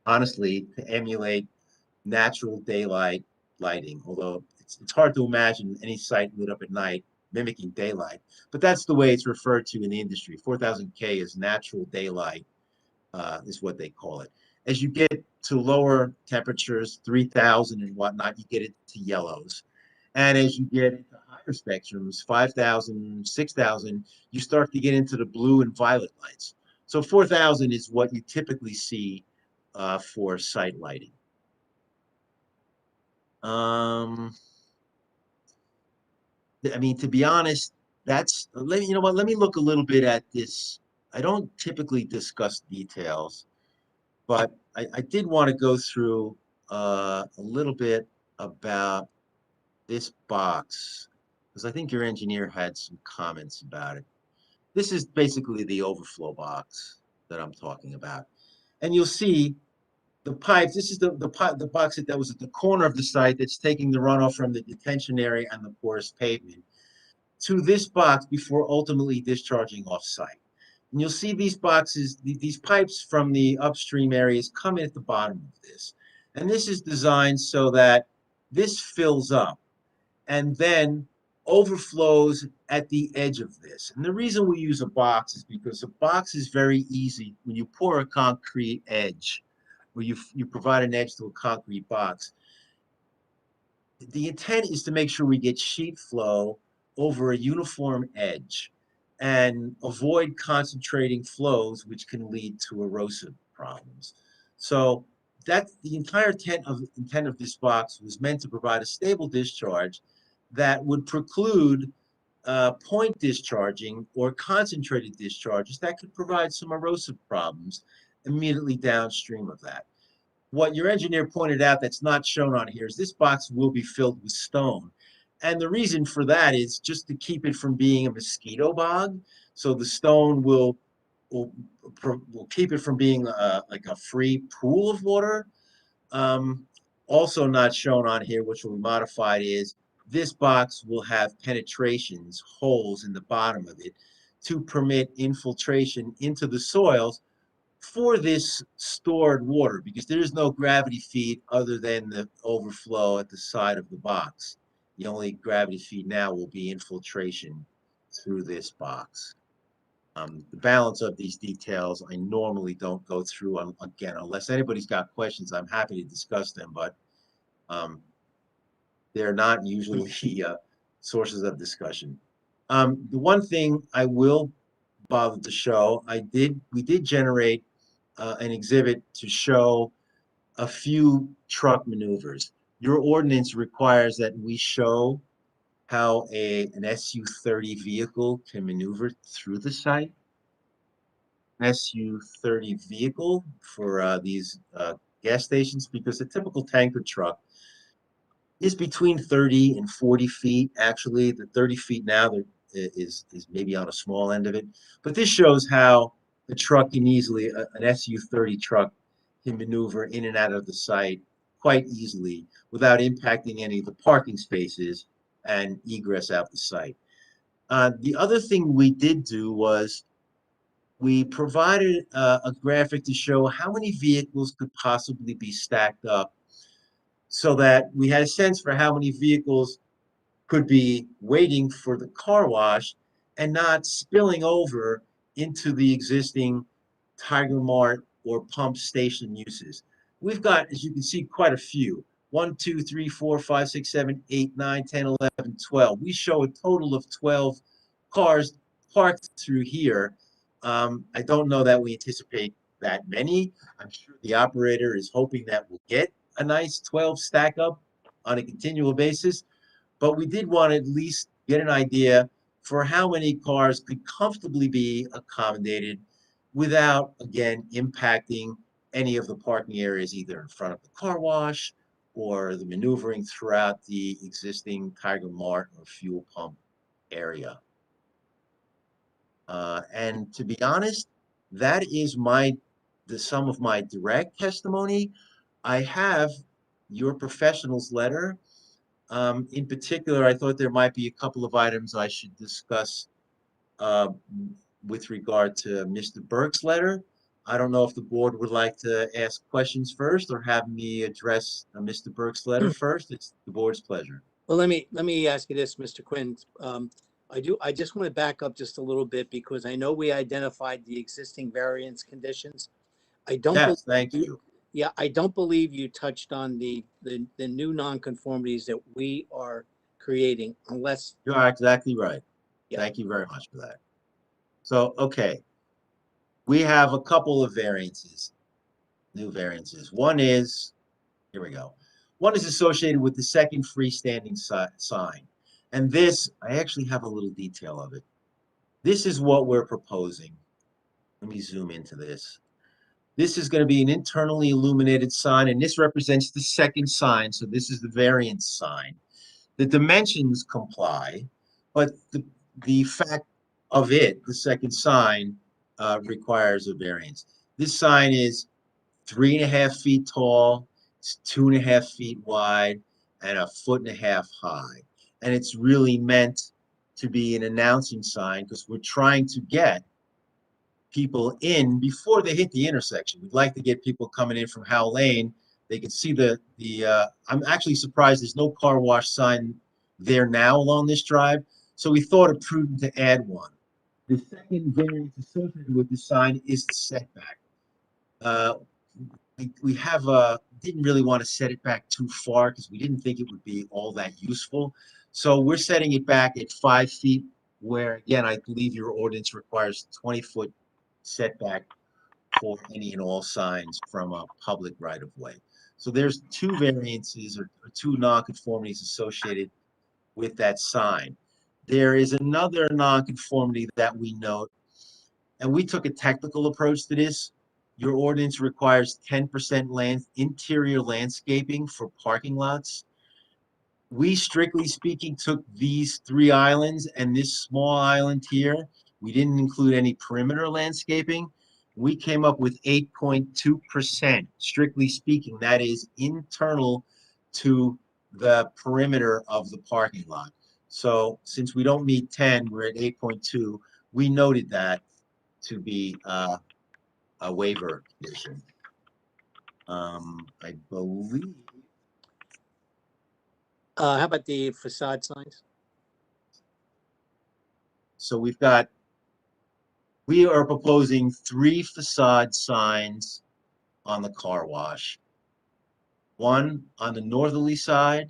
Speaker 21: honestly, to emulate natural daylight lighting, although it's hard to imagine any site lit up at night mimicking daylight. But that's the way it's referred to in the industry. 4,000 K is natural daylight, is what they call it. As you get to lower temperatures, 3,000 and whatnot, you get into yellows. And as you get into higher spectrums, 5,000, 6,000, you start to get into the blue and violet lights. So 4,000 is what you typically see for site lighting. I mean, to be honest, you know what, let me look a little bit at this. I don't typically discuss details, but I did want to go through a little bit about this box, because I think your engineer had some comments about it. This is basically the overflow box that I'm talking about. And you'll see the pipes. This is the box that was at the corner of the site that's taking the runoff from the detention area and the porous pavement to this box before ultimately discharging off-site. And you'll see these boxes, these pipes from the upstream areas come in at the bottom of this. And this is designed so that this fills up and then overflows at the edge of this. And the reason we use a box is because a box is very easy when you pour a concrete edge, where you provide an edge to a concrete box. The intent is to make sure we get sheet flow over a uniform edge and avoid concentrating flows, which can lead to erosive problems. So that's the entire intent of this box was meant to provide a stable discharge that would preclude point discharging or concentrated discharges that could provide some erosive problems immediately downstream of that. What your engineer pointed out that's not shown on here is this box will be filled with stone. And the reason for that is just to keep it from being a mosquito bog. So the stone will keep it from being like a free pool of water. Also not shown on here, which will be modified, is this box will have penetrations, holes in the bottom of it, to permit infiltration into the soils for this stored water, because there is no gravity feed other than the overflow at the side of the box. The only gravity feed now will be infiltration through this box. The balance of these details I normally don't go through again, unless anybody's got questions. I'm happy to discuss them, but they're not usually sources of discussion. The one thing I will bother to show, we did generate an exhibit to show a few truck maneuvers. Your ordinance requires that we show how an SU-30 vehicle can maneuver through the site. An SU-30 vehicle for these gas stations, because a typical tanker truck is between 30 and 40 feet. Actually, the 30 feet now is maybe on a small end of it. But this shows how the truck can easily, an SU-30 truck can maneuver in and out of the site quite easily without impacting any of the parking spaces and egress out the site. The other thing we did do was we provided a graphic to show how many vehicles could possibly be stacked up, so that we had a sense for how many vehicles could be waiting for the car wash and not spilling over into the existing Tiger Mart or pump station uses. We've got, as you can see, quite a few. 1, 2, 3, 4, 5, 6, 7, 8, 9, 10, 11, 12. We show a total of 12 cars parked through here. I don't know that we anticipate that many. I'm sure the operator is hoping that we'll get a nice 12 stack up on a continual basis, but we did want to at least get an idea for how many cars could comfortably be accommodated without, again, impacting any of the parking areas, either in front of the car wash or the maneuvering throughout the existing Tiger Mart or fuel pump area. And to be honest, that is the sum of my direct testimony. I have your professional's letter. In particular, I thought there might be a couple of items I should discuss with regard to Mr. Burke's letter. I don't know if the board would like to ask questions first or have me address Mr. Burke's letter first. It's the board's pleasure.
Speaker 19: Well, let me ask you this, Mr. Quinn. I just want to back up just a little bit because I know we identified the existing variance conditions. I don't.
Speaker 21: Yes, thank you.
Speaker 19: Yeah, I don't believe you touched on the new nonconformities that we are creating, unless.
Speaker 21: You are exactly right.
Speaker 19: Yeah.
Speaker 21: Thank you very much for that. So, okay, we have a couple of variances, new variances. One is, here we go. One is associated with the second freestanding sign. And this, I actually have a little detail of it. This is what we're proposing. Let me zoom into this. This is going to be an internally illuminated sign, and this represents the second sign. So this is the variance sign. The dimensions comply, but the fact of it, the second sign, requires a variance. This sign is 3.5 feet tall, it's 2.5 feet wide, and 1.5 feet high. And it's really meant to be an announcing sign because we're trying to get people in before they hit the intersection. We'd like to get people coming in from Howe Lane. They can see I'm actually surprised there's no car wash sign there now along this drive. So we thought it prudent to add one. The second variance associated with the sign is the setback. We didn't really want to set it back too far because we didn't think it would be all that useful. So we're setting it back at 5 feet, where again, I believe your ordinance requires 20-foot setback for any and all signs from a public right of way. So there's two variances or two nonconformities associated with that sign. There is another nonconformity that we note, and we took a technical approach to this. Your ordinance requires 10% interior landscaping for parking lots. We, strictly speaking, took these 3 islands and this small island here. We didn't include any perimeter landscaping. We came up with 8.2%. Strictly speaking, that is internal to the perimeter of the parking lot. So since we don't meet 10, we're at 8.2. We noted that to be waiver condition. I believe.
Speaker 19: How about the facade signs?
Speaker 21: So we are proposing 3 facade signs on the car wash. One on the northerly side,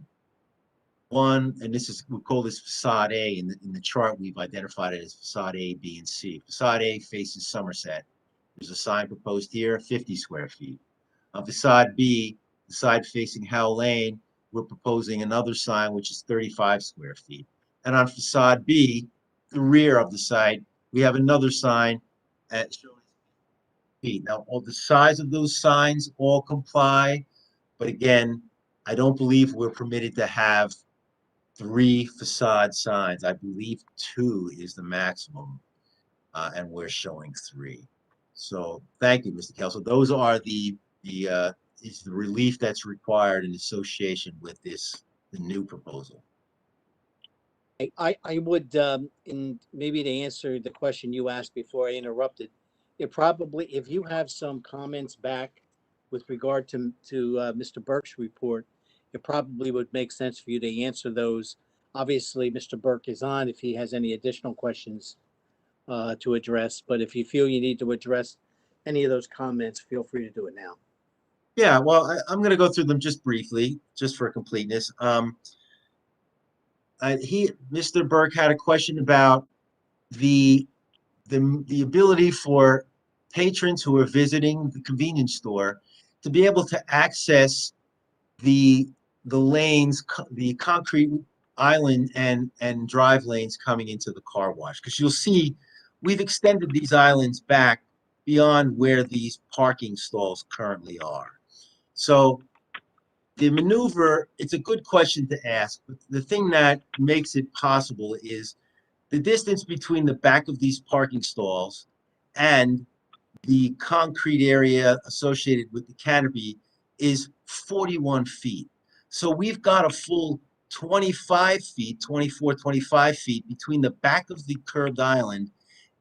Speaker 21: one, and we call this facade A. In the chart, we've identified it as facade A, B, and C. Facade A faces Somerset. There's a sign proposed here, 50 square feet. On facade B, the side facing Howell Lane, we're proposing another sign which is 35 square feet. And on facade B, the rear of the site, we have another sign at feet. Now, all the size of those signs all comply, but again, I don't believe we're permitted to have 3 facade signs. I believe 2 is the maximum, and we're showing 3. So thank you, Mr. Kelso. Those are the relief that's required in association with the new proposal.
Speaker 19: I would, in maybe to answer the question you asked before I interrupted, it probably, if you have some comments back with regard to Mr. Burke's report, it probably would make sense for you to answer those. Obviously, Mr. Burke is on if he has any additional questions to address, but if you feel you need to address any of those comments, feel free to do it now.
Speaker 21: Yeah, well, I'm going to go through them just briefly, just for completeness. Mr. Burke had a question about the ability for patrons who are visiting the convenience store to be able to access the lanes, the concrete island and drive lanes coming into the car wash. Because you'll see, we've extended these islands back beyond where these parking stalls currently are. So the maneuver, it's a good question to ask, but the thing that makes it possible is the distance between the back of these parking stalls and the concrete area associated with the canopy is 41 feet. So we've got a full 25 feet, 24, 25 feet between the back of the curved island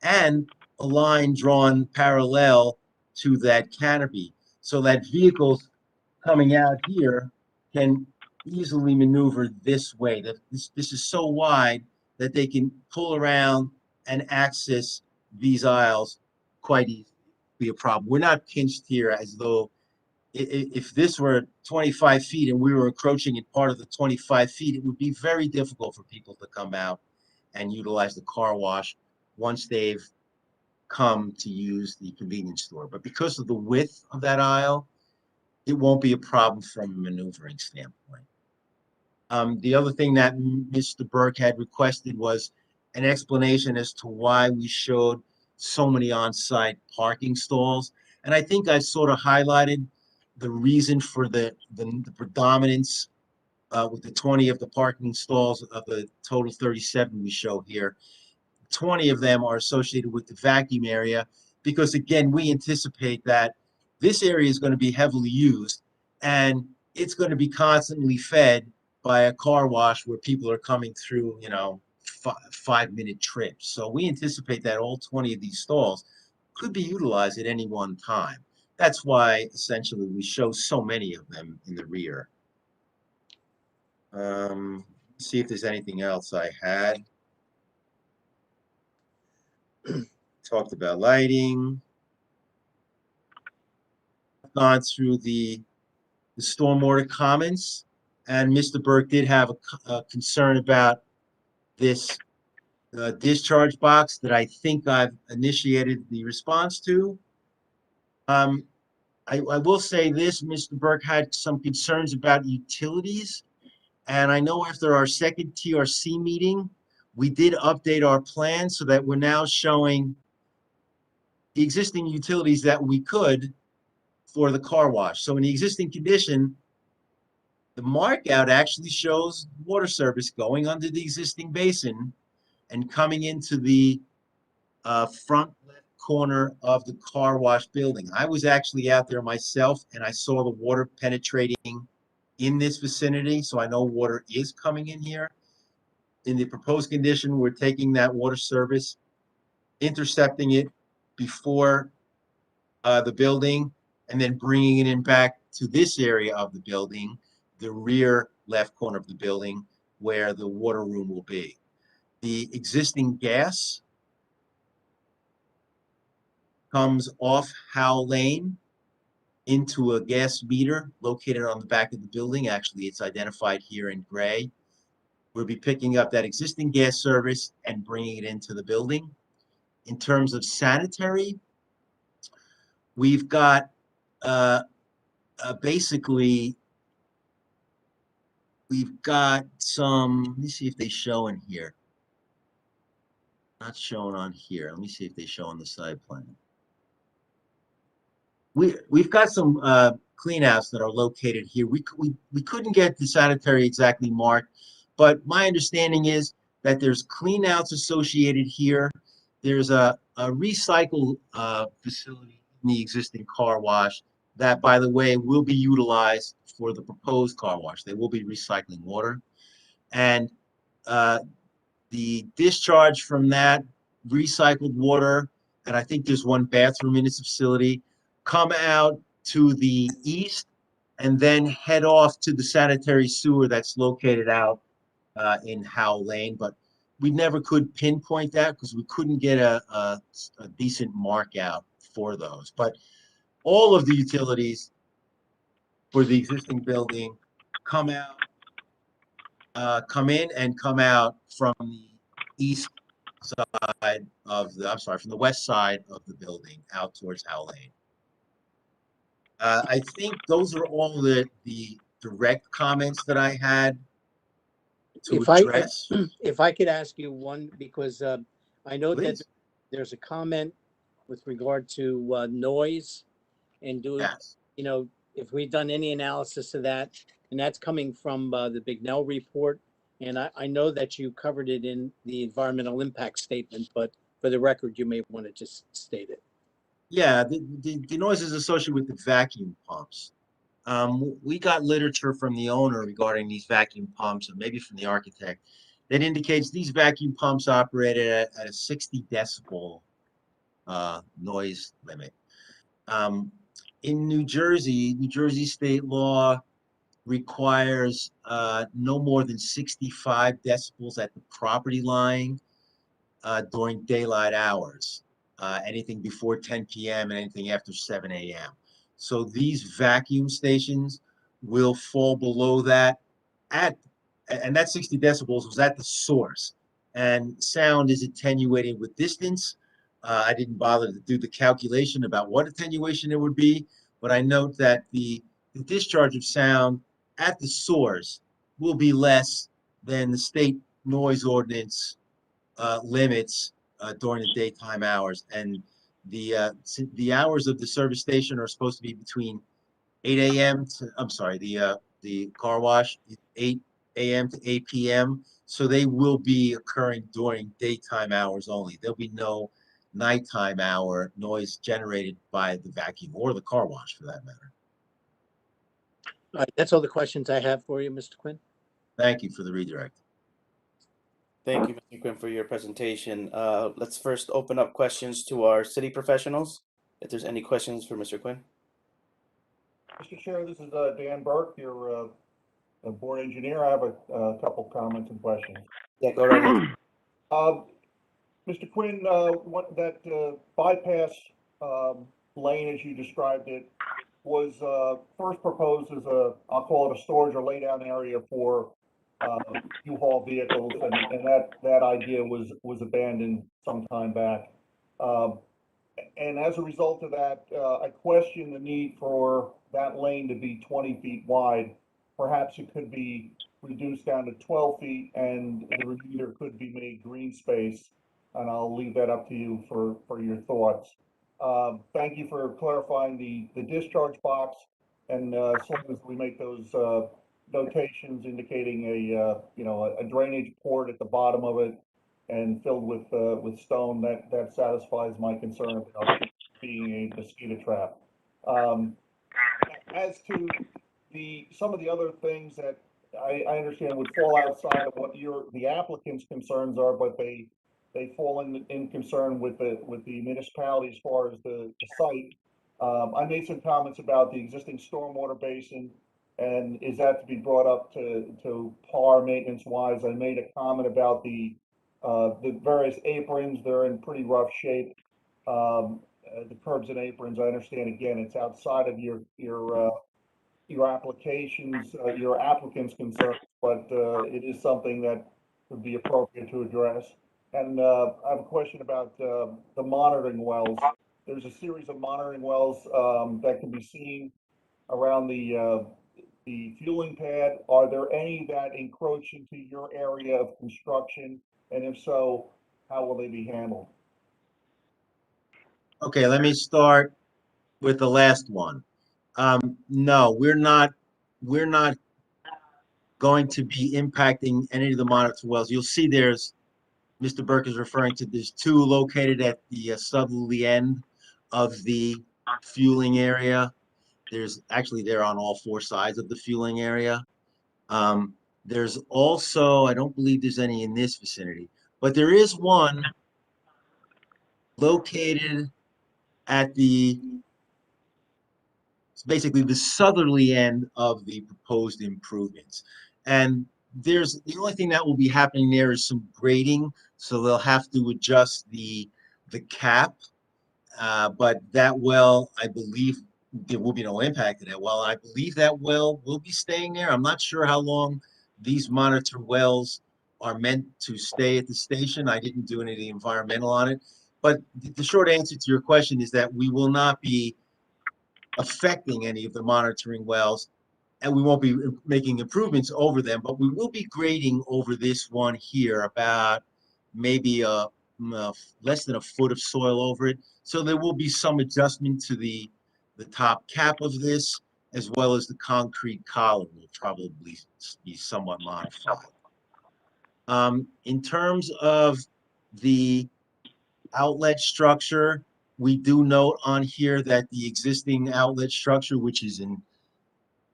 Speaker 21: and a line drawn parallel to that canopy, so that vehicles coming out here can easily maneuver this way. This is so wide that they can pull around and access these aisles quite easily. Be a problem. We're not pinched here as though if this were 25 feet and we were encroaching in part of the 25 feet, it would be very difficult for people to come out and utilize the car wash once they've come to use the convenience store. But because of the width of that aisle, it won't be a problem from a maneuvering standpoint. The other thing that Mr. Burke had requested was an explanation as to why we showed so many on-site parking stalls. And I think I sort of highlighted the reason for the predominance with the 20 of the parking stalls of the total 37 we show here. 20 of them are associated with the vacuum area because, again, we anticipate that this area is going to be heavily used and it's going to be constantly fed by a car wash where people are coming through, 5-minute trips. So we anticipate that all 20 of these stalls could be utilized at any one time. That's why essentially we show so many of them in the rear. See if there's anything else I had. Talked about lighting. Gone through the stormwater comments, and Mr. Burke did have a concern about this discharge box that I think I've initiated the response to. I will say this, Mr. Burke had some concerns about utilities, and I know after our second TRC meeting, we did update our plan so that we're now showing the existing utilities that we could for the car wash. So in the existing condition, the mark out actually shows water service going under the existing basin and coming into the front left corner of the car wash building. I was actually out there myself and I saw the water penetrating in this vicinity, so I know water is coming in here. In the proposed condition, we're taking that water service, intercepting it before the building, and then bringing it in back to this area of the building, the rear left corner of the building, where the water room will be. The existing gas comes off Howell Lane into a gas meter located on the back of the building. Actually, it's identified here in gray. We'll be picking up that existing gas service and bringing it into the building. In terms of sanitary, we've got basically, we've got some, let me see if they show in here. Not shown on here. Let me see if they show on the side plan. We've got some cleanouts that are located here. We couldn't get the sanitary exactly marked, but my understanding is that there's cleanouts associated here. There's a recycle facility in the existing car wash that, by the way, will be utilized for the proposed car wash. They will be recycling water. And the discharge from that recycled water, and I think there's one bathroom in this facility, come out to the east and then head off to the sanitary sewer that's located out in Howell Lane. But we never could pinpoint that because we couldn't get a decent mark out for those. But all of the utilities for the existing building come out, come in and come out from the east side of the, I'm sorry, from the west side of the building out towards Howell Lane. I think those are all the direct comments that I had to address.
Speaker 19: If I could ask you one, because I know that
Speaker 21: Please.
Speaker 19: there's a comment with regard to noise and
Speaker 21: Yes.
Speaker 19: you know, if we've done any analysis of that, and that's coming from the Bignell report, and I know that you covered it in the environmental impact statement, but for the record, you may want to just state it.
Speaker 21: Yeah, the noise is associated with the vacuum pumps. We got literature from the owner regarding these vacuum pumps, and maybe from the architect, that indicates these vacuum pumps operated at a 60 decibel noise limit. In New Jersey state law requires no more than 65 decibels at the property line during daylight hours. Anything before 10 p.m. and anything after 7 a.m. So these vacuum stations will fall below that and that 60 decibels was at the source. And sound is attenuated with distance. I didn't bother to do the calculation about what attenuation it would be, but I note that the discharge of sound at the source will be less than the state noise ordinance limits during the daytime hours. And the hours of the service station are supposed to be between 8 a.m. to, I'm sorry, the car wash, 8 a.m. to 8 p.m. So they will be occurring during daytime hours only. There'll be no nighttime hour noise generated by the vacuum or the car wash for that matter.
Speaker 19: All right, that's all the questions I have for you, Mr. Quinn.
Speaker 21: Thank you for the redirect.
Speaker 10: Thank you, Mr. Quinn, for your presentation. Let's first open up questions to our city professionals. If there's any questions for Mr. Quinn.
Speaker 14: Mr. Chair, this is Dan Burke, your board engineer. I have a couple comments and questions.
Speaker 10: Yeah, go right ahead.
Speaker 14: Mr. Quinn, what that bypass lane, as you described it, was first proposed as I'll call it a storage or laydown area for U-Haul vehicles, and that idea was abandoned some time back. And as a result of that, I question the need for that lane to be 20 feet wide. Perhaps it could be reduced down to 12 feet, and the remainder could be made green space. And I'll leave that up to you for your thoughts. Thank you for clarifying the discharge box, and as long as we make those notations indicating a drainage port at the bottom of it and filled with stone, that satisfies my concern about being a mosquito trap. As to some of the other things that I understand would fall outside of what the applicant's concerns are, but they fall in concern with the municipality as far as the site. I made some comments about the existing stormwater basin, and is that to be brought up to par maintenance wise? I made a comment about the various aprons. They're in pretty rough shape. The curbs and aprons, I understand, again, it's outside of your applications, your applicant's concerns, but it is something that would be appropriate to address. And I have a question about the monitoring wells. There's a series of monitoring wells that can be seen around the fueling pad. Are there any that encroach into your area of construction? And if so, how will they be handled?
Speaker 21: Okay, let me start with the last one. No, we're not going to be impacting any of the monitor wells. You'll see Mr. Burke is referring to, there's two located at the southerly end of the fueling area. They're on all four sides of the fueling area. There's also, I don't believe there's any in this vicinity, but there is one located at basically the southerly end of the proposed improvements. And the only thing that will be happening there is some grading, so they'll have to adjust the cap. But that well, I believe there will be no impact to that well. I believe that well will be staying there. I'm not sure how long these monitor wells are meant to stay at the station. I didn't do any of the environmental on it. But the short answer to your question is that we will not be affecting any of the monitoring wells, and we won't be making improvements over them, but we will be grading over this one here about maybe less than a foot of soil over it. So there will be some adjustment to the top cap of this, as well as the concrete column will probably be somewhat modified. In terms of the outlet structure, we do note on here that the existing outlet structure, which is in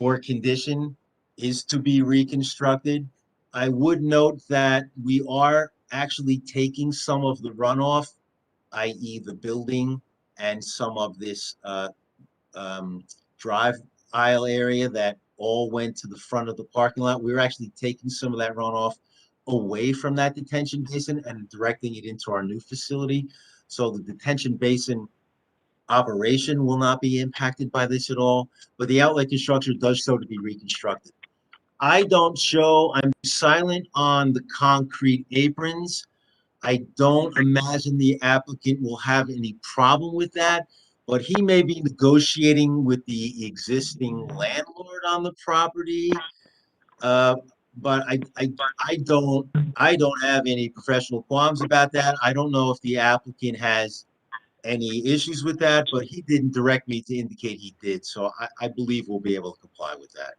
Speaker 21: poor condition, is to be reconstructed. I would note that we are actually taking some of the runoff, i.e. the building, and some of this drive aisle area that all went to the front of the parking lot. We're actually taking some of that runoff away from that detention basin and directing it into our new facility. So the detention basin operation will not be impacted by this at all, but the outlet structure does show to be reconstructed. I'm silent on the concrete aprons. I don't imagine the applicant will have any problem with that, but he may be negotiating with the existing landlord on the property. But I don't have any professional qualms about that. I don't know if the applicant has any issues with that, but he didn't direct me to indicate he did. So I believe we'll be able to comply with that.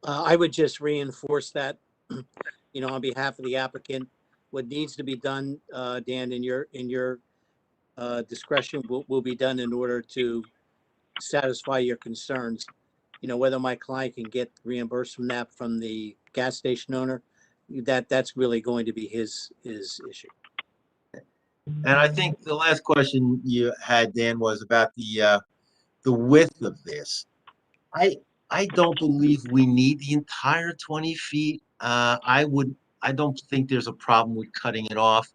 Speaker 19: I would just reinforce that, on behalf of the applicant, what needs to be done, Dan, in your discretion will be done in order to satisfy your concerns. Whether my client can get reimbursed from that from the gas station owner, that's really going to be his issue.
Speaker 21: And I think the last question you had, Dan, was about the width of this. I don't believe we need the entire 20 feet. I don't think there's a problem with cutting it off.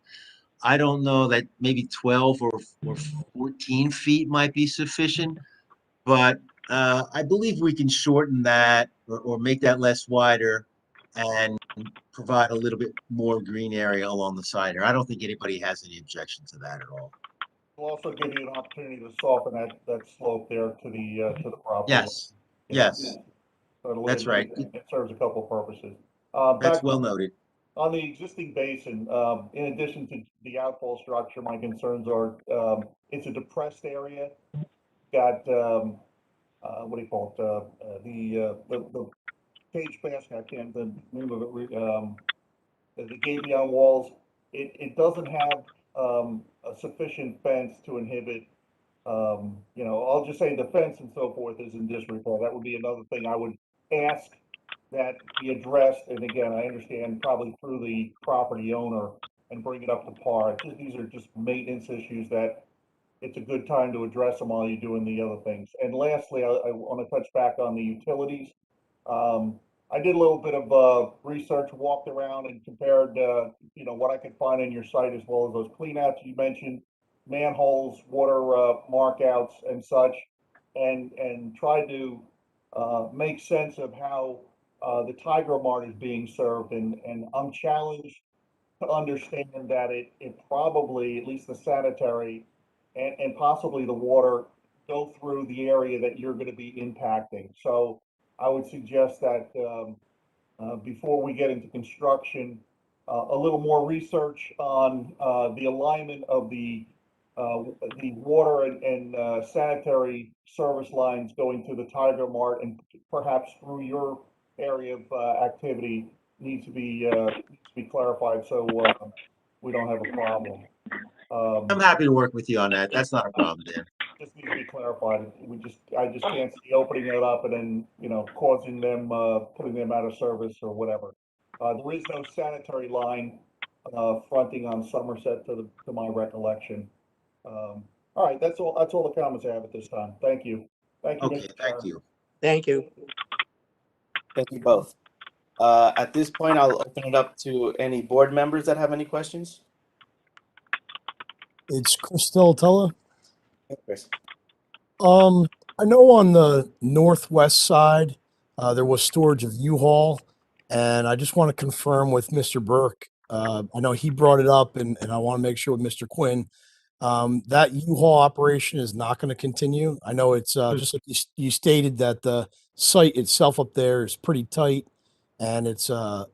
Speaker 21: I don't know that maybe 12 or 14 feet might be sufficient, but I believe we can shorten that or make that less wider and provide a little bit more green area along the side here. I don't think anybody has any objection to that at all.
Speaker 14: We'll also give you an opportunity to soften that slope there to the property.
Speaker 21: Yes, yes,
Speaker 14: So
Speaker 21: that's right.
Speaker 14: It serves a couple purposes.
Speaker 21: That's well noted.
Speaker 14: On the existing basin, in addition to the outfall structure, my concerns are, it's a depressed area. Got, what do you call it? The cage basket, I can't, the name of it, the gabion walls. It doesn't have, a sufficient fence to inhibit, I'll just say the fence and so forth is in disrepair. That would be another thing I would ask that be addressed, and again, I understand probably through the property owner and bring it up to par. These are just maintenance issues that it's a good time to address them while you're doing the other things. And lastly, I want to touch back on the utilities. I did a little bit of research, walked around and compared, what I could find on your site, as well as those cleanouts you mentioned, manholes, water markouts and such, and tried to make sense of how the Tiger Mart is being served. And I'm challenged to understand that it probably, at least the sanitary and possibly the water, go through the area that you're going to be impacting. So I would suggest that before we get into construction, a little more research on the alignment of the water and sanitary service lines going to the Tiger Mart and perhaps through your area of activity needs to be clarified, so we don't have a problem.
Speaker 21: I'm happy to work with you on that. That's not a problem, Dan.
Speaker 14: Just needs to be clarified. I just can't see opening it up and then, causing them, putting them out of service or whatever. There is no sanitary line, fronting on Somerset to my recollection. All right, that's all the comments I have at this time. Thank you. Thank you,
Speaker 21: Okay,
Speaker 14: Mr.
Speaker 21: thank
Speaker 14: Chair.
Speaker 21: you.
Speaker 19: Thank you.
Speaker 10: Thank you both. At this point, I'll open it up to any board members that have any questions.
Speaker 6: It's Chris Delatella.
Speaker 10: Hey, Chris.
Speaker 6: I know on the northwest side, there was storage of U-Haul, and I just want to confirm with Mr. Burke. I know he brought it up, and I want to make sure with Mr. Quinn, that U-Haul operation is not going to continue. I know it's just like you stated that the site itself up there is pretty tight, and it's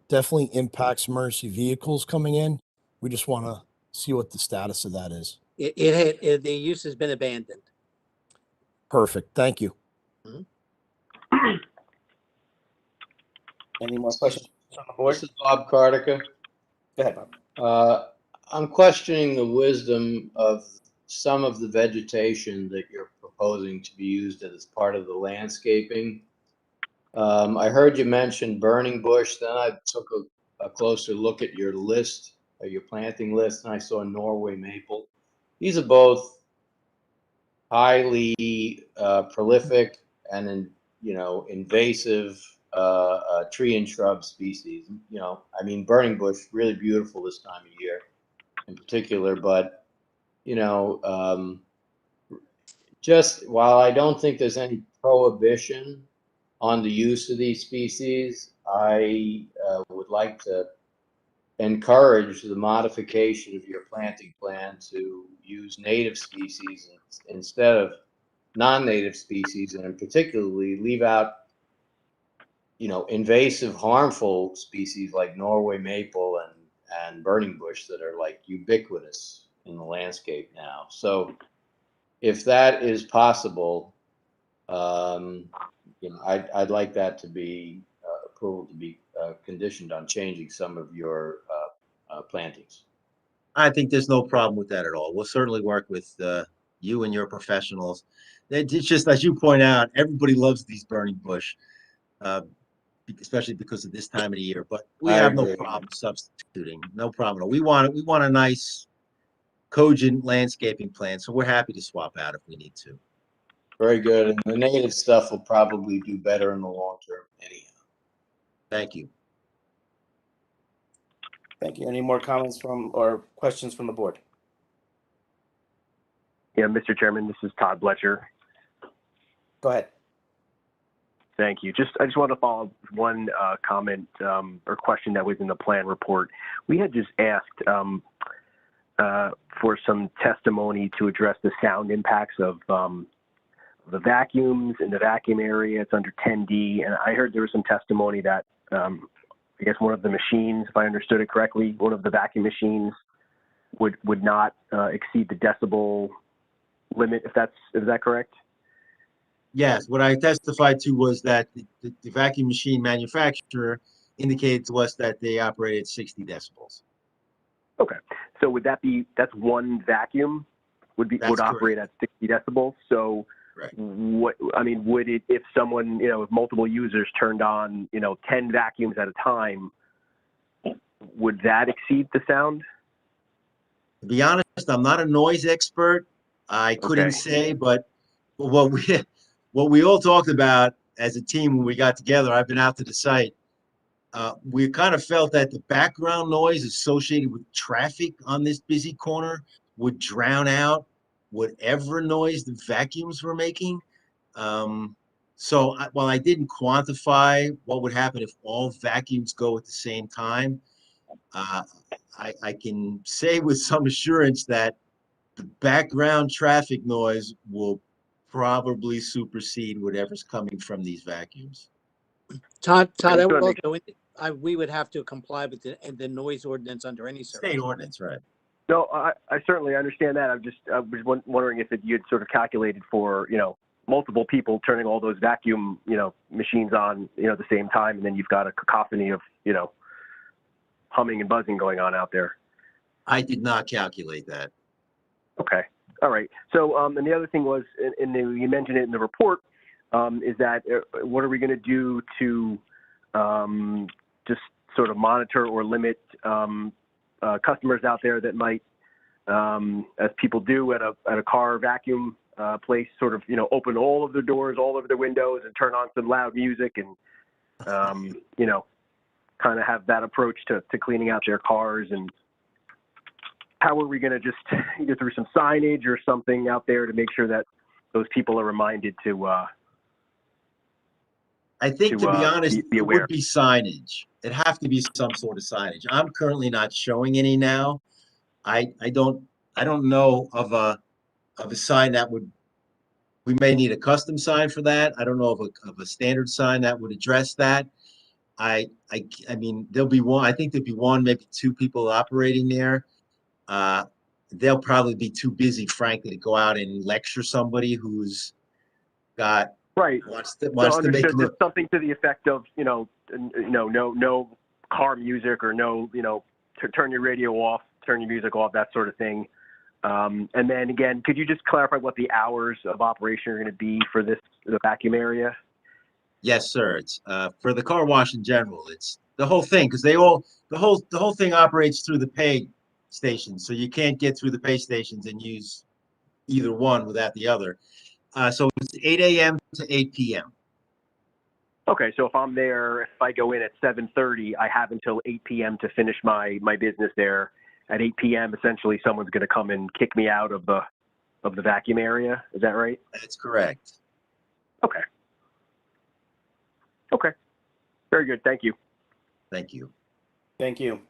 Speaker 6: definitely impacts emergency vehicles coming in. We just want to see what the status of that is.
Speaker 19: The use has been abandoned.
Speaker 6: Perfect. Thank you.
Speaker 10: Any more questions from the board?
Speaker 4: This is Bob Cardica.
Speaker 10: Go ahead, Bob.
Speaker 4: I'm questioning the wisdom of some of the vegetation that you're proposing to be used as part of the landscaping. I heard you mention burning bush, then I took a closer look at your list, your planting list, and I saw Norway maple. These are both highly prolific and invasive tree and shrub species. Burning bush, really beautiful this time of year in particular, but just while I don't think there's any prohibition on the use of these species, I would like to encourage the modification of your planting plan to use native species instead of non-native species, and particularly leave out invasive, harmful species like Norway maple and burning bush that are like ubiquitous in the landscape now. So if that is possible, I'd like that to be approval to be conditioned on changing some of your plantings.
Speaker 21: I think there's no problem with that at all. We'll certainly work with you and your professionals. It's just, as you point out, everybody loves these burning bush, especially because of this time of the year. But we have no problem substituting. No problem at all. We want a nice, cogent landscaping plan, so we're happy to swap out if we need to.
Speaker 4: Very good. And the native stuff will probably do better in the long term anyhow.
Speaker 21: Thank you.
Speaker 10: Thank you. Any more comments or questions from the board?
Speaker 15: Yeah, Mr. Chairman, this is Todd Bletcher.
Speaker 10: Go ahead.
Speaker 15: Thank you. I just want to follow up with one comment or question that was in the plan report. We had just asked for some testimony to address the sound impacts of the vacuums in the vacuum area. It's under 10D, and I heard there was some testimony that I guess one of the machines, if I understood it correctly, one of the vacuum machines would not exceed the decibel limit. Is that correct?
Speaker 21: Yes, what I testified to was that the vacuum machine manufacturer indicated to us that they operated 60 decibels.
Speaker 15: Okay, so that's one vacuum would operate at 60 decibels. So
Speaker 21: right.
Speaker 15: Would it, if someone, if multiple users turned on, 10 vacuums at a time, would that exceed the sound?
Speaker 21: To be honest, I'm not a noise expert. I couldn't
Speaker 15: Okay.
Speaker 21: say, but what we all talked about as a team when we got together, I've been out to the site. We kind of felt that the background noise associated with traffic on this busy corner would drown out whatever noise the vacuums were making. While I didn't quantify what would happen if all vacuums go at the same time, I can say with some assurance that the background traffic noise will probably supersede whatever's coming from these vacuums.
Speaker 19: Todd,
Speaker 15: Okay,
Speaker 19: I
Speaker 15: so
Speaker 19: would
Speaker 15: that makes-
Speaker 19: also, we would have to comply with the noise ordinance under any circumstance.
Speaker 21: State ordinance, right?
Speaker 15: No, I certainly understand that. I was wondering if you had sort of calculated for, multiple people turning all those vacuum, machines on, at the same time, and then you've got a cacophony of, humming and buzzing going on out there.
Speaker 21: I did not calculate that.
Speaker 15: Okay. All right. So, and the other thing was, you mentioned it in the report, is that what are we going to do to just sort of monitor or limit customers out there that might, as people do at a car vacuum place, sort of, open all of their doors, all of their windows, and turn on some loud music, and kind of have that approach to cleaning out their cars. And how are we going to just either through some signage or something out there to make sure that those people are reminded to
Speaker 21: I think, to be honest,
Speaker 15: be
Speaker 21: it
Speaker 15: aware?
Speaker 21: would be signage. It'd have to be some sort of signage. I'm currently not showing any now. I don't know of a sign that would. We may need a custom sign for that. I don't know of a standard sign that would address that. I mean, there'll be one. I think there'd be one, maybe two people operating there. They'll probably be too busy, frankly, to go out and lecture somebody who's got wants to make
Speaker 15: just something to the effect of no car music, or no turn your radio off, turn your music off, that sort of thing. And then again, could you just clarify what the hours of operation are going to be for the vacuum area?
Speaker 21: Yes, sir. It's for the car wash in general. It's the whole thing, because the whole thing operates through the pay stations, so you can't get through the pay stations and use either one without the other. So it's 8 a.m. to 8 p.m.
Speaker 15: Okay, so if I'm there, if I go in at 7:30, I have until 8 p.m. to finish my business there. At 8 p.m., essentially, someone's going to come and kick me out of the vacuum area. Is that right?
Speaker 21: That's correct.
Speaker 15: Okay. Okay. Very good. Thank you.
Speaker 21: Thank you.
Speaker 10: Thank you.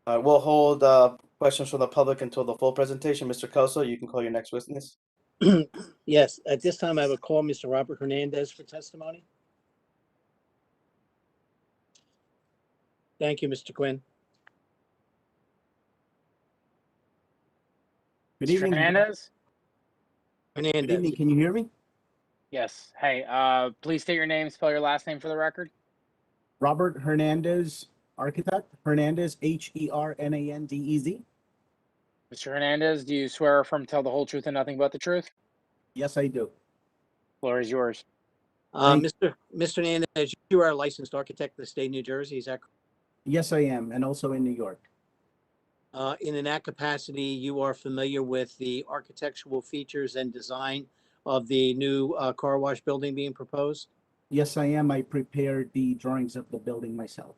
Speaker 10: We'll hold questions from the public until the full presentation. Mr. Kelso, you can call your next witness.
Speaker 19: Yes, at this time, I would call Mr. Robert Hernandez for testimony. Thank you, Mr. Quinn.
Speaker 9: Good
Speaker 1: Mr.
Speaker 9: evening.
Speaker 1: Hernandez?
Speaker 9: Good
Speaker 19: Hernandez.
Speaker 9: evening. Can you hear me?
Speaker 1: Yes. Hey, please state your name, spell your last name for the record.
Speaker 9: Robert Hernandez, architect. Hernandez, Hernandez.
Speaker 1: Mr. Hernandez, do you swear or affirm to tell the whole truth and nothing but the truth?
Speaker 9: Yes, I do.
Speaker 1: Floor is yours.
Speaker 19: Mr. Hernandez, you are a licensed architect of the state of New Jersey, is that correct?
Speaker 9: Yes, I am, and also in New York.
Speaker 19: In that capacity, you are familiar with the architectural features and design of the new car wash building being proposed?
Speaker 9: Yes, I am. I prepared the drawings of the building myself.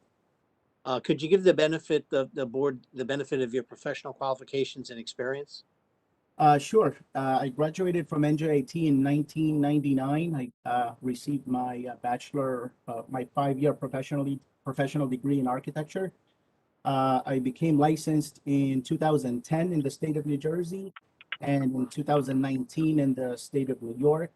Speaker 19: Could you give the benefit of the board, the benefit of your professional qualifications and experience?
Speaker 9: Sure. I graduated from NJIT in 1999. I received my bachelor, my 5-year professional degree in architecture. I became licensed in 2010 in the state of New Jersey, and in 2019 in the state of New York.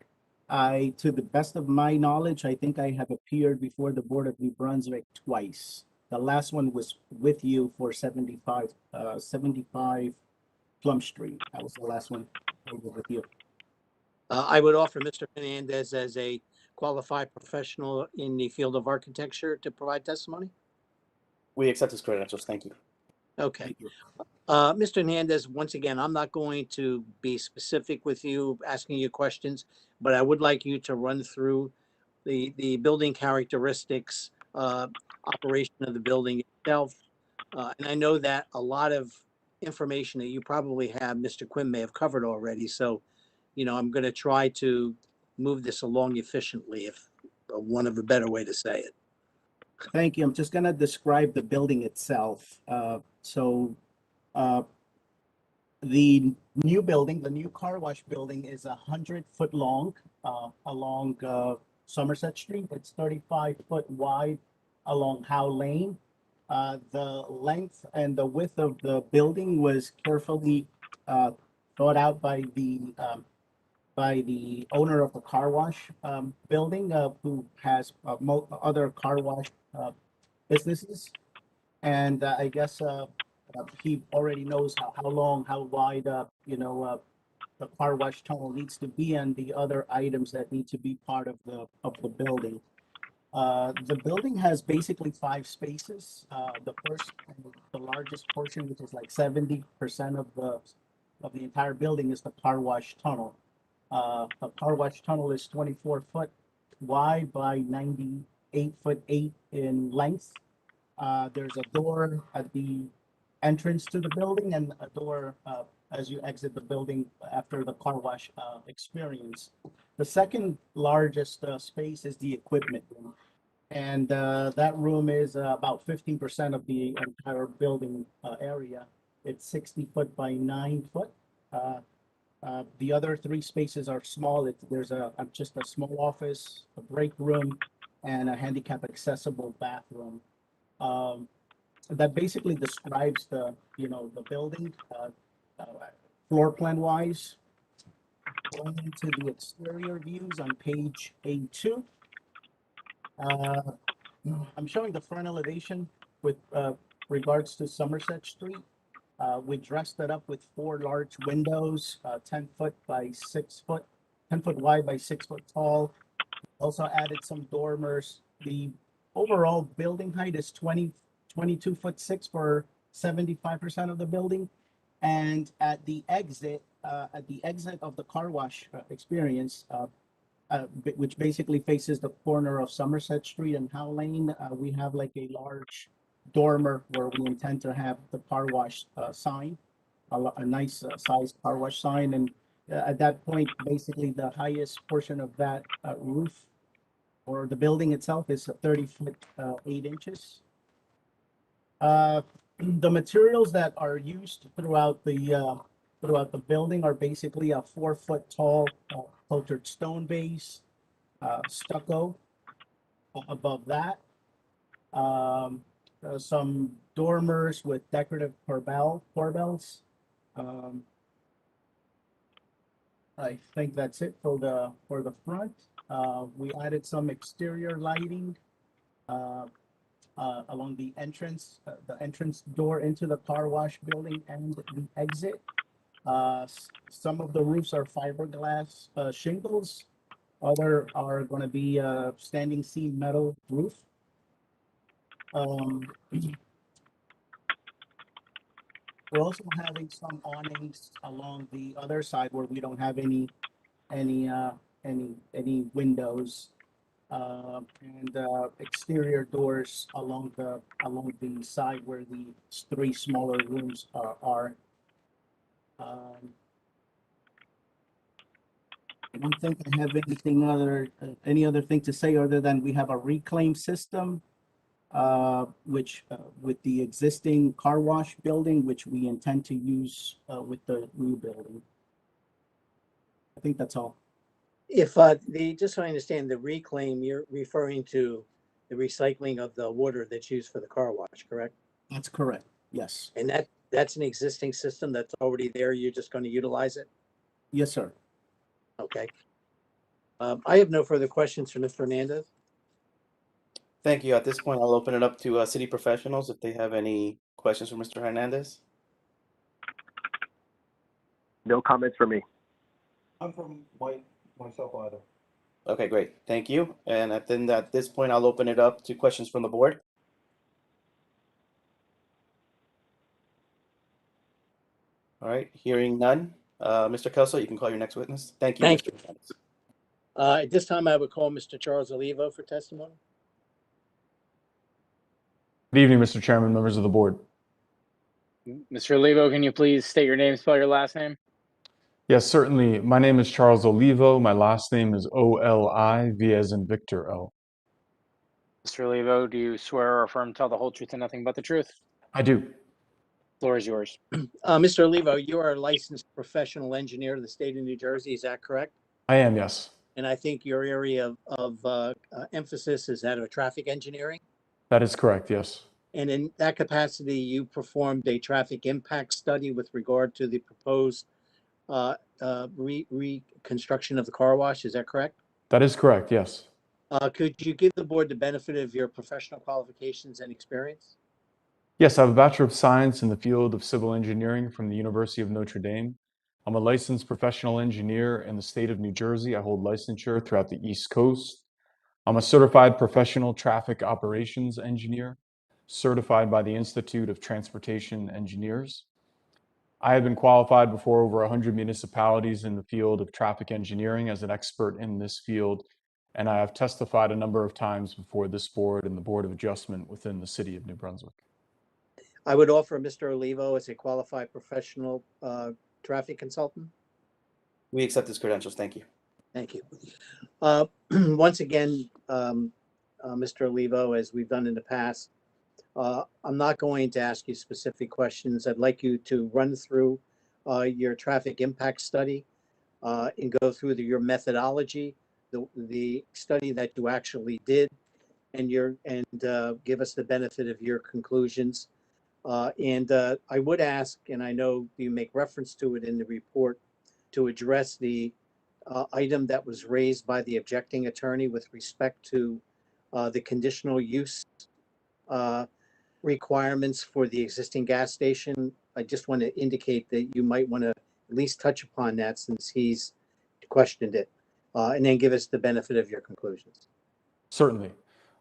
Speaker 9: To the best of my knowledge, I think I have appeared before the Board of New Brunswick twice. The last one was with you for 75 Plum Street. That was the last one with you.
Speaker 19: I would offer Mr. Hernandez as a qualified professional in the field of architecture to provide testimony.
Speaker 10: We accept his credentials. Thank you.
Speaker 19: Okay.
Speaker 9: Thank you.
Speaker 19: Mr. Hernandez, once again, I'm not going to be specific with you, asking you questions, but I would like you to run through the building characteristics, operation of the building itself. And I know that a lot of information that you probably have, Mr. Quinn may have covered already. So, I'm going to try to move this along efficiently, if one of a better way to say it.
Speaker 9: Thank you. I'm just going to describe the building itself. The new building, the new car wash building, is 100-foot long along Somerset Street. It's 35-foot wide along Howe Lane. The length and the width of the building was carefully thought out by the owner of the car wash building, who has other car wash businesses. And I guess he already knows how long, how wide, the car wash tunnel needs to be, and the other items that need to be part of the building. The building has basically 5 spaces. The first, the largest portion, which is like 70% of the entire building, is the car wash tunnel. The car wash tunnel is 24 foot wide by 98 foot 8 in length. There's a door at the entrance to the building, and a door as you exit the building after the car wash experience. The second largest space is the equipment room. And that room is about 15% of the entire building area. It's 60 foot by 9 foot. The other 3 spaces are small. There's just a small office, a break room, and a handicap accessible bathroom. That basically describes the building floor plan wise. Going into the exterior views on page A2. I'm showing the front elevation with regards to Somerset Street. We dressed it up with 4 large windows, 10 foot by 6 foot, 10 foot wide by 6 foot tall. Also added some dormers. The overall building height is 22 foot 6 for 75% of the building. And at the exit of the car wash experience, which basically faces the corner of Somerset Street and Howe Lane, we have like a large dormer where we intend to have the car wash sign, a nice sized car wash sign. And at that point, basically the highest portion of that roof or the building itself is 30 foot 8 inches. The materials that are used throughout the building are basically a 4 foot tall cultured stone base, stucco above that, some dormers with decorative corbels. I think that's it for the front. We added some exterior lighting along the entrance door into the car wash building and the exit. Some of the roofs are fiberglass shingles. Other are going to be standing seam metal roof. We're also having some awnings along the other side where we don't have any windows, and exterior doors along the side where the 3 smaller rooms are. I don't think I have any other thing to say other than we have a reclaim system, which with the existing car wash building, which we intend to use with the new building. I think that's all.
Speaker 19: If just so I understand, the reclaim, you're referring to the recycling of the water that's used for the car wash, correct?
Speaker 9: That's correct. Yes.
Speaker 19: And that's an existing system that's already there. You're just going to utilize it?
Speaker 9: Yes, sir.
Speaker 19: Okay. I have no further questions for Mr. Hernandez.
Speaker 10: Thank you. At this point, I'll open it up to city professionals if they have any questions for Mr. Hernandez.
Speaker 15: No comments for me.
Speaker 14: I'm from myself either.
Speaker 10: Okay, great. Thank you. And then at this point, I'll open it up to questions from the board. All right, hearing none. Mr. Kelso, you can call your next witness. Thank you.
Speaker 19: Thank
Speaker 10: Mr.
Speaker 19: you. At this time, I would call Mr. Charles Olivo for testimony.
Speaker 3: Good evening, Mr. Chairman, members of the board.
Speaker 1: Mr. Olivo, can you please state your name, spell your last name?
Speaker 3: Yes, certainly. My name is Charles Olivo. My last name is O-L-I-V as in Victor O.
Speaker 1: Mr. Olivo, do you swear or affirm to tell the whole truth and nothing but the truth?
Speaker 3: I do.
Speaker 1: Floor is yours.
Speaker 19: Mr. Olivo, you are a licensed professional engineer of the state of New Jersey, is that correct?
Speaker 3: I am, yes.
Speaker 19: And I think your area of emphasis is that of traffic engineering?
Speaker 3: That is correct, yes.
Speaker 19: And in that capacity, you performed a traffic impact study with regard to the proposed reconstruction of the car wash, is that correct?
Speaker 3: That is correct, yes.
Speaker 19: Could you give the board the benefit of your professional qualifications and experience?
Speaker 3: Yes, I have a Bachelor of Science in the field of Civil Engineering from the University of Notre Dame. I'm a licensed professional engineer in the state of New Jersey. I hold licensure throughout the East Coast. I'm a certified professional traffic operations engineer, certified by the Institute of Transportation Engineers. I have been qualified before over 100 municipalities in the field of traffic engineering as an expert in this field, and I have testified a number of times before this board and the Board of Adjustment within the city of New Brunswick.
Speaker 19: I would offer Mr. Olivo as a qualified professional traffic consultant.
Speaker 10: We accept his credentials. Thank you.
Speaker 19: Thank you. Once again, Mr. Olivo, as we've done in the past, I'm not going to ask you specific questions. I'd like you to run through your traffic impact study and go through your methodology, the study that you actually did, and give us the benefit of your conclusions. I would ask, and I know you make reference to it in the report, to address the item that was raised by the objecting attorney with respect to the conditional use requirements for the existing gas station. I just want to indicate that you might want to at least touch upon that since he's questioned it, and then give us the benefit of your conclusions.
Speaker 3: Certainly.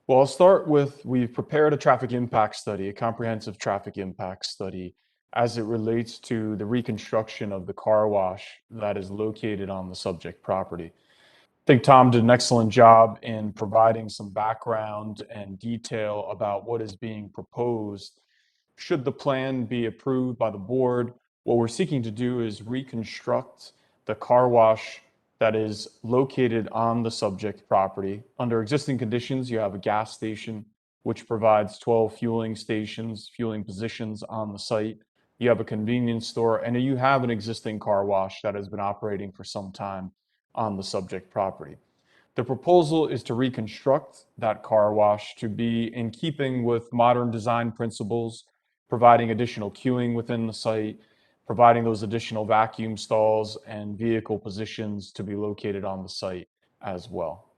Speaker 3: Well, I'll start with, we've prepared a traffic impact study, a comprehensive traffic impact study, as it relates to the reconstruction of the car wash that is located on the subject property. I think Tom did an excellent job in providing some background and detail about what is being proposed. Should the plan be approved by the board, what we're seeking to do is reconstruct the car wash that is located on the subject property. Under existing conditions, you have a gas station which provides 12 fueling stations, fueling positions on the site. You have a convenience store, and you have an existing car wash that has been operating for some time on the subject property. The proposal is to reconstruct that car wash to be in keeping with modern design principles, providing additional queuing within the site, providing those additional vacuum stalls and vehicle positions to be located on the site as well.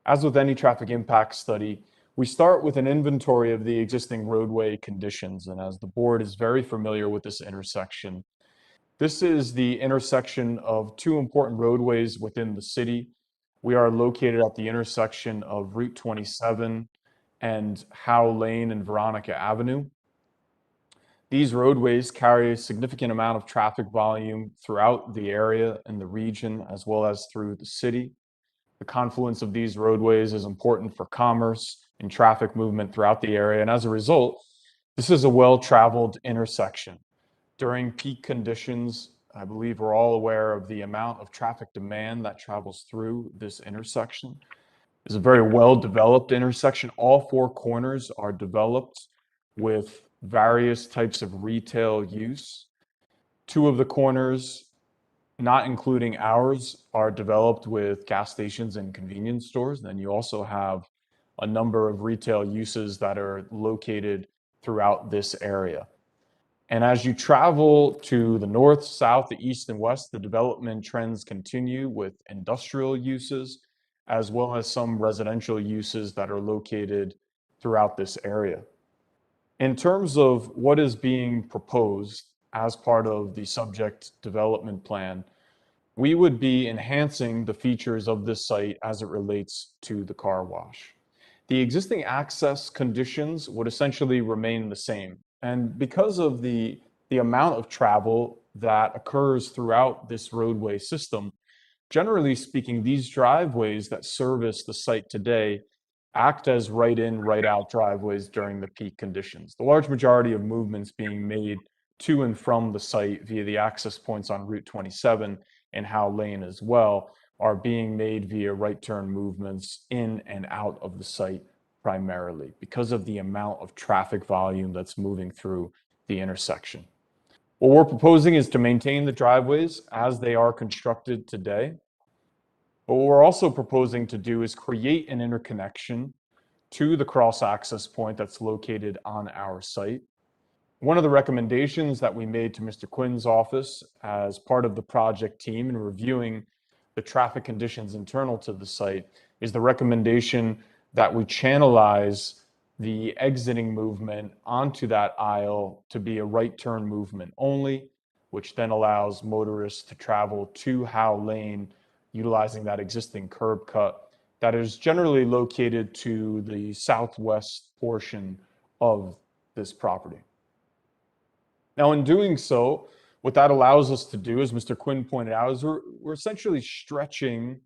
Speaker 3: As with any traffic impact study, we start with an inventory of the existing roadway conditions. And as the board is very familiar with this intersection, this is the intersection of two important roadways within the city. We are located at the intersection of Route 27 and Howe Lane and Veronica Avenue. These roadways carry a significant amount of traffic volume throughout the area and the region, as well as through the city. The confluence of these roadways is important for commerce and traffic movement throughout the area. And as a result, this is a well-traveled intersection. During peak conditions, I believe we're all aware of the amount of traffic demand that travels through this intersection. It's a very well-developed intersection. All four corners are developed with various types of retail use. Two of the corners, not including ours, are developed with gas stations and convenience stores. Then you also have a number of retail uses that are located throughout this area. And as you travel to the north, south, the east, and west, the development trends continue with industrial uses, as well as some residential uses that are located throughout this area. In terms of what is being proposed as part of the subject development plan, we would be enhancing the features of this site as it relates to the car wash. The existing access conditions would essentially remain the same. And because of the amount of travel that occurs throughout this roadway system, generally speaking, these driveways that service the site today act as right-in, right-out driveways during the peak conditions. The large majority of movements being made to and from the site via the access points on Route 27 and Howe Lane as well are being made via right turn movements in and out of the site primarily because of the amount of traffic volume that's moving through the intersection. What we're proposing is to maintain the driveways as they are constructed today. But what we're also proposing to do is create an interconnection to the cross access point that's located on our site. One of the recommendations that we made to Mr. Quinn's office as part of the project team in reviewing the traffic conditions internal to the site is the recommendation that we channelize the exiting movement onto that aisle to be a right turn movement only, which then allows motorists to travel to Howe Lane utilizing that existing curb cut that is generally located to the southwest portion of this property. Now, in doing so, what that allows us to do, as Mr. Quinn pointed out, is we're essentially stretching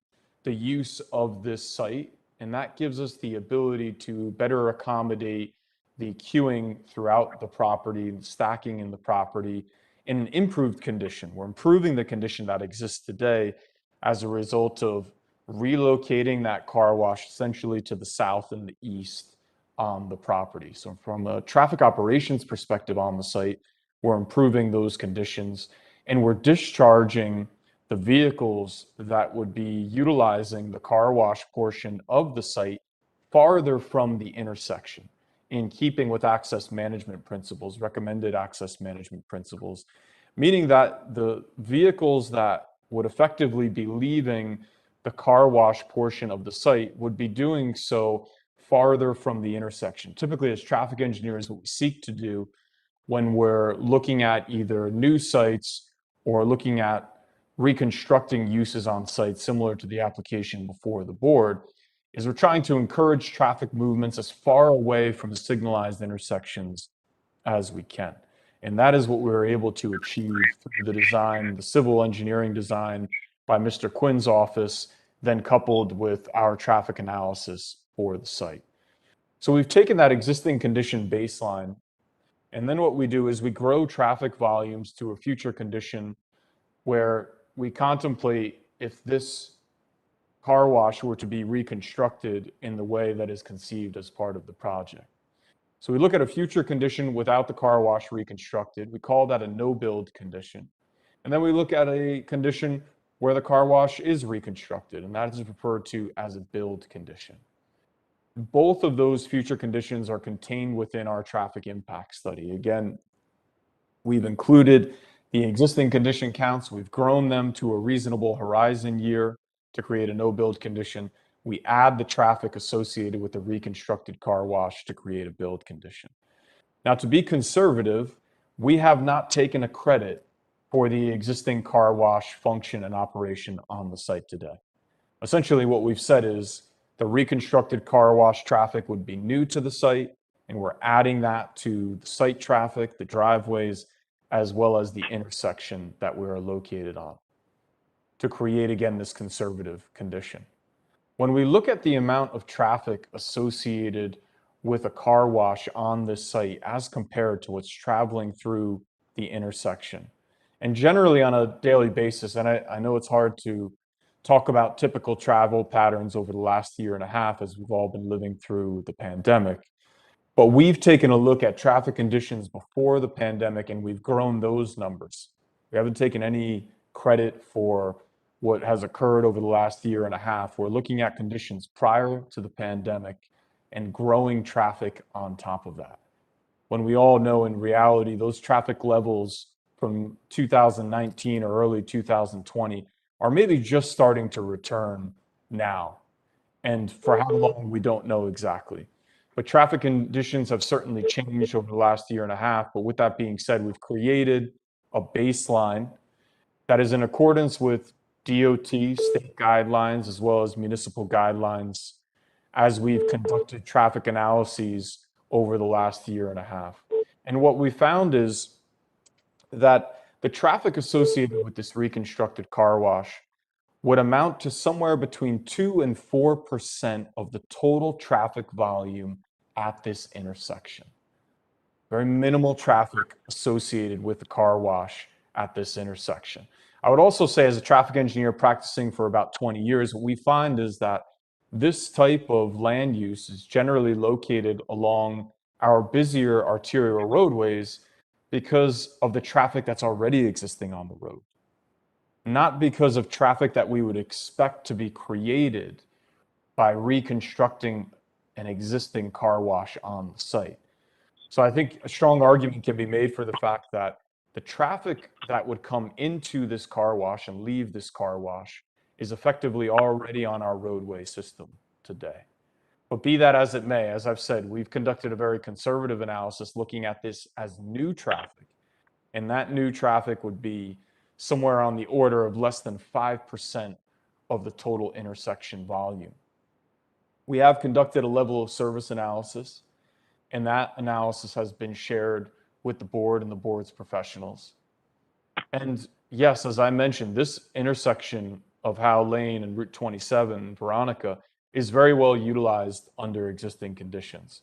Speaker 3: the use of this site, and that gives us the ability to better accommodate the queuing throughout the property, the stacking in the property in an improved condition. We're improving the condition that exists today as a result of relocating that car wash essentially to the south and the east on the property. So from a traffic operations perspective on the site, we're improving those conditions and we're discharging the vehicles that would be utilizing the car wash portion of the site farther from the intersection in keeping with access management principles, recommended access management principles, meaning that the vehicles that would effectively be leaving the car wash portion of the site would be doing so farther from the intersection. Typically, as traffic engineers, what we seek to do when we're looking at either new sites or looking at reconstructing uses on sites similar to the application before the board, is we're trying to encourage traffic movements as far away from the signalized intersections as we can. And that is what we were able to achieve through the design, the civil engineering design by Mr. Quinn's office, then coupled with our traffic analysis for the site. So we've taken that existing condition baseline, and then what we do is we grow traffic volumes to a future condition where we contemplate if this car wash were to be reconstructed in the way that is conceived as part of the project. So we look at a future condition without the car wash reconstructed. We call that a no-build condition. And then we look at a condition where the car wash is reconstructed, and that is referred to as a build condition. Both of those future conditions are contained within our traffic impact study. Again, we've included the existing condition counts. We've grown them to a reasonable horizon year to create a no-build condition. We add the traffic associated with the reconstructed car wash to create a build condition. Now, to be conservative, we have not taken a credit for the existing car wash function and operation on the site today. Essentially, what we've said is the reconstructed car wash traffic would be new to the site, and we're adding that to the site traffic, the driveways, as well as the intersection that we're located on to create, again, this conservative condition. When we look at the amount of traffic associated with a car wash on this site as compared to what's traveling through the intersection, and generally on a daily basis, and I know it's hard to talk about typical travel patterns over the last year and a half as we've all been living through the pandemic, but we've taken a look at traffic conditions before the pandemic and we've grown those numbers. We haven't taken any credit for what has occurred over the last year and a half. We're looking at conditions prior to the pandemic and growing traffic on top of that. When we all know in reality, those traffic levels from 2019 or early 2020 are maybe just starting to return now. And for how long, we don't know exactly. But traffic conditions have certainly changed over the last year and a half. But with that being said, we've created a baseline that is in accordance with DOT, state guidelines, as well as municipal guidelines as we've conducted traffic analyses over the last year and a half. And what we found is that the traffic associated with this reconstructed car wash would amount to somewhere between 2 and 4% of the total traffic volume at this intersection. very minimal traffic associated with the car wash at this intersection. I would also say, as a traffic engineer practicing for about 20 years, what we find is that this type of land use is generally located along our busier arterial roadways because of the traffic that's already existing on the road, not because of traffic that we would expect to be created by reconstructing an existing car wash on the site. So I think a strong argument can be made for the fact that the traffic that would come into this car wash and leave this car wash is effectively already on our roadway system today. But be that as it may, as I've said, we've conducted a very conservative analysis looking at this as new traffic. And that new traffic would be somewhere on the order of less than 5% of the total intersection volume. We have conducted a level of service analysis, and that analysis has been shared with the board and the board's professionals. And yes, as I mentioned, this intersection of Howe Lane and Route 27, Veronica, is very well utilized under existing conditions.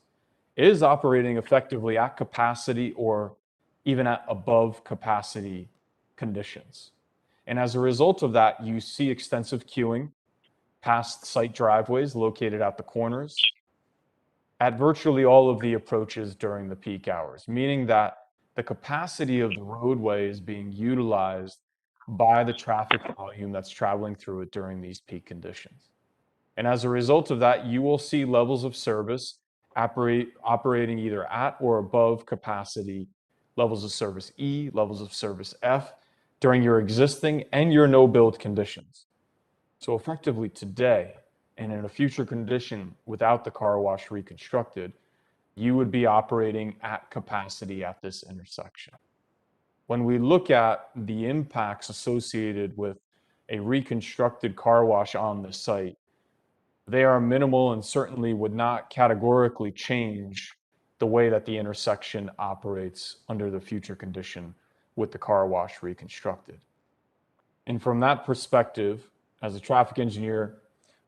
Speaker 3: It is operating effectively at capacity or even at above capacity conditions. And as a result of that, you see extensive queuing past site driveways located at the corners at virtually all of the approaches during the peak hours, meaning that the capacity of the roadway is being utilized by the traffic volume that's traveling through it during these peak conditions. And as a result of that, you will see levels of service operating either at or above capacity, levels of service E, levels of service F, during your existing and your no-build conditions. So effectively today, and in a future condition without the car wash reconstructed, you would be operating at capacity at this intersection. When we look at the impacts associated with a reconstructed car wash on the site, they are minimal and certainly would not categorically change the way that the intersection operates under the future condition with the car wash reconstructed. And from that perspective, as a traffic engineer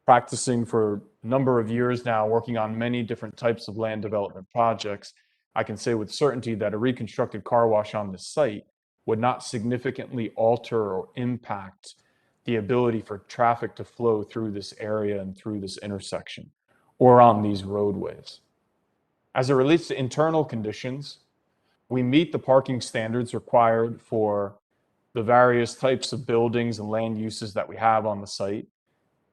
Speaker 3: practicing for a number of years now, working on many different types of land development projects, I can say with certainty that a reconstructed car wash on this site would not significantly alter or impact the ability for traffic to flow through this area and through this intersection or on these roadways. As it relates to internal conditions, we meet the parking standards required for the various types of buildings and land uses that we have on the site: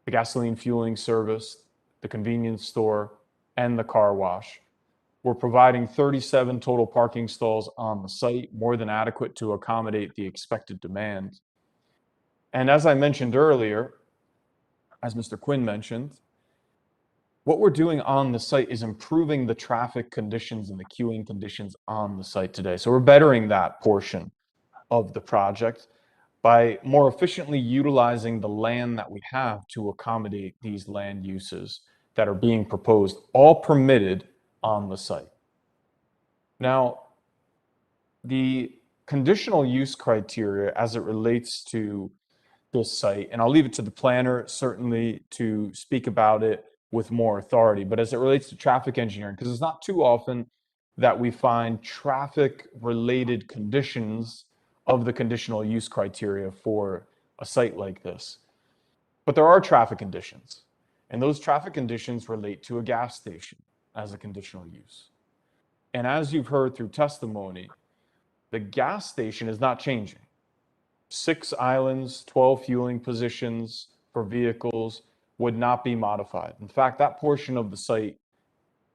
Speaker 3: the gasoline fueling service, the convenience store, and the car wash. We're providing 37 total parking stalls on the site, more than adequate to accommodate the expected demand. And as I mentioned earlier, as Mr. Quinn mentioned, what we're doing on the site is improving the traffic conditions and the queuing conditions on the site today. So we're bettering that portion of the project by more efficiently utilizing the land that we have to accommodate these land uses that are being proposed, all permitted on the site. Now, the conditional use criteria as it relates to this site, and I'll leave it to the planner certainly to speak about it with more authority, but as it relates to traffic engineering, because it's not too often that we find traffic related conditions of the conditional use criteria for a site like this. But there are traffic conditions, and those traffic conditions relate to a gas station as a conditional use. And as you've heard through testimony, the gas station is not changing. 6 islands, 12 fueling positions for vehicles would not be modified. In fact, that portion of the site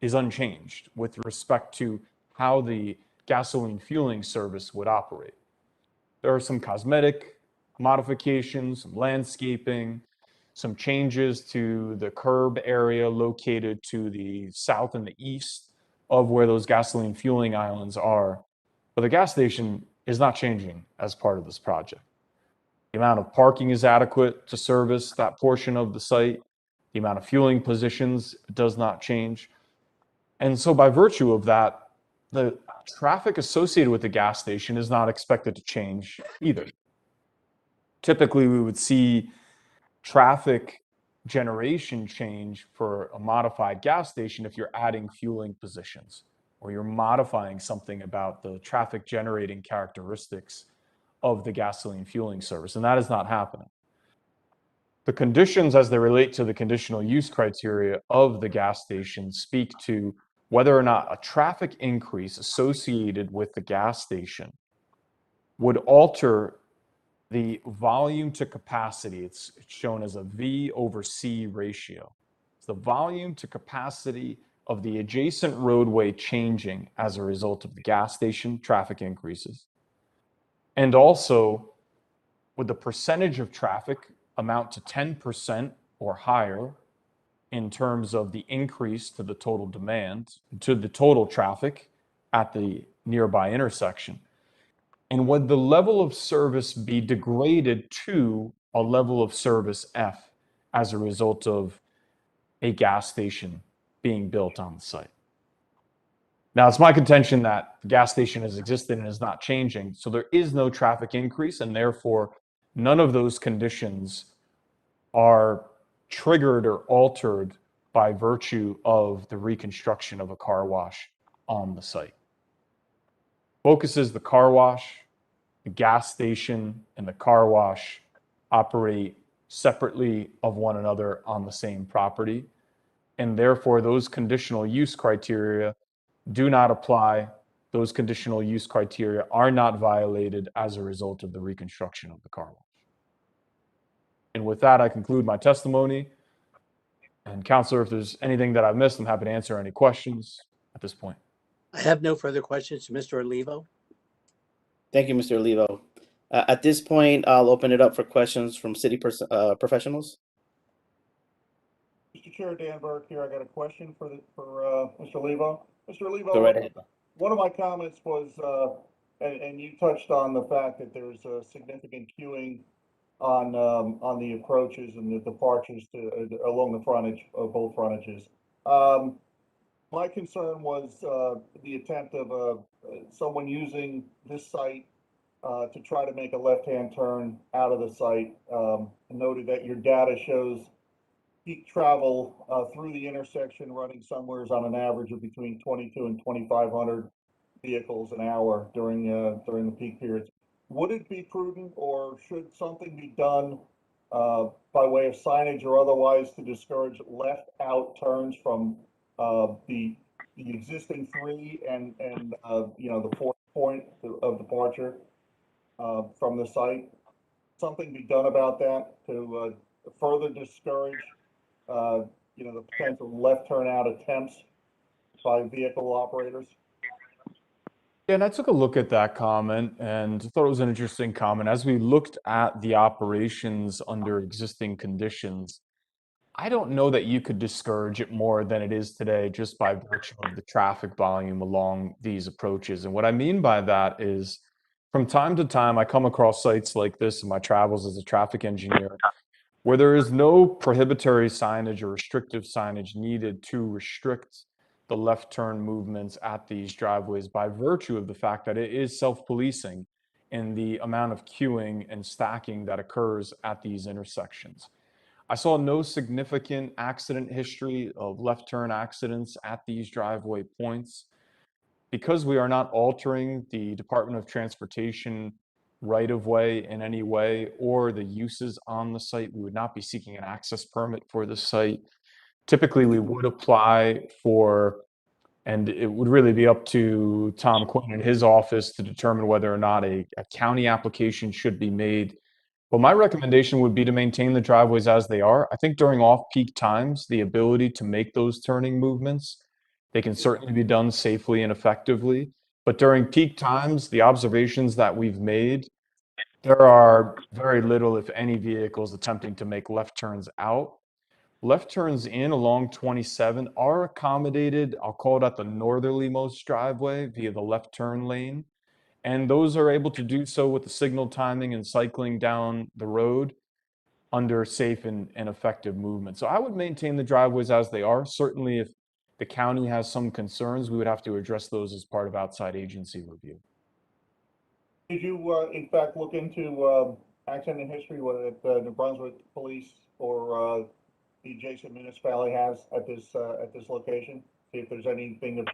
Speaker 3: is unchanged with respect to how the gasoline fueling service would operate. There are some cosmetic modifications, some landscaping, some changes to the curb area located to the south and the east of where those gasoline fueling islands are. But the gas station is not changing as part of this project. The amount of parking is adequate to service that portion of the site. The amount of fueling positions does not change. And so by virtue of that, the traffic associated with the gas station is not expected to change either. Typically, we would see traffic generation change for a modified gas station if you're adding fueling positions. or you're modifying something about the traffic generating characteristics of the gasoline fueling service, and that is not happening. The conditions as they relate to the conditional use criteria of the gas station speak to whether or not a traffic increase associated with the gas station would alter the volume to capacity. It's shown as a V over C ratio. It's the volume to capacity of the adjacent roadway changing as a result of the gas station traffic increases. And also, would the percentage of traffic amount to 10% or higher in terms of the increase to the total demand, to the total traffic at the nearby intersection? And would the level of service be degraded to a level of service F as a result of a gas station being built on the site? Now, it's my contention that the gas station has existed and is not changing, so there is no traffic increase, and therefore none of those conditions are triggered or altered by virtue of the reconstruction of a car wash on the site. Focuses the car wash, the gas station, and the car wash operate separately of one another on the same property, and therefore those conditional use criteria do not apply. Those conditional use criteria are not violated as a result of the reconstruction of the car wash. And with that, I conclude my testimony. And Counselor, if there's anything that I've missed, I'm happy to answer any questions at this point.
Speaker 19: I have no further questions. Mr. Olivo?
Speaker 10: Thank you, Mr. Olivo. At this point, I'll open it up for questions from city professionals.
Speaker 14: Mr. Chair, Dan Burke here. I got a question for Mr. Olivo. Mr. Olivo,
Speaker 10: Go right ahead.
Speaker 14: one of my comments was, and you touched on the fact that there's a significant queuing on the approaches and the departures along the frontage of both frontages. My concern was the attempt of someone using this site to try to make a left-hand turn out of the site. Noted that your data shows peak travel through the intersection running somewhere on an average of between 22 and 2,500 vehicles an hour during the peak periods. Would it be prudent, or should something be done by way of signage or otherwise to discourage left-out turns from the existing three and the fourth point of departure from the site? Something be done about that to further discourage the potential left turn out attempts by vehicle operators?
Speaker 3: Yeah, and I took a look at that comment and thought it was an interesting comment. As we looked at the operations under existing conditions, I don't know that you could discourage it more than it is today just by virtue of the traffic volume along these approaches. And what I mean by that is, from time to time, I come across sites like this in my travels as a traffic engineer, where there is no prohibitory signage or restrictive signage needed to restrict the left turn movements at these driveways by virtue of the fact that it is self-policing in the amount of queuing and stacking that occurs at these intersections. I saw no significant accident history of left turn accidents at these driveway points. Because we are not altering the Department of Transportation right-of-way in any way or the uses on the site, we would not be seeking an access permit for the site. Typically, we would apply for, and it would really be up to Tom Quinn and his office to determine whether or not a county application should be made. But my recommendation would be to maintain the driveways as they are. I think during off-peak times, the ability to make those turning movements, they can certainly be done safely and effectively. But during peak times, the observations that we've made, there are very little, if any, vehicles attempting to make left turns out. Left turns in along 27 are accommodated, I'll call it at the northerlymost driveway via the left turn lane. And those are able to do so with the signal timing and cycling down the road under safe and effective movement. So I would maintain the driveways as they are. Certainly, if the county has some concerns, we would have to address those as part of outside agency review.
Speaker 14: Did you, in fact, look into accident history, whether the New Brunswick Police or the adjacent municipality has at this location? See if there's anything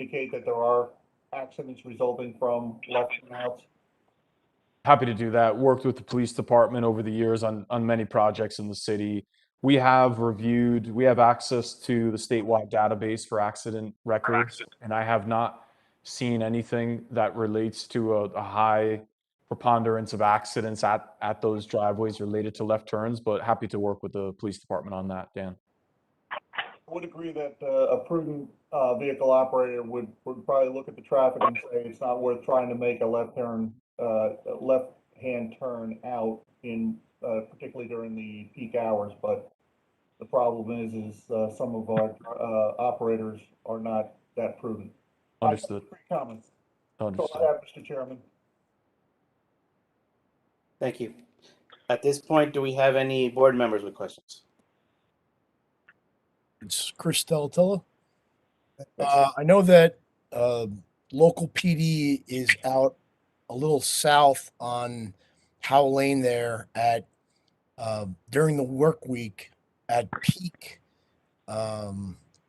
Speaker 14: indicate that there are accidents resulting from left turnouts?
Speaker 3: Happy to do that. Worked with the police department over the years on many projects in the city. We have access to the statewide database for accident records, and I have not seen anything that relates to a high preponderance of accidents at those driveways related to left turns, but happy to work with the police department on that, Dan.
Speaker 14: I would agree that a prudent vehicle operator would probably look at the traffic and say it's not worth trying to make a left-hand turn out in particularly during the peak hours. But the problem is some of our operators are not that prudent.
Speaker 3: Understood.
Speaker 14: Comments.
Speaker 3: Understood.
Speaker 14: Go ahead, Mr. Chairman.
Speaker 10: Thank you. At this point, do we have any board members with questions?
Speaker 6: It's Chris Delatilla. I know that local PD is out a little south on Howell Lane there at during the work week at peak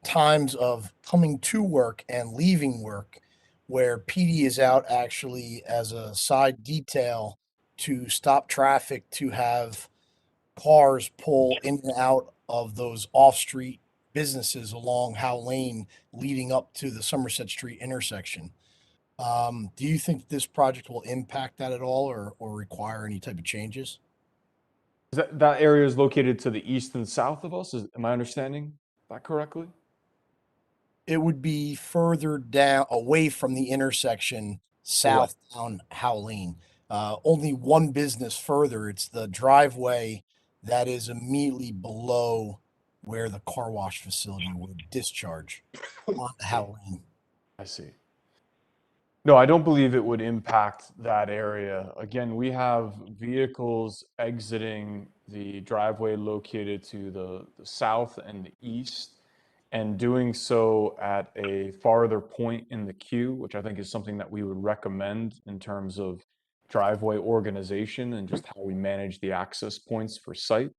Speaker 6: times of coming to work and leaving work, where PD is out actually as a side detail to stop traffic, to have cars pull in and out of those off-street businesses along Howell Lane leading up to the Somerset Street intersection. Do you think this project will impact that at all or require any type of changes?
Speaker 3: That area is located to the east and south of us. Am I understanding that correctly?
Speaker 6: It would be further down, away from the intersection, south down Howell Lane. Only one business further. It's the driveway that is immediately below where the car wash facility would discharge on Howell Lane.
Speaker 3: I see. No, I don't believe it would impact that area. Again, we have vehicles exiting the driveway located to the south and the east, and doing so at a farther point in the queue, which I think is something that we would recommend in terms of driveway organization and just how we manage the access points for site.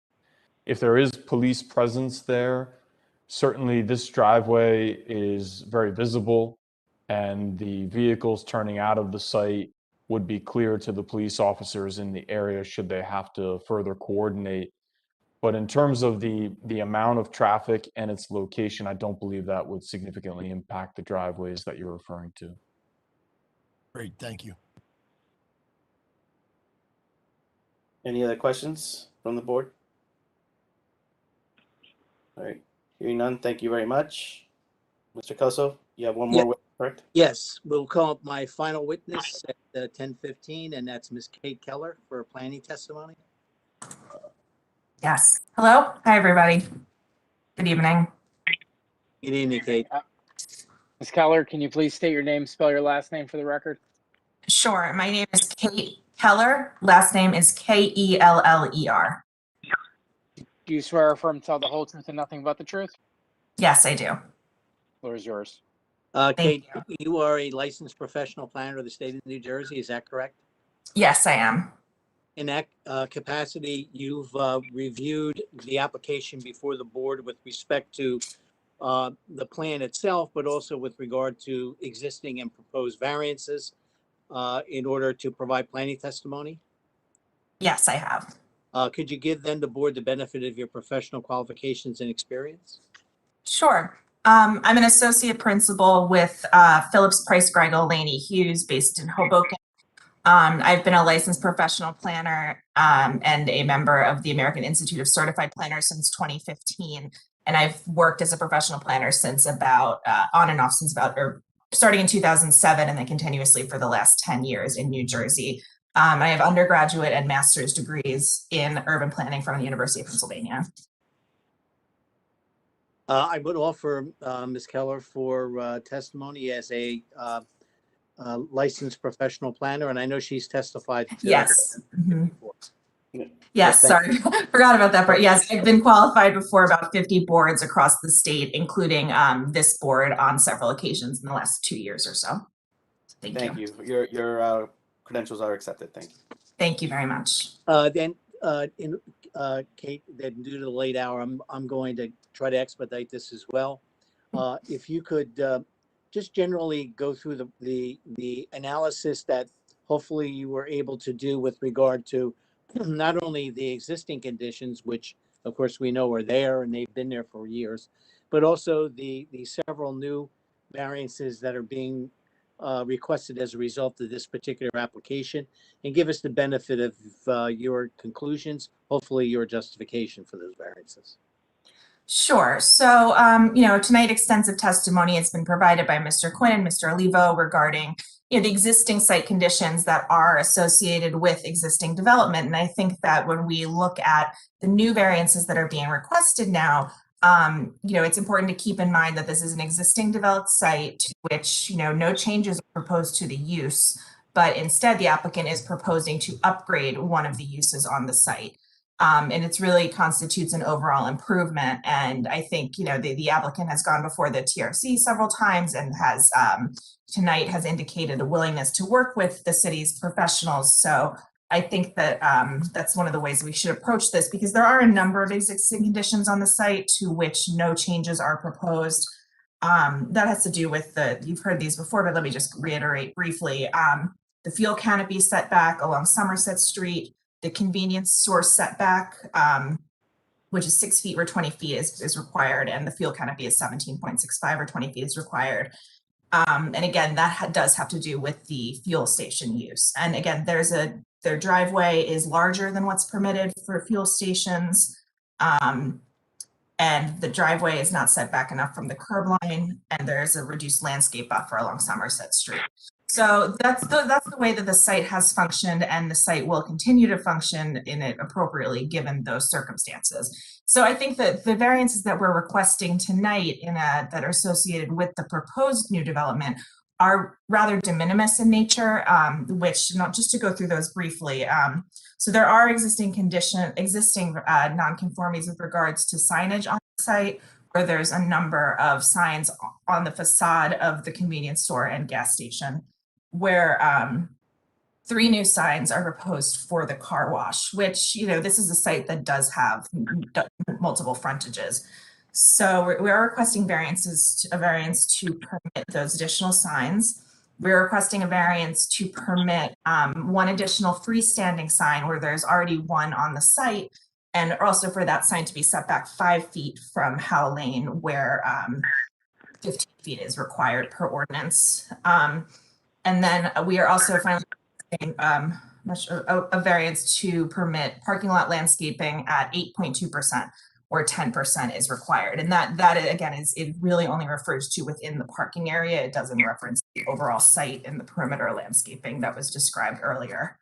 Speaker 3: If there is police presence there, certainly this driveway is very visible, and the vehicles turning out of the site would be clear to the police officers in the area should they have to further coordinate. But in terms of the amount of traffic and its location, I don't believe that would significantly impact the driveways that you're referring to.
Speaker 6: Great, thank you.
Speaker 10: Any other questions from the board? All right, hearing none, thank you very much. Mr. Kelso, you have one more witness, correct?
Speaker 19: Yes, we'll call up my final witness at 10:15, and that's Ms. Kate Keller for planning testimony.
Speaker 13: Yes. Hello. Hi, everybody. Good evening.
Speaker 19: Good evening, Kate.
Speaker 1: Ms. Keller, can you please state your name, spell your last name for the record?
Speaker 13: Sure. My name is Kate Keller. Last name is Keller.
Speaker 1: Do you swear or affirm to tell the whole truth and nothing but the truth?
Speaker 13: Yes, I do.
Speaker 1: Floor is yours.
Speaker 19: Kate, you are a licensed professional planner of the state of New Jersey, is that correct?
Speaker 13: Yes, I am.
Speaker 19: In that capacity, you've reviewed the application before the board with respect to the plan itself, but also with regard to existing and proposed variances in order to provide planning testimony?
Speaker 13: Yes, I have.
Speaker 19: Could you give then the board the benefit of your professional qualifications and experience?
Speaker 13: Sure. I'm an associate principal with Phillips Price Gregel Laney Hughes based in Hoboken. I've been a licensed professional planner and a member of the American Institute of Certified Planners since 2015. And I've worked as a professional planner since about, on and off since about, or starting in 2007 and then continuously for the last 10 years in New Jersey. I have undergraduate and master's degrees in urban planning from the University of Pennsylvania.
Speaker 19: I would offer Ms. Keller for testimony as a licensed professional planner, and I know she's testified.
Speaker 13: Yes.
Speaker 19: Mm-hmm.
Speaker 13: Yes, sorry, forgot about that part. Yes, I've been qualified before about 50 boards across the state, including this board on several occasions in the last 2 years or so. Thank you.
Speaker 10: Your credentials are accepted. Thank you.
Speaker 13: Thank you very much.
Speaker 19: Kate, then due to the late hour, I'm going to try to expedite this as well. If you could just generally go through the analysis that hopefully you were able to do with regard to not only the existing conditions, which of course we know are there and they've been there for years, but also the several new variances that are being requested as a result of this particular application, and give us the benefit of your conclusions, hopefully your justification for those variances.
Speaker 13: Sure. So, tonight extensive testimony has been provided by Mr. Quinn and Mr. Olivo regarding, the existing site conditions that are associated with existing development. And I think that when we look at the new variances that are being requested now, it's important to keep in mind that this is an existing developed site to which, no changes are proposed to the use, but instead the applicant is proposing to upgrade one of the uses on the site. And it's really constitutes an overall improvement. And I think, the applicant has gone before the TRC several times and has tonight has indicated a willingness to work with the city's professionals. So I think that that's one of the ways we should approach this, because there are a number of existing conditions on the site to which no changes are proposed. That has to do with you've heard these before, but let me just reiterate briefly. The fuel canopy setback along Somerset Street, the convenience store setback, which is 6 feet where 20 feet is required, and the fuel canopy is 17.65 or 20 feet is required. And again, that does have to do with the fuel station use. And again, their driveway is larger than what's permitted for fuel stations. And the driveway is not set back enough from the curb line, and there's a reduced landscape buffer along Somerset Street. So that's the way that the site has functioned, and the site will continue to function in it appropriately given those circumstances. So I think that the variances that we're requesting tonight that are associated with the proposed new development are rather de minimis in nature, which, just to go through those briefly. So there are existing nonconformities with regards to signage on the site, where there's a number of signs on the facade of the convenience store and gas station, where 3 new signs are proposed for the car wash, which, this is a site that does have multiple frontages. So we are requesting a variance to permit those additional signs. We're requesting a variance to permit 1 additional freestanding sign where there's already one on the site, and also for that sign to be set back 5 feet from Howe Lane, where 15 feet is required per ordinance. And then we are also finally a variance to permit parking lot landscaping at 8.2%, where 10% is required. And that again it really only refers to within the parking area. It doesn't reference the overall site and the perimeter landscaping that was described earlier.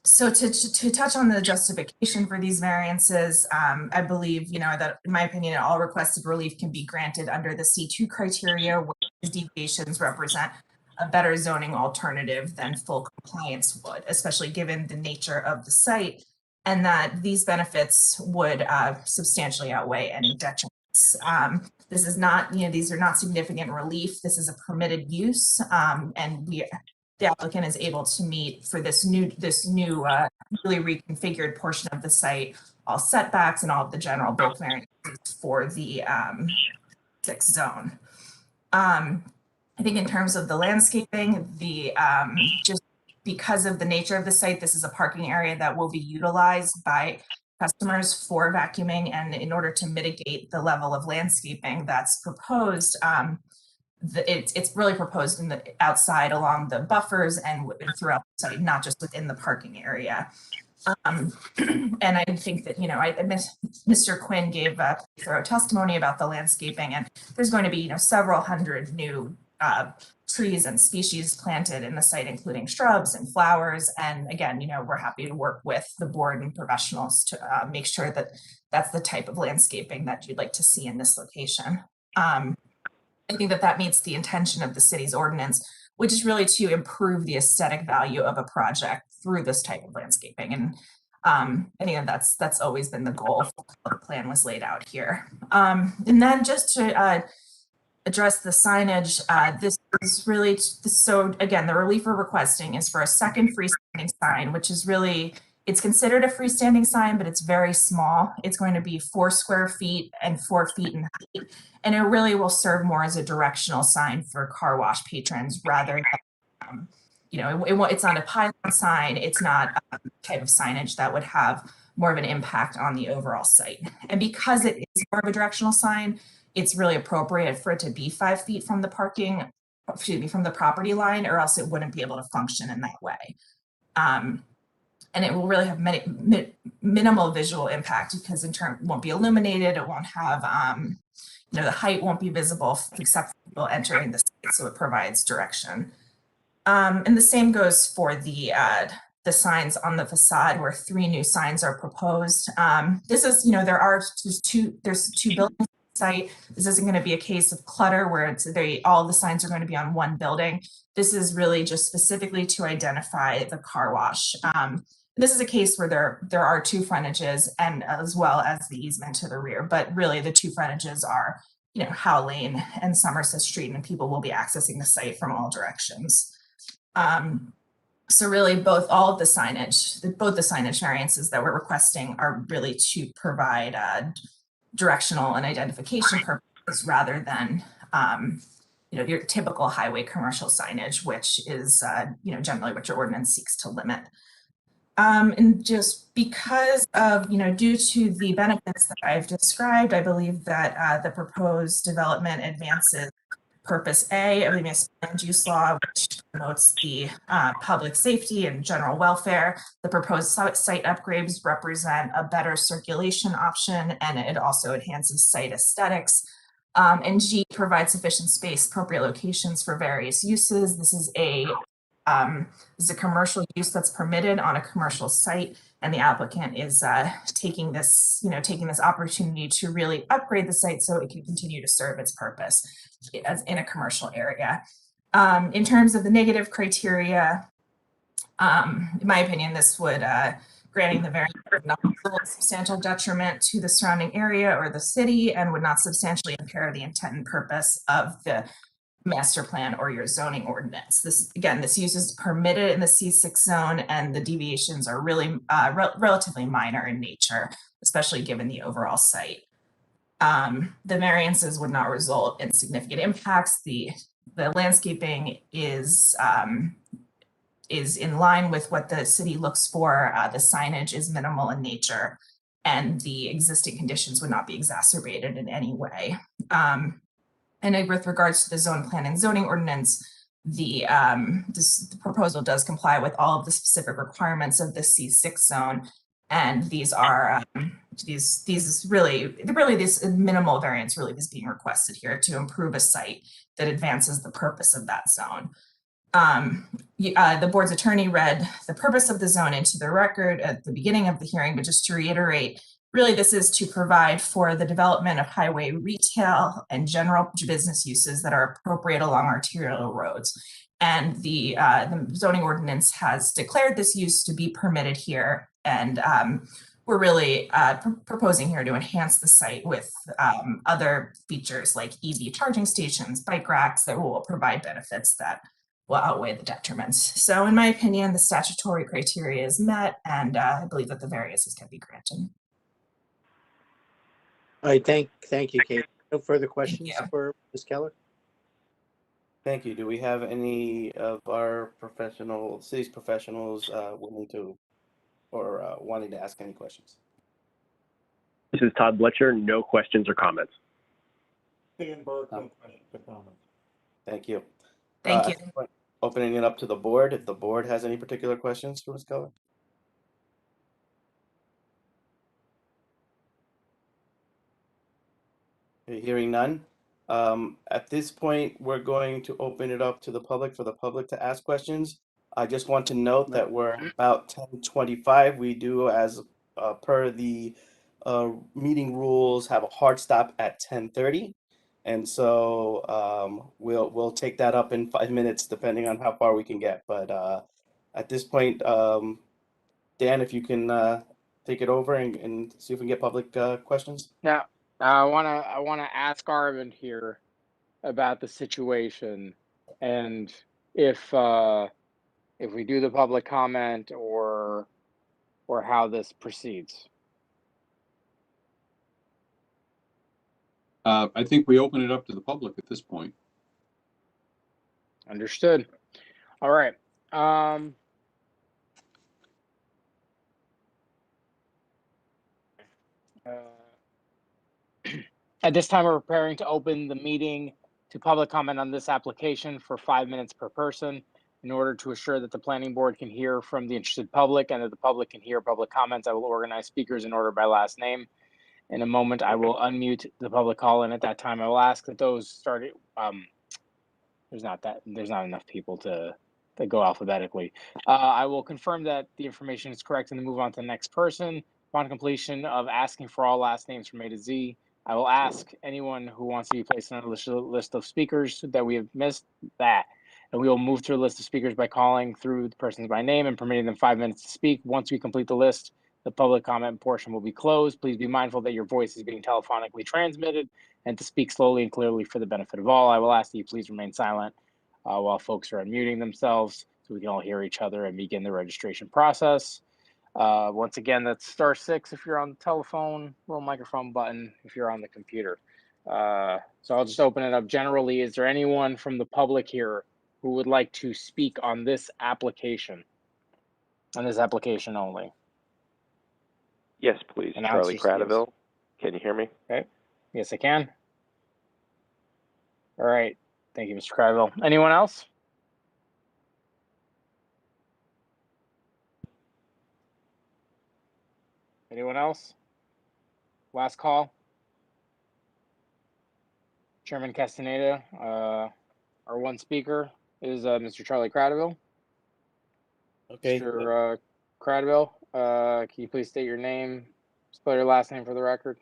Speaker 13: So to touch on the justification for these variances, I believe, that in my opinion, all requested relief can be granted under the C2 criteria, where deviations represent a better zoning alternative than full compliance would, especially given the nature of the site, and that these benefits would substantially outweigh any detriments. This is not, these are not significant relief. This is a permitted use, and the applicant is able to meet for this new really reconfigured portion of the site all setbacks and all of the general bulk variances for the 6 zone. I think in terms of the landscaping, just because of the nature of the site, this is a parking area that will be utilized by customers for vacuuming, and in order to mitigate the level of landscaping that's proposed, it's really proposed in the outside along the buffers and throughout the site, not just within the parking area. And I think that, Mr. Quinn gave a thorough testimony about the landscaping, and there's going to be, several hundred new trees and species planted in the site, including shrubs and flowers. And again, we're happy to work with the board and professionals to make sure that that's the type of landscaping that you'd like to see in this location. I think that meets the intention of the city's ordinance, which is really to improve the aesthetic value of a project through this type of landscaping. And again, that's always been the goal of how the plan was laid out here. And then just to address the signage, this is really, so again, the relief we're requesting is for a second freestanding sign, which is really, It's considered a freestanding sign, but it's very small. It's going to be 4 square feet and 4 feet in height, and it really will serve more as a directional sign for car wash patrons rather than, it's not a pylon sign. It's not a type of signage that would have more of an impact on the overall site. And because it is more of a directional sign, it's really appropriate for it to be 5 feet from the from the property line, or else it wouldn't be able to function in that way. And it will really have minimal visual impact because it won't be illuminated. It won't have, the height won't be visible except for people entering the site, so it provides direction. And the same goes for the signs on the facade, where 3 new signs are proposed. This is, there's two buildings on the site. This isn't going to be a case of clutter where all the signs are going to be on one building. This is really just specifically to identify the car wash. This is a case where there are 2 frontages and as well as the easement to the rear, but really the 2 frontages are, Howe Lane and Somerset Street, and people will be accessing the site from all directions. So really both the signage variances that we're requesting are really to provide directional and identification purposes rather than, your typical highway commercial signage, which is, generally what your ordinance seeks to limit. And just because of, due to the benefits that I've described, I believe that the proposed development advances Purpose A of the municipal land use law, which promotes the public safety and general welfare. The proposed site upgrades represent a better circulation option, and it also enhances site aesthetics. And G provides sufficient space, appropriate locations for various uses. This is a commercial use that's permitted on a commercial site, and the applicant is taking this opportunity to really upgrade the site so it can continue to serve its purpose as in a commercial area. In terms of the negative criteria, in my opinion, this would granting the variance would not result in substantial detriment to the surrounding area or the city, and would not substantially impair the intent and purpose of the master plan or your zoning ordinance. This use is permitted in the C6 zone, and the deviations are really relatively minor in nature, especially given the overall site. The variances would not result in significant impacts. The landscaping is in line with what the city looks for. The signage is minimal in nature, and the existing conditions would not be exacerbated in any way. And with regards to the zone plan and zoning ordinance, the proposal does comply with all of the specific requirements of the C6 zone, and these are this minimal variance really is being requested here to improve a site that advances the purpose of that zone. The board's attorney read the purpose of the zone into the record at the beginning of the hearing, but just to reiterate, really this is to provide for the development of highway retail and general business uses that are appropriate along arterial roads. And the zoning ordinance has declared this use to be permitted here, and we're really proposing here to enhance the site with other features like EV charging stations, bike racks that will provide benefits that will outweigh the detriments. So in my opinion, the statutory criteria is met, and I believe that the variances can be granted.
Speaker 19: All right, thank you, Kate. No further questions for Ms. Keller?
Speaker 10: Thank you. Do we have any of our city's professionals willing to or wanting to ask any questions?
Speaker 15: This is Todd Bletcher. No questions or comments.
Speaker 14: Dan Burke, no questions or comments.
Speaker 10: Thank you.
Speaker 13: Thank you.
Speaker 10: Opening it up to the board, if the board has any particular questions for Ms. Keller. Hearing none. At this point, we're going to open it up to the public for the public to ask questions. I just want to note that we're about 10:25. We do, as per the meeting rules, have a hard stop at 10:30. And so we'll take that up in 5 minutes, depending on how far we can get. But at this point, Dan, if you can take it over and see if we can get public questions.
Speaker 16: Yeah, I wanna ask Arvind here about the situation, and if we do the public comment or or how this proceeds?
Speaker 5: I think we open it up to the public at this point.
Speaker 16: Understood. All right. At this time, we're preparing to open the meeting to public comment on this application for 5 minutes per person. In order to assure that the planning board can hear from the interested public and that the public can hear public comments, I will organize speakers in order by last name. In a moment, I will unmute the public call, and at that time, I will ask that those started. There's not enough people to go alphabetically. I will confirm that the information is correct and then move on to the next person. Upon completion of asking for all last names from A to Z, I will ask anyone who wants to be placed on a list of speakers that we have missed that. And we will move through a list of speakers by calling through the persons by name and permitting them 5 minutes to speak. Once we complete the list, the public comment portion will be closed. Please be mindful that your voice is being telephonically transmitted and to speak slowly and clearly for the benefit of all. I will ask that you please remain silent while folks are unmuting themselves so we can all hear each other and begin the registration process. Once again, that's *6 if you're on the telephone, little microphone button if you're on the computer. So I'll just open it up generally. Is there anyone from the public here who would like to speak on this application? On this application only?
Speaker 17: Yes, please. Charlie Cradaville. Can you hear me?
Speaker 16: Okay. Yes, I can. All right. Thank you, Mr. Cradaville. Anyone else? Anyone else? Last call. Chairman Castaneda, our one speaker is Mr. Charlie Cradaville.
Speaker 21: Okay.
Speaker 16: Mr. Cradaville, can you please state your name, spell your last name for the record?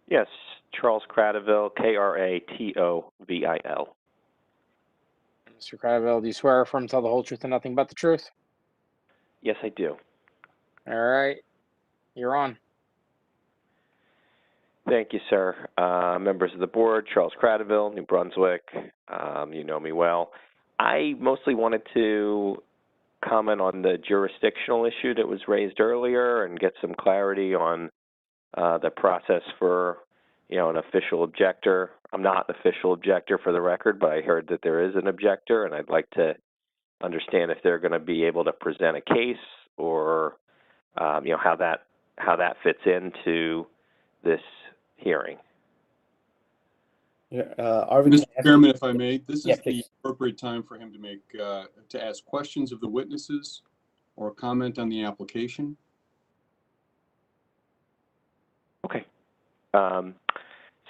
Speaker 17: Yes, Charles Cradaville, Kratovil.
Speaker 16: Mr. Cradaville, do you swear or affirm to tell the whole truth and nothing but the truth?
Speaker 17: Yes, I do.
Speaker 16: All right. You're on.
Speaker 17: Thank you, sir. Members of the board, Charles Cradaville, New Brunswick. You know me well. I mostly wanted to comment on the jurisdictional issue that was raised earlier and get some clarity on the process for, an official objector. I'm not an official objector for the record, but I heard that there is an objector, and I'd like to understand if they're going to be able to present a case or, how that fits into this hearing.
Speaker 5: Mr. Chairman, if I may, this is the appropriate time for him to make to ask questions of the witnesses or comment on the application.
Speaker 17: Okay.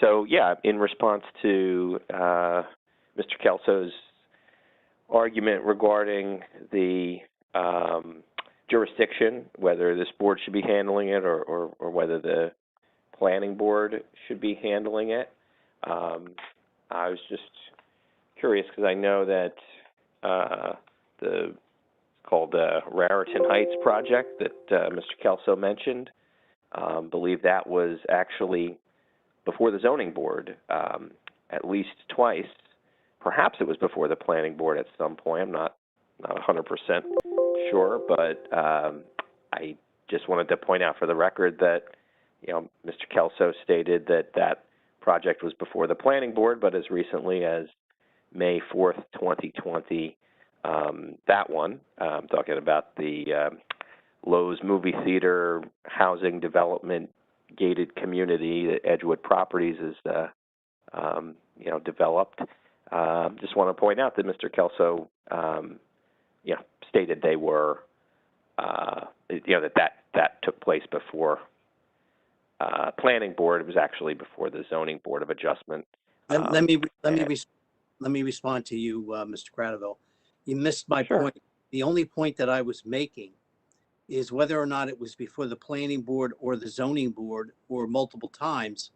Speaker 17: So yeah, in response to Mr. Kelso's argument regarding the jurisdiction, whether this board should be handling it or whether the planning board should be handling it, I was just curious because I know that the called the Raritan Heights project that Mr. Kelso mentioned. Believe that was actually before the zoning board at least twice. Perhaps it was before the planning board at some point. I'm not 100% sure, but I just wanted to point out for the record that Mr. Kelso stated that that project was before the planning board, but as recently as May 4th, 2020, that one, I'm talking about the Lowe's movie theater housing development gated community that Edgewood Properties is, developed. Just want to point out that Mr. Kelso, stated they were, that took place before planning board. It was actually before the zoning board of adjustment.
Speaker 19: Let me respond to you, Mr. Cradaville. You missed my point. The only point that I was making is whether or not it was before the planning board or the zoning board or multiple times,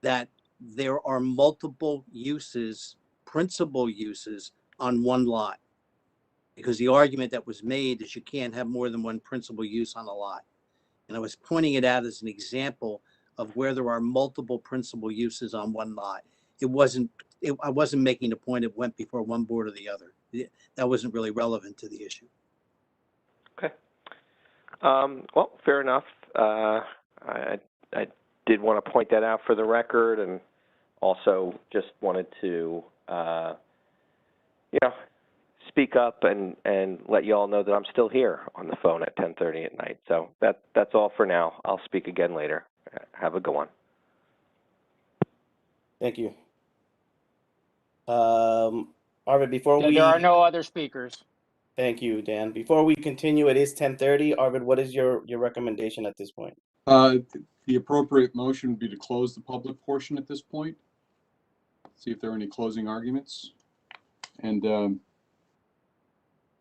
Speaker 19: that there are multiple uses, principal uses on one lot. Because the argument that was made is you can't have more than one principal use on a lot. And I was pointing it out as an example of where there are multiple principal uses on one lot. I wasn't making the point it went before one board or the other. That wasn't really relevant to the issue.
Speaker 17: Okay. Well, fair enough. I did want to point that out for the record, and also just wanted to, speak up and let you all know that I'm still here on the phone at 10:30 at night. So that's all for now. I'll speak again later. Have a good one.
Speaker 10: Thank you. Arvid, before we...
Speaker 16: There are no other speakers.
Speaker 10: Thank you, Dan. Before we continue, it is 10:30. Arvid, what is your recommendation at this point?
Speaker 5: The appropriate motion would be to close the public portion at this point. See if there are any closing arguments. And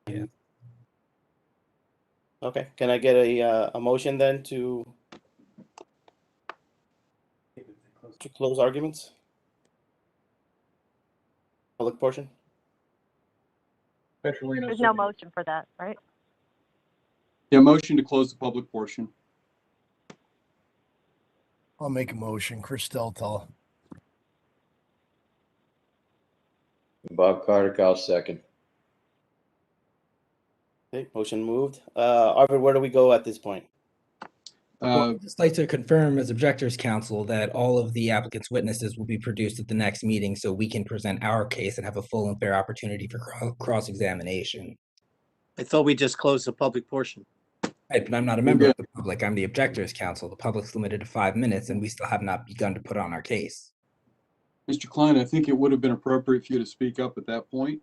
Speaker 20: yeah.
Speaker 10: Okay, can I get a motion then to close arguments? Public portion?
Speaker 7: There's no motion for that, right?
Speaker 5: yeah, motion to close the public portion.
Speaker 6: I'll make a motion. Chris Delta.
Speaker 4: Bob Carter, I'll second.
Speaker 10: Okay, motion moved. Arvid, where do we go at this point?
Speaker 20: Well, I'd just like to confirm as objectors counsel that all of the applicant's witnesses will be produced at the next meeting so we can present our case and have a full and fair opportunity for cross-examination.
Speaker 19: I thought we just closed the public portion.
Speaker 20: Right, but I'm not a member of the public. I'm the objectors counsel. The public's limited to 5 minutes and we still have not begun to put on our case.
Speaker 5: Mr. Klein, I think it would have been appropriate for you to speak up at that point.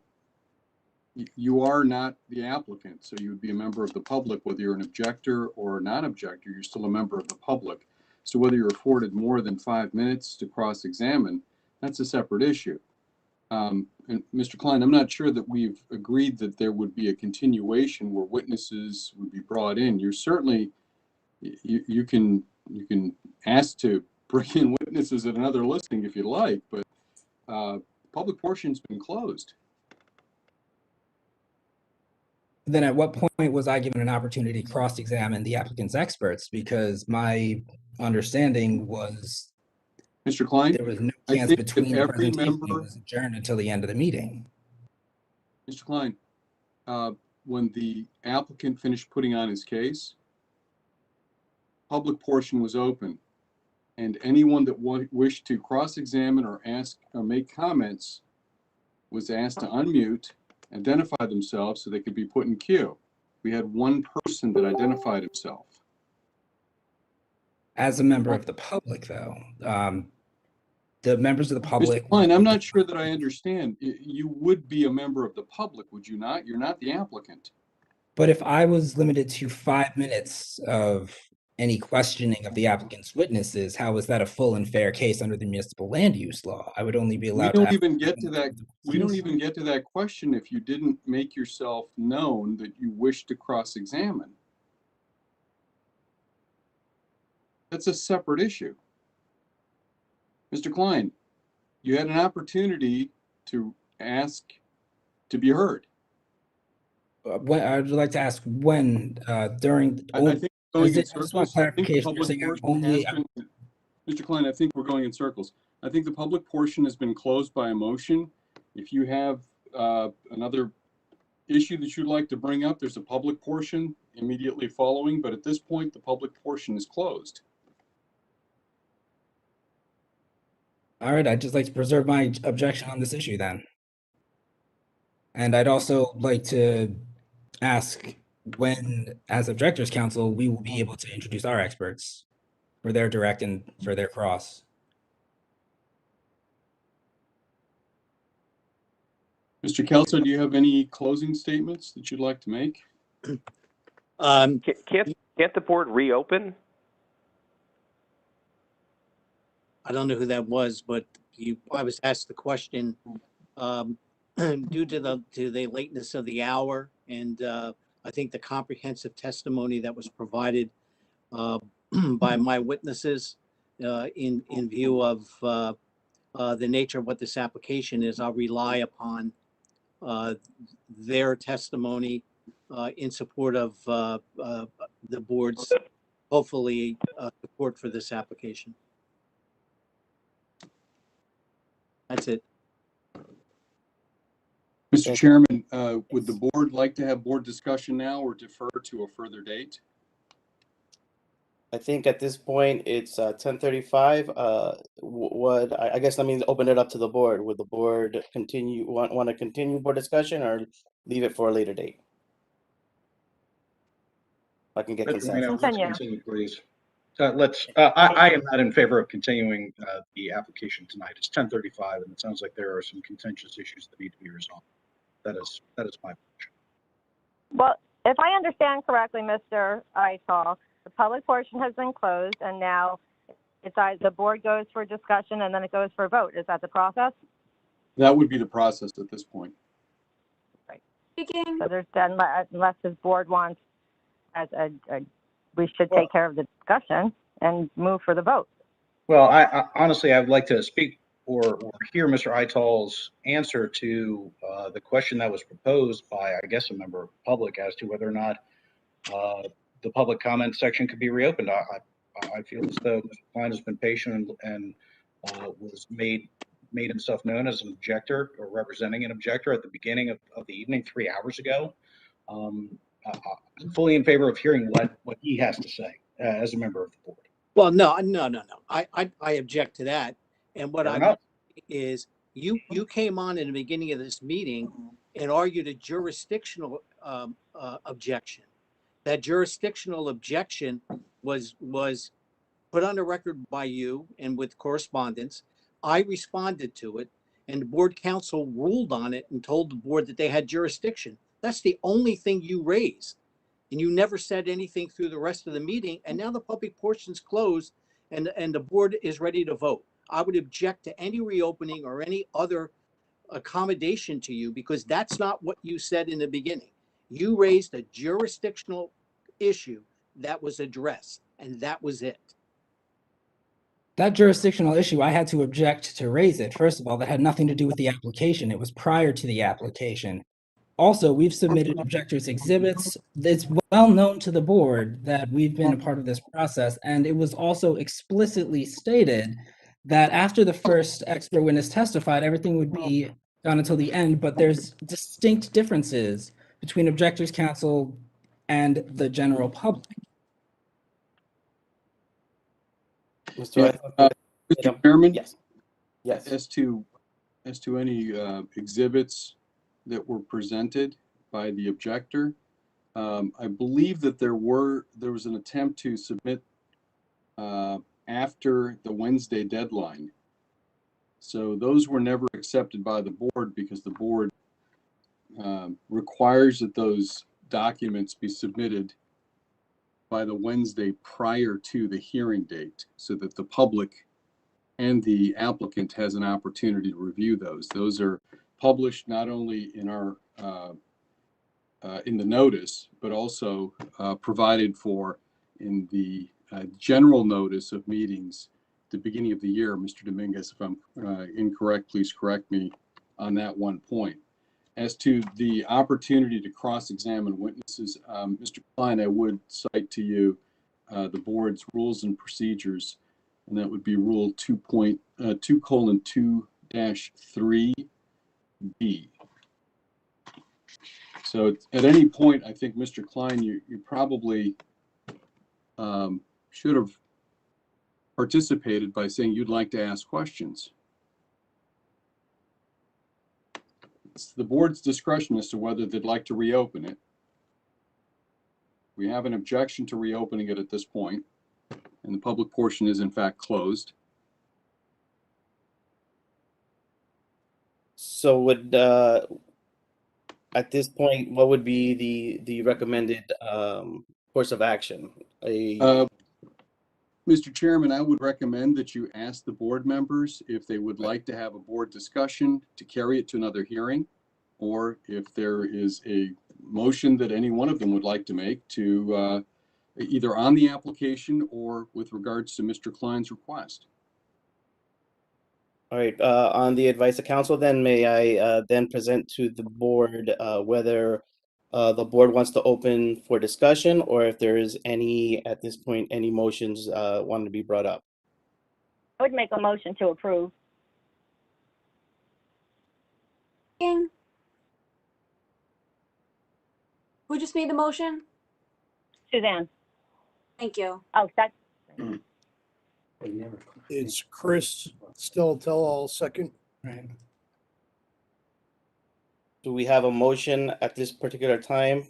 Speaker 5: You are not the applicant, so you would be a member of the public, whether you're an objector or a non-objector, you're still a member of the public. So whether you're afforded more than 5 minutes to cross-examine, that's a separate issue. And Mr. Klein, I'm not sure that we've agreed that there would be a continuation where witnesses would be brought in. You're certainly, you can ask to bring in witnesses at another listing if you like, but the public portion's been closed.
Speaker 20: Then at what point was I given an opportunity to cross-examine the applicant's experts? Because my understanding was
Speaker 5: Mr. Klein,
Speaker 20: there was no chance between the presentation was adjourned until the end of the meeting.
Speaker 5: Mr. Klein, when the applicant finished putting on his case, public portion was open, and anyone that wished to cross-examine or ask or make comments was asked to unmute, identify themselves so they could be put in queue. We had one person that identified himself.
Speaker 20: As a member of the public, though, the members of the public...
Speaker 5: Mr. Klein, I'm not sure that I understand. You would be a member of the public, would you not? You're not the applicant.
Speaker 20: But if I was limited to 5 minutes of any questioning of the applicant's witnesses, how is that a full and fair case under the municipal land use law? I would only be allowed to...
Speaker 5: We don't even get to that question if you didn't make yourself known that you wish to cross-examine. That's a separate issue. Mr. Klein, you had an opportunity to ask to be heard.
Speaker 20: When, I'd like to ask when, during...
Speaker 5: I think going in
Speaker 20: I just want
Speaker 5: circles. I think the
Speaker 20: clarification. You're
Speaker 5: public
Speaker 20: saying
Speaker 5: portion
Speaker 20: only...
Speaker 5: has been, Mr. Klein, I think we're going in circles. I think the public portion has been closed by a motion. If you have another issue that you'd like to bring up, there's a public portion immediately following, but at this point, the public portion is closed.
Speaker 20: All right, I'd just like to preserve my objection on this issue then. And I'd also like to ask when, as objectors counsel, we will be able to introduce our experts for their direct and for their cross.
Speaker 5: Mr. Kelso, do you have any closing statements that you'd like to make?
Speaker 17: Can't the board reopen?
Speaker 19: I don't know who that was, but I was asked the question due to the lateness of the hour, and I think the comprehensive testimony that was provided by my witnesses in view of the nature of what this application is. I'll rely upon their testimony in support of the board's hopefully support for this application. That's it.
Speaker 5: Mr. Chairman, would the board like to have board discussion now or defer to a further date?
Speaker 10: I think at this point it's 10:35. I guess let me open it up to the board. Would the board want to continue board discussion or leave it for a later date? I can get
Speaker 11: Mr.
Speaker 10: consensus.
Speaker 11: Moreno, let's
Speaker 7: Continue.
Speaker 11: continue, please. I am not in favor of continuing the application tonight. It's 10:35, and it sounds like there are some contentious issues that need to be resolved. That is my position.
Speaker 7: Well, if I understand correctly, Mr. Ital, the public portion has been closed, and now it's either the board goes for discussion and then it goes for a vote. Is that the process?
Speaker 5: That would be the process at this point.
Speaker 7: So there's then, unless this board wants, we should take care of the discussion and move for the vote.
Speaker 11: Well, I honestly, I would like to speak or hear Mr. Ital's answer to the question that was proposed by, I guess, a member of the public as to whether or not the public comment section could be reopened. I feel as though Mr. Klein has been patient and was made himself known as an objector or representing an objector at the beginning of the evening 3 hours ago. I'm fully in favor of hearing what he has to say as a member of the board.
Speaker 19: Well, no. I object to that. And what
Speaker 11: Fair
Speaker 19: I
Speaker 11: enough.
Speaker 19: is you came on in the beginning of this meeting and argued a jurisdictional objection. That jurisdictional objection was put on the record by you and with correspondence. I responded to it, and the board counsel ruled on it and told the board that they had jurisdiction. That's the only thing you raised. And you never said anything through the rest of the meeting, and now the public portion's closed and the board is ready to vote. I would object to any reopening or any other accommodation to you because that's not what you said in the beginning. You raised a jurisdictional issue that was addressed, and that was it.
Speaker 20: That jurisdictional issue, I had to object to raise it. First of all, that had nothing to do with the application. It was prior to the application. Also, we've submitted objectors' exhibits. It's well known to the board that we've been a part of this process, and it was also explicitly stated that after the first expert witness testified, everything would be done until the end, but there's distinct differences between objectors' counsel and the general public.
Speaker 10: Mr.
Speaker 5: Mr. Chairman?
Speaker 10: Yes. Yes.
Speaker 5: As to any exhibits that were presented by the objector, I believe that there was an attempt to submit after the Wednesday deadline. So those were never accepted by the board because the board requires that those documents be submitted by the Wednesday prior to the hearing date so that the public and the applicant has an opportunity to review those. Those are published not only in our in the notice, but also provided for in the general notice of meetings at the beginning of the year. Mr. Dominguez, if I'm incorrect, please correct me on that one point. As to the opportunity to cross-examine witnesses, Mr. Klein, I would cite to you the board's rules and procedures, and that would be Rule 2:2-3B. So at any point, I think, Mr. Klein, you probably should have participated by saying you'd like to ask questions. It's the board's discretion as to whether they'd like to reopen it. We have an objection to reopening it at this point, and the public portion is in fact closed.
Speaker 10: So would at this point, what would be the recommended course of action?
Speaker 5: Mr. Chairman, I would recommend that you ask the board members if they would like to have a board discussion to carry it to another hearing, or if there is a motion that any one of them would like to make to either on the application or with regards to Mr. Klein's request.
Speaker 10: All right, on the advice of counsel, then may I then present to the board whether the board wants to open for discussion or if there is any, at this point, any motions wanting to be brought up.
Speaker 7: I would make a motion to approve.
Speaker 8: Who just made the motion?
Speaker 7: Suzanne.
Speaker 8: Thank you.
Speaker 7: Oh,
Speaker 6: It's Chris Steltel, I'll second.
Speaker 20: Right.
Speaker 10: Do we have a motion at this particular time?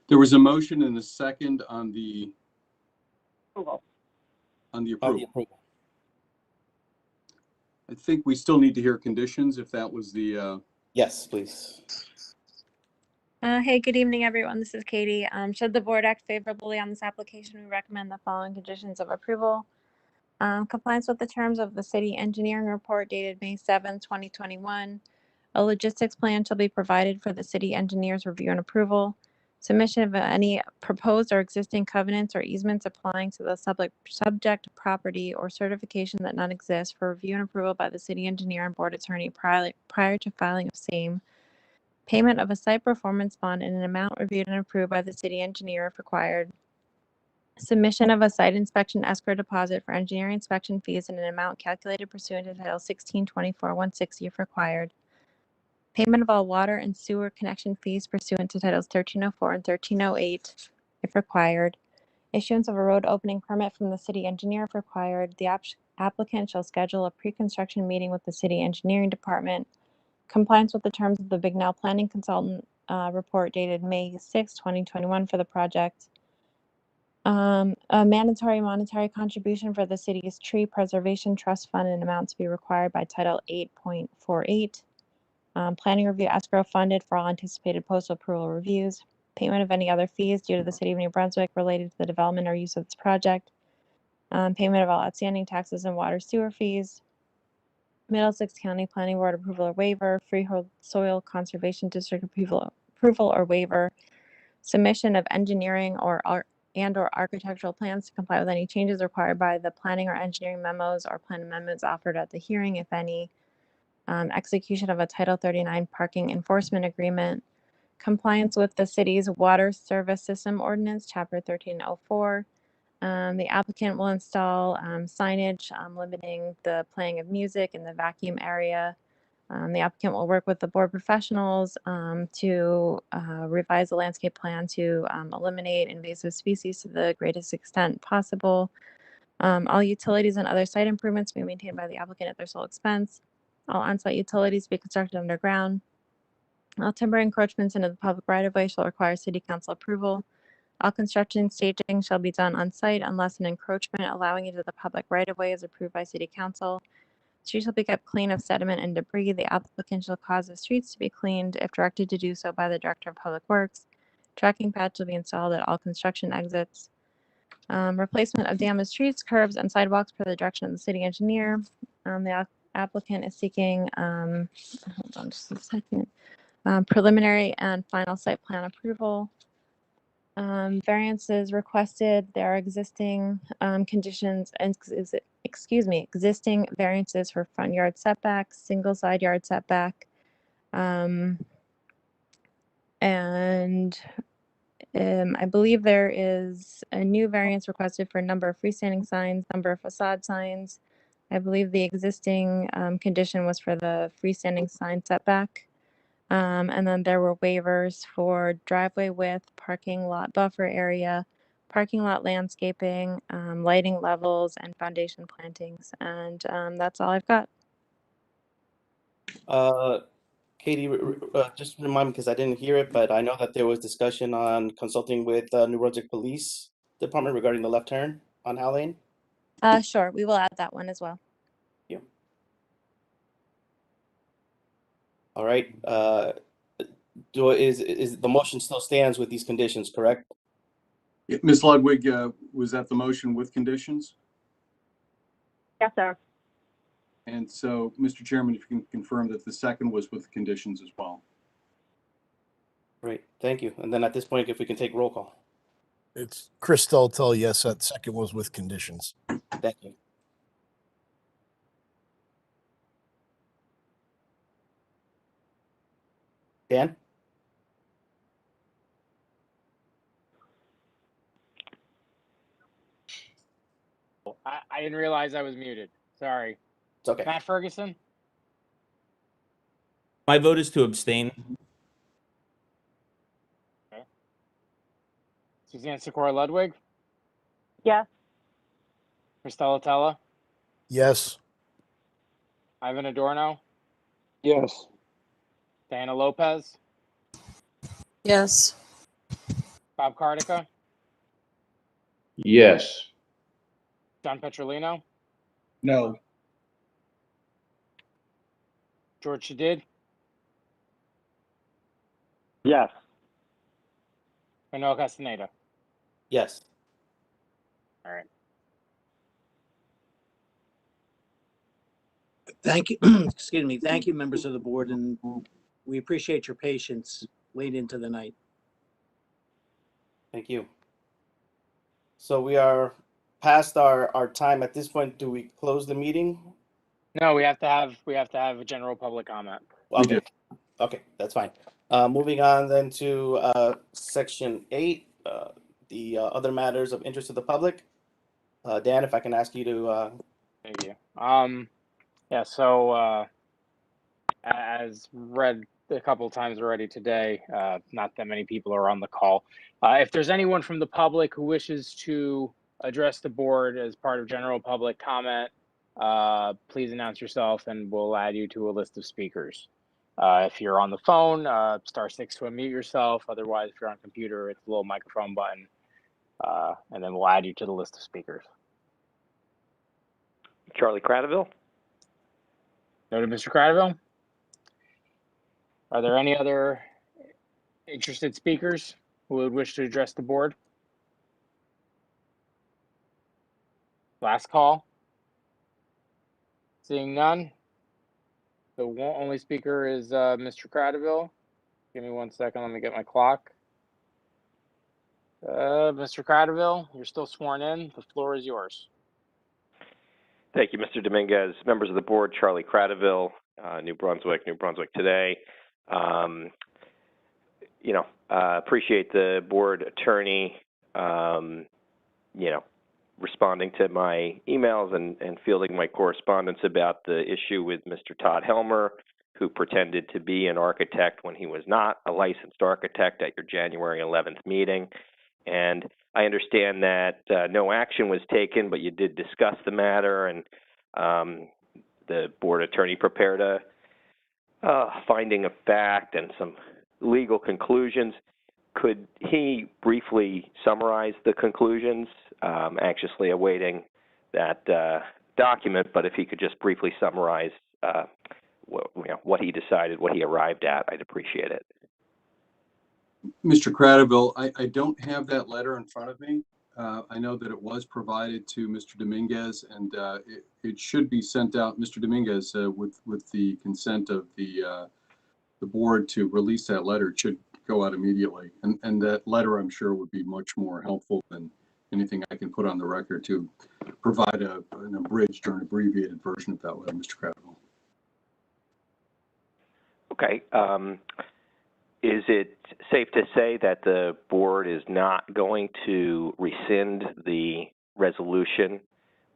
Speaker 5: There was a motion and a second on the
Speaker 10: On the
Speaker 5: approval.
Speaker 10: approval.
Speaker 5: I think we still need to hear conditions if that was the,
Speaker 10: Yes, please.
Speaker 18: Hey, good evening, everyone. This is Katie. Should the board act favorably on this application, we recommend the following conditions of approval. Compliance with the terms of the city engineering report dated May 7, 2021. A logistics plan shall be provided for the city engineer's review and approval. Submission of any proposed or existing covenants or easements applying to the subject property or certification that none exist for review and approval by the city engineer and board attorney prior to filing of same. Payment of a site performance bond in an amount reviewed and approved by the city engineer if required. Submission of a site inspection escrow deposit for engineering inspection fees in an amount calculated pursuant to Title 1624-160 if required. Payment of all water and sewer connection fees pursuant to Titles 1304 and 1308 if required. Issuance of a road opening permit from the city engineer if required. The applicant shall schedule a pre-construction meeting with the city engineering department. Compliance with the terms of the Bignell Planning Consultant report dated May 6, 2021 for the project. A mandatory monetary contribution for the city's tree preservation trust fund in amount to be required by Title 8.48. Planning review escrow funded for all anticipated post-approval reviews. Payment of any other fees due to the city of New Brunswick related to the development or use of this project. Payment of all outstanding taxes and water sewer fees. Middlesex County Planning Board approval or waiver, Freehold Soil Conservation District approval or waiver, submission of engineering or architectural plans to comply with any changes required by the planning or engineering memos or plan amendments offered at the hearing, if any, execution of a Title 39 parking enforcement agreement, compliance with the city's water service system ordinance, Chapter 1304. The applicant will install signage limiting the playing of music in the vacuum area. The applicant will work with the board professionals to revise the landscape plan to eliminate invasive species to the greatest extent possible. All utilities and other site improvements be maintained by the applicant at their sole expense. All on-site utilities be constructed underground. All timber encroachments into the public right-of-way shall require city council approval. All construction staging shall be done on site unless an encroachment allowing into the public right-of-way is approved by city council. Streets shall be kept clean of sediment and debris. The applicant shall cause the streets to be cleaned if directed to do so by the Director of Public Works. Tracking pads shall be installed at all construction exits. Replacement of damaged streets, curbs, and sidewalks per the direction of the city engineer. The applicant is seeking, hold on just a second, preliminary and final site plan approval. Variances requested. There are existing conditions and existing variances for front yard setbacks, single side yard setback, and I believe there is a new variance requested for number of freestanding signs, number of facade signs. I believe the existing condition was for the freestanding sign setback. And then there were waivers for driveway width, parking lot buffer area, parking lot landscaping, lighting levels, and foundation plantings. And that's all I've got.
Speaker 10: Katie, just remind me because I didn't hear it, but I know that there was discussion on consulting with New Brunswick Police Department regarding the left turn on Howe Lane.
Speaker 18: Sure, we will add that one as well.
Speaker 10: Yeah. All right. Is the motion still stands with these conditions, correct?
Speaker 5: Yeah, Ms. Ludwig, was that the motion with conditions?
Speaker 7: Yes, sir.
Speaker 5: And so, Mr. Chairman, if you can confirm that the second was with conditions as well.
Speaker 10: Great, thank you. And then at this point, if we can take roll call.
Speaker 6: It's Chris Steltel, yes, that second was with conditions.
Speaker 10: Thank you. Dan?
Speaker 16: I didn't realize I was muted. Sorry.
Speaker 10: It's okay.
Speaker 16: Matt Ferguson?
Speaker 2: My vote is to abstain.
Speaker 16: Okay. Suzanne Sikora Ludwig?
Speaker 7: Yes.
Speaker 16: Christella Tella,
Speaker 6: Yes.
Speaker 16: Ivan Adorno,
Speaker 14: Yes.
Speaker 16: Diana Lopez,
Speaker 12: Yes.
Speaker 16: Bob Cardica,
Speaker 4: Yes.
Speaker 16: John Petrolino,
Speaker 11: No.
Speaker 16: George Shadid,
Speaker 15: Yes.
Speaker 16: Manuel Castaneda.
Speaker 10: Yes.
Speaker 16: All right.
Speaker 19: Thank you, excuse me, thank you, members of the board, and we appreciate your patience late into the night.
Speaker 10: Thank you. So we are past our time. At this point, do we close the meeting?
Speaker 16: No, we have to have a general public comment.
Speaker 10: Okay. Okay, that's fine. Moving on then to section 8, the other matters of interest to the public. Dan, if I can ask you to.
Speaker 16: Thank you. Yeah. So as read a couple times already today, not that many people are on the call. If there's anyone from the public who wishes to address the board as part of general public comment, please announce yourself and we'll add you to a list of speakers. If you're on the phone, star 6 to unmute yourself. Otherwise, if you're on a computer, it's the little microphone button, and then we'll add you to the list of speakers.
Speaker 17: Charlie Cradaville.
Speaker 16: Noted, Mr. Cradaville. Are there any other interested speakers who would wish to address the board? Last call. Seeing none. The only speaker is Mr. Cradaville. Give me 1 second. Let me get my clock. Mr. Cradaville, you're still sworn in. The floor is yours.
Speaker 17: Thank you, Mr. Dominguez. Members of the board, Charlie Cradaville, New Brunswick Today. Appreciate the board attorney, responding to my emails and fielding my correspondence about the issue with Mr. Todd Helmer, who pretended to be an architect when he was not a licensed architect at your January 11th meeting. And I understand that no action was taken, but you did discuss the matter, and the board attorney prepared a finding of fact and some legal conclusions. Could he briefly summarize the conclusions? Anxiously awaiting that document, but if he could just briefly summarize what he decided, what he arrived at, I'd appreciate it.
Speaker 5: Mr. Cradaville, I don't have that letter in front of me. I know that it was provided to Mr. Dominguez, and it should be sent out, Mr. Dominguez, with the consent of the board to release that letter. It should go out immediately, and that letter, I'm sure, would be much more helpful than anything I can put on the record to provide an abridged or an abbreviated version of that letter, Mr. Cradaville.
Speaker 17: Okay. Is it safe to say that the board is not going to rescind the resolution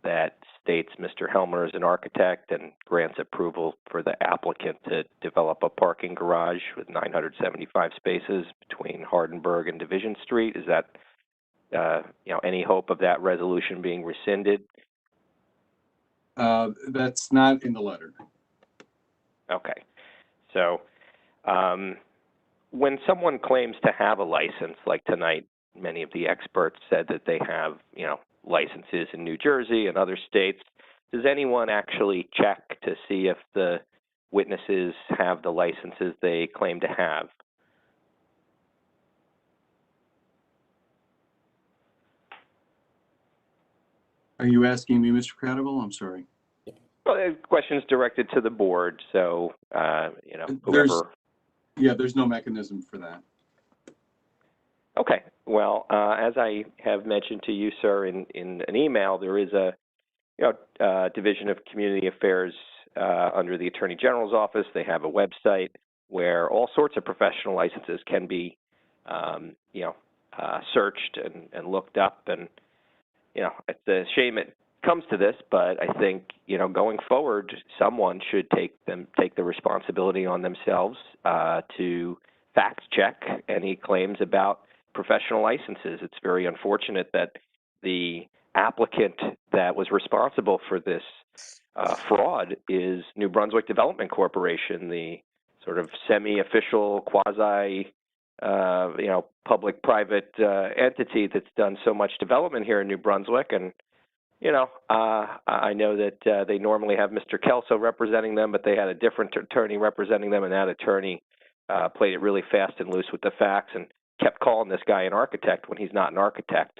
Speaker 17: that states Mr. Helmer is an architect and grants approval for the applicant to develop a parking garage with 975 spaces between Hardenberg and Division Street? Is that, any hope of that resolution being rescinded?
Speaker 5: That's not in the letter.
Speaker 17: Okay. So, when someone claims to have a license, like tonight, many of the experts said that they have, licenses in New Jersey and other states, does anyone actually check to see if the witnesses have the licenses they claim to have?
Speaker 5: Are you asking me, Mr. Cradaville? I'm sorry.
Speaker 17: Well, the question's directed to the board, so, whoever.
Speaker 5: There's no mechanism for that.
Speaker 17: Okay. Well, as I have mentioned to you, sir, in an email, there is a Division of Community Affairs under the Attorney General's office. They have a website where all sorts of professional licenses can be, searched and looked up. And, it's a shame it comes to this, but I think, going forward, someone should take the responsibility on themselves to fact check any claims about professional licenses. It's very unfortunate that the applicant that was responsible for this fraud is New Brunswick Development Corporation, the sort of semi-official, quasi, public-private entity that's done so much development here in New Brunswick. And I know that they normally have Mr. Kelso representing them, but they had a different attorney representing them, and that attorney played it really fast and loose with the facts and kept calling this guy an architect when he's not an architect.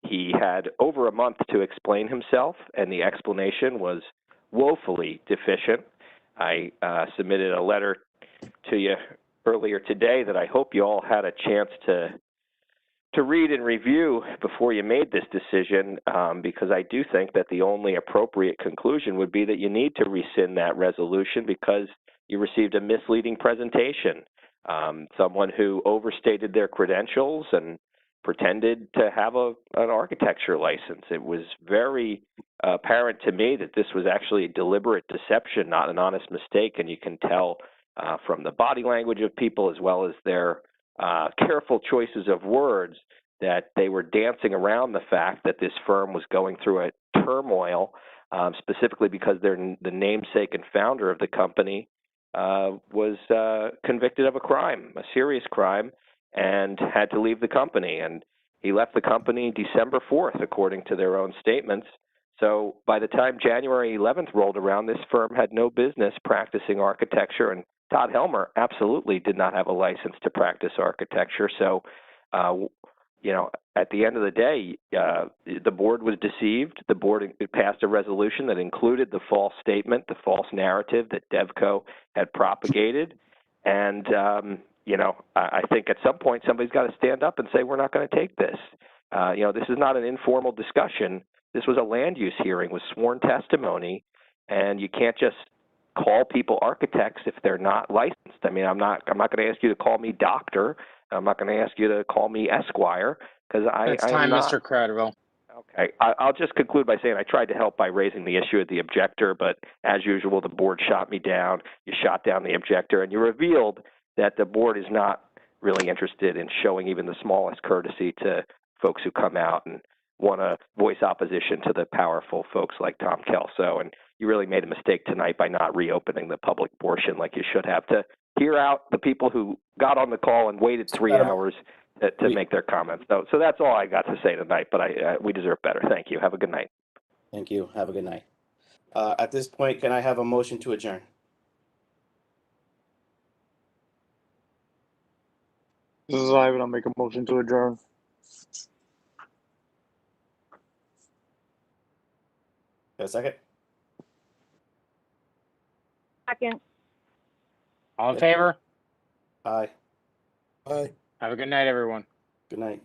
Speaker 17: He had over a month to explain himself, and the explanation was woefully deficient. I submitted a letter to you earlier today that I hope you all had a chance to read and review before you made this decision, because I do think that the only appropriate conclusion would be that you need to rescind that resolution because you received a misleading presentation. Someone who overstated their credentials and pretended to have an architecture license. It was very apparent to me that this was actually a deliberate deception, not an honest mistake, and you can tell from the body language of people as well as their careful choices of words that they were dancing around the fact that this firm was going through a turmoil, specifically because the namesake and founder of the company was convicted of a crime, a serious crime, and had to leave the company. And he left the company December 4th, according to their own statements. So by the time January 11th rolled around, this firm had no business practicing architecture, and Todd Helmer absolutely did not have a license to practice architecture. So, at the end of the day, the board was deceived. The board passed a resolution that included the false statement, the false narrative that Devco had propagated. And, I think at some point somebody's got to stand up and say, we're not going to take this. This is not an informal discussion. This was a land use hearing with sworn testimony, and you can't just call people architects if they're not licensed. I mean, I'm not going to ask you to call me doctor. I'm not going to ask you to call me Esquire because
Speaker 16: It's time, Mr. Credible.
Speaker 17: Okay, I'll just conclude by saying I tried to help by raising the issue of the objector, but as usual, the board shot me down. You shot down the objector, and you revealed that the board is not really interested in showing even the smallest courtesy to folks who come out and want to voice opposition to the powerful folks like Tom Kelso. And you really made a mistake tonight by not reopening the public portion like you should have to hear out the people who got on the call and waited 3 hours to make their comments. So that's all I got to say tonight, but we deserve better. Thank you. Have a good night.
Speaker 10: Thank you. Have a good night. At this point, can I have a motion to adjourn?
Speaker 14: This is Ivan. I'll make a motion to adjourn.
Speaker 10: A second?
Speaker 7: Second.
Speaker 16: All in favor?
Speaker 10: Aye.
Speaker 6: Aye.
Speaker 16: Have a good night, everyone.
Speaker 10: Good night.